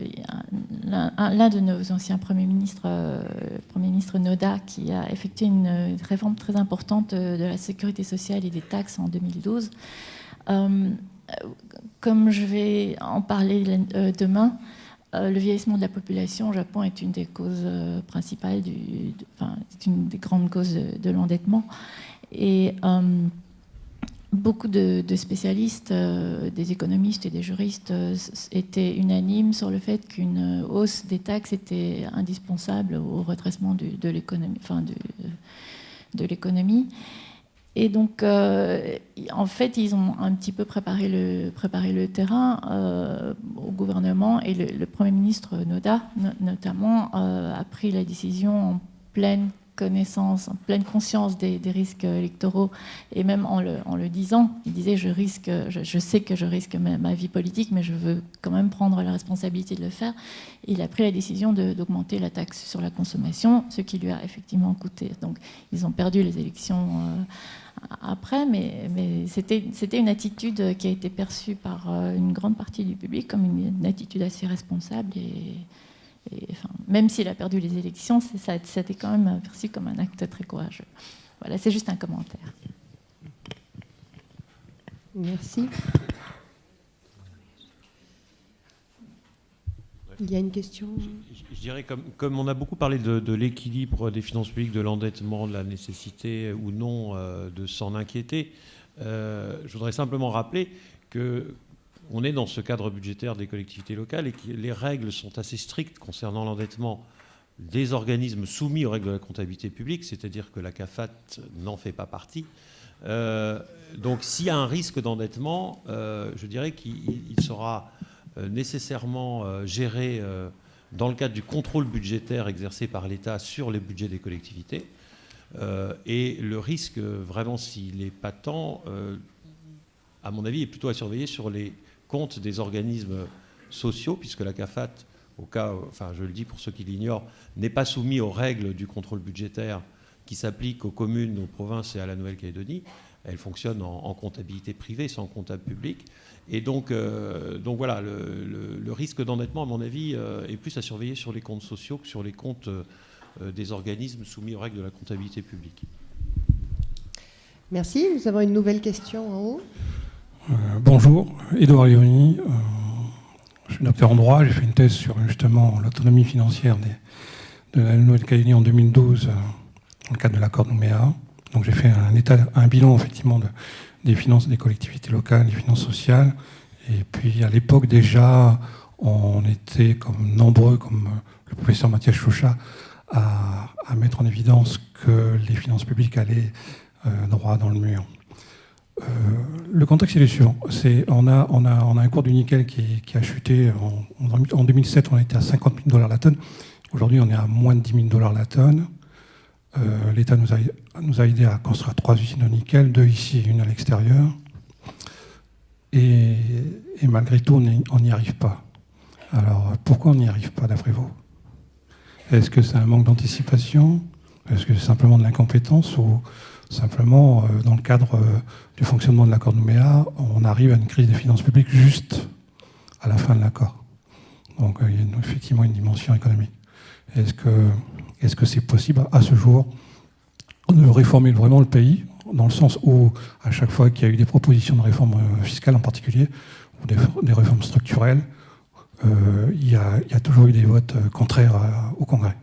l'un de nos anciens premiers ministres, le Premier ministre Noda, qui a effectué une réforme très importante de la sécurité sociale et des taxes en 2012. Comme je vais en parler demain, le vieillissement de la population au Japon est une des causes principales, c'est une des grandes causes de l'endettement. Et beaucoup de spécialistes, des économistes et des juristes étaient unanimes sur le fait qu'une hausse des taxes était indispensable au redressement de l'économie. Et donc, en fait, ils ont un petit peu préparé le terrain au gouvernement, et le Premier ministre Noda, notamment, a pris la décision en pleine connaissance, en pleine conscience des risques électoraux, et même en le disant, il disait je sais que je risque ma vie politique, mais je veux quand même prendre la responsabilité de le faire. Il a pris la décision d'augmenter la taxe sur la consommation, ce qui lui a effectivement coûté. Donc ils ont perdu les élections après, mais c'était une attitude qui a été perçue par une grande partie du public comme une attitude assez responsable, et enfin, même s'il a perdu les élections, ça a été quand même perçu comme un acte très courageux. Voilà, c'est juste un commentaire. Merci. Il y a une question. Je dirais, comme on a beaucoup parlé de l'équilibre des finances publiques, de l'endettement, de la nécessité ou non de s'en inquiéter, je voudrais simplement rappeler qu'on est dans ce cadre budgétaire des collectivités locales et que les règles sont assez strictes concernant l'endettement des organismes soumis aux règles de la comptabilité publique, c'est-à-dire que la CAFAT n'en fait pas partie. Donc s'il y a un risque d'endettement, je dirais qu'il sera nécessairement géré dans le cadre du contrôle budgétaire exercé par l'État sur les budgets des collectivités. Et le risque, vraiment, s'il est patent, à mon avis, est plutôt à surveiller sur les comptes des organismes sociaux, puisque la CAFAT, au cas, enfin je le dis pour ceux qui l'ignorent, n'est pas soumis aux règles du contrôle budgétaire qui s'appliquent aux communes, aux provinces et à la Nouvelle-Calédonie. Elle fonctionne en comptabilité privée, sans comptable public. Et donc voilà, le risque d'endettement, à mon avis, est plus à surveiller sur les comptes sociaux que sur les comptes des organismes soumis aux règles de la comptabilité publique. Merci. Nous avons une nouvelle question en haut. Bonjour, Édouard Léoni. Je suis docteur en droit. J'ai fait une thèse sur justement l'autonomie financière de la Nouvelle-Calédonie en 2012 dans le cadre de l'accord de Nouméa. Donc j'ai fait un bilan effectivement des finances des collectivités locales, des finances sociales. Et puis à l'époque déjà, on était comme nombreux, comme le professeur Mathias Choucha, à mettre en évidence que les finances publiques allaient droit dans le mur. Le contexte est le suivant. On a un cours du nickel qui a chuté. En 2007, on était à 50 000 $ la tonne. Aujourd'hui, on est à moins de 10 000 $ la tonne. L'État nous a aidé à construire 3 usines de nickel, 2 ici et 1 à l'extérieur. Et malgré tout, on n'y arrive pas. Alors, pourquoi on n'y arrive pas, d'après vous? Est-ce que c'est un manque d'anticipation? Est-ce que c'est simplement de l'incompétence? Ou simplement, dans le cadre du fonctionnement de l'accord de Nouméa, on arrive à une crise des finances publiques juste à la fin de l'accord? Donc, il y a effectivement une dimension économique. Est-ce que c'est possible, à ce jour, de réformer vraiment le pays, dans le sens où, à chaque fois qu'il y a eu des propositions de réforme fiscale en particulier, ou des réformes structurelles, il y a toujours eu des votes contraires au Congrès.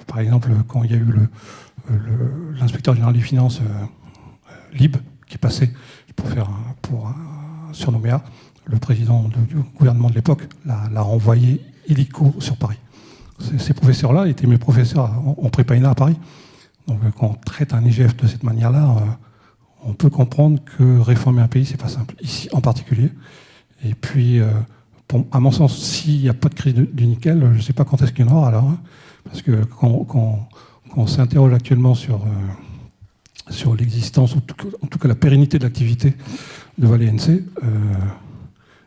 Par exemple, quand il y a eu l'inspecteur général des finances, Lib, qui passait sur Nouméa, le président du gouvernement de l'époque l'a renvoyé illico sur Paris. Ces professeurs-là étaient mes professeurs en prépa ENA à Paris. Donc quand on traite un IGF de cette manière-là, on peut comprendre que réformer un pays, c'est pas simple. Ici en particulier. Et puis, à mon sens, s'il n'y a pas de crise du nickel, je ne sais pas quand est-ce qu'il y en aura alors. Hein, parce que quand on s'interroge actuellement sur l'existence, ou en tout cas la pérennité de l'activité de Vale NC,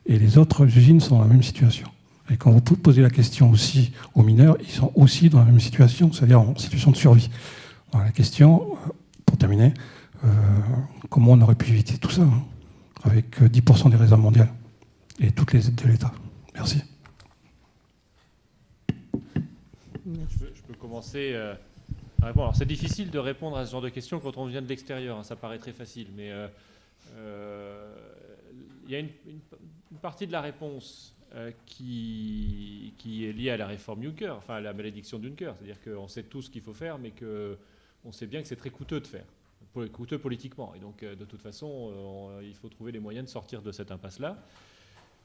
et les autres usines sont dans la même situation. Et quand vous posez la question aussi aux mineurs, ils sont aussi dans la même situation, c'est-à-dire en situation de survie. Alors la question, pour terminer, comment on aurait pu éviter tout ça, hein, avec 10% des réserves mondiales et toutes les aides de l'État. Merci. Je peux commencer à répondre. Alors, c'est difficile de répondre à ce genre de questions quand on vient de l'extérieur, hein, ça paraît très facile, mais il y a une partie de la réponse qui est liée à la réforme Juncker, enfin à la malédiction de Juncker, c'est-à-dire qu'on sait tout ce qu'il faut faire, mais qu'on sait bien que c'est très coûteux de faire, coûteux politiquement, et donc de toute façon, il faut trouver les moyens de sortir de cette impasse-là.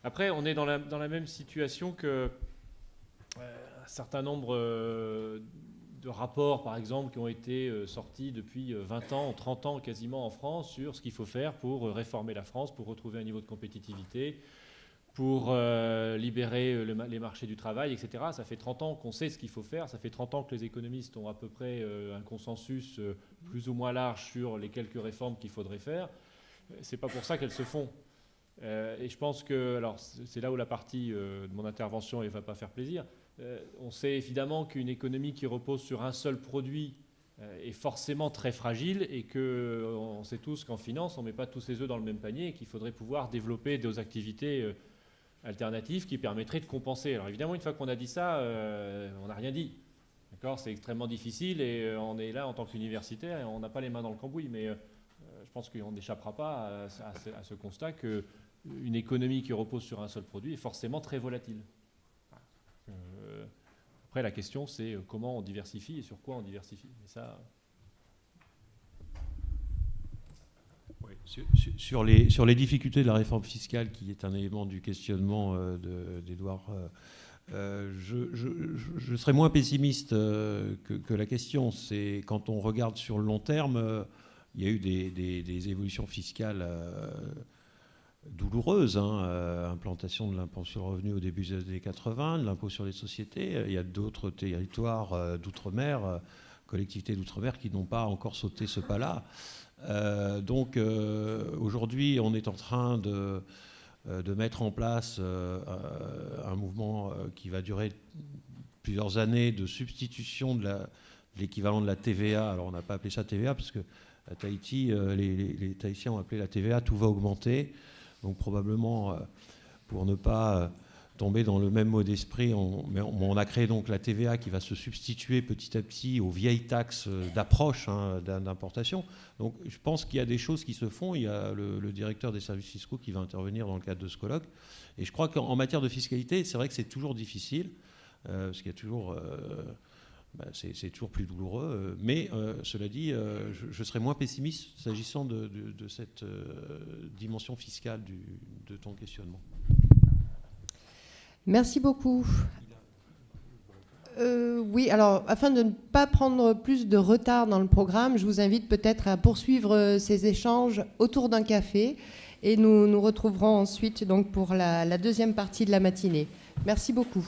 Après, on est dans la même situation que un certain nombre de rapports, par exemple, qui ont été sortis depuis 20 ans, 30 ans quasiment en France, sur ce qu'il faut faire pour réformer la France, pour retrouver un niveau de compétitivité, pour libérer les marchés du travail, etc. Ça fait 30 ans qu'on sait ce qu'il faut faire, ça fait 30 ans que les économistes ont à peu près un consensus plus ou moins large sur les quelques réformes qu'il faudrait faire. C'est pas pour ça qu'elles se font. Et je pense que, alors c'est là où la partie de mon intervention ne va pas faire plaisir, on sait évidemment qu'une économie qui repose sur un seul produit est forcément très fragile et qu'on sait tous qu'en finance, on ne met pas tous ses œufs dans le même panier et qu'il faudrait pouvoir développer des activités alternatives qui permettraient de compenser. Alors évidemment, une fois qu'on a dit ça, on n'a rien dit. D'accord ? C'est extrêmement difficile et on est là en tant qu'universitaire et on n'a pas les mains dans le cambouis, mais je pense qu'on n'échappera pas à ce constat qu'une économie qui repose sur un seul produit est forcément très volatile. Après, la question, c'est comment on diversifie et sur quoi on diversifie. Et ça... Oui, sur les difficultés de la réforme fiscale, qui est un élément du questionnement d'Édouard, je serais moins pessimiste que la question. C'est quand on regarde sur le long terme, il y a eu des évolutions fiscales douloureuse, hein, implantation de l'impôt sur le revenu au début des années 80, de l'impôt sur les sociétés. Il y a d'autres territoires d'outre-mer, collectivités d'outre-mer, qui n'ont pas encore sauté ce pas-là. Donc aujourd'hui, on est en train de mettre en place un mouvement qui va durer plusieurs années de substitution de l'équivalent de la TVA. Alors on n'a pas appelé ça TVA, parce que à Tahiti, les Tahitiens ont appelé la TVA « tout va augmenter ». Donc probablement, pour ne pas tomber dans le même mot d'esprit. Mais on a créé donc la TVA qui va se substituer petit à petit aux vieilles taxes d'approche d'importation. Donc je pense qu'il y a des choses qui se font. Il y a le directeur des services fiscaux qui va intervenir dans le cadre de ce colloque. Et je crois qu'en matière de fiscalité, c'est vrai que c'est toujours difficile, parce qu'il y a toujours... c'est toujours plus douloureux. Mais cela dit, je serais moins pessimiste s'agissant de cette dimension fiscale de ton questionnement. Merci beaucoup. Oui, alors, afin de ne pas prendre plus de retard dans le programme, je vous invite peut-être à poursuivre ces échanges autour d'un café et nous nous retrouverons ensuite donc, pour la deuxième partie de la matinée. Merci beaucoup.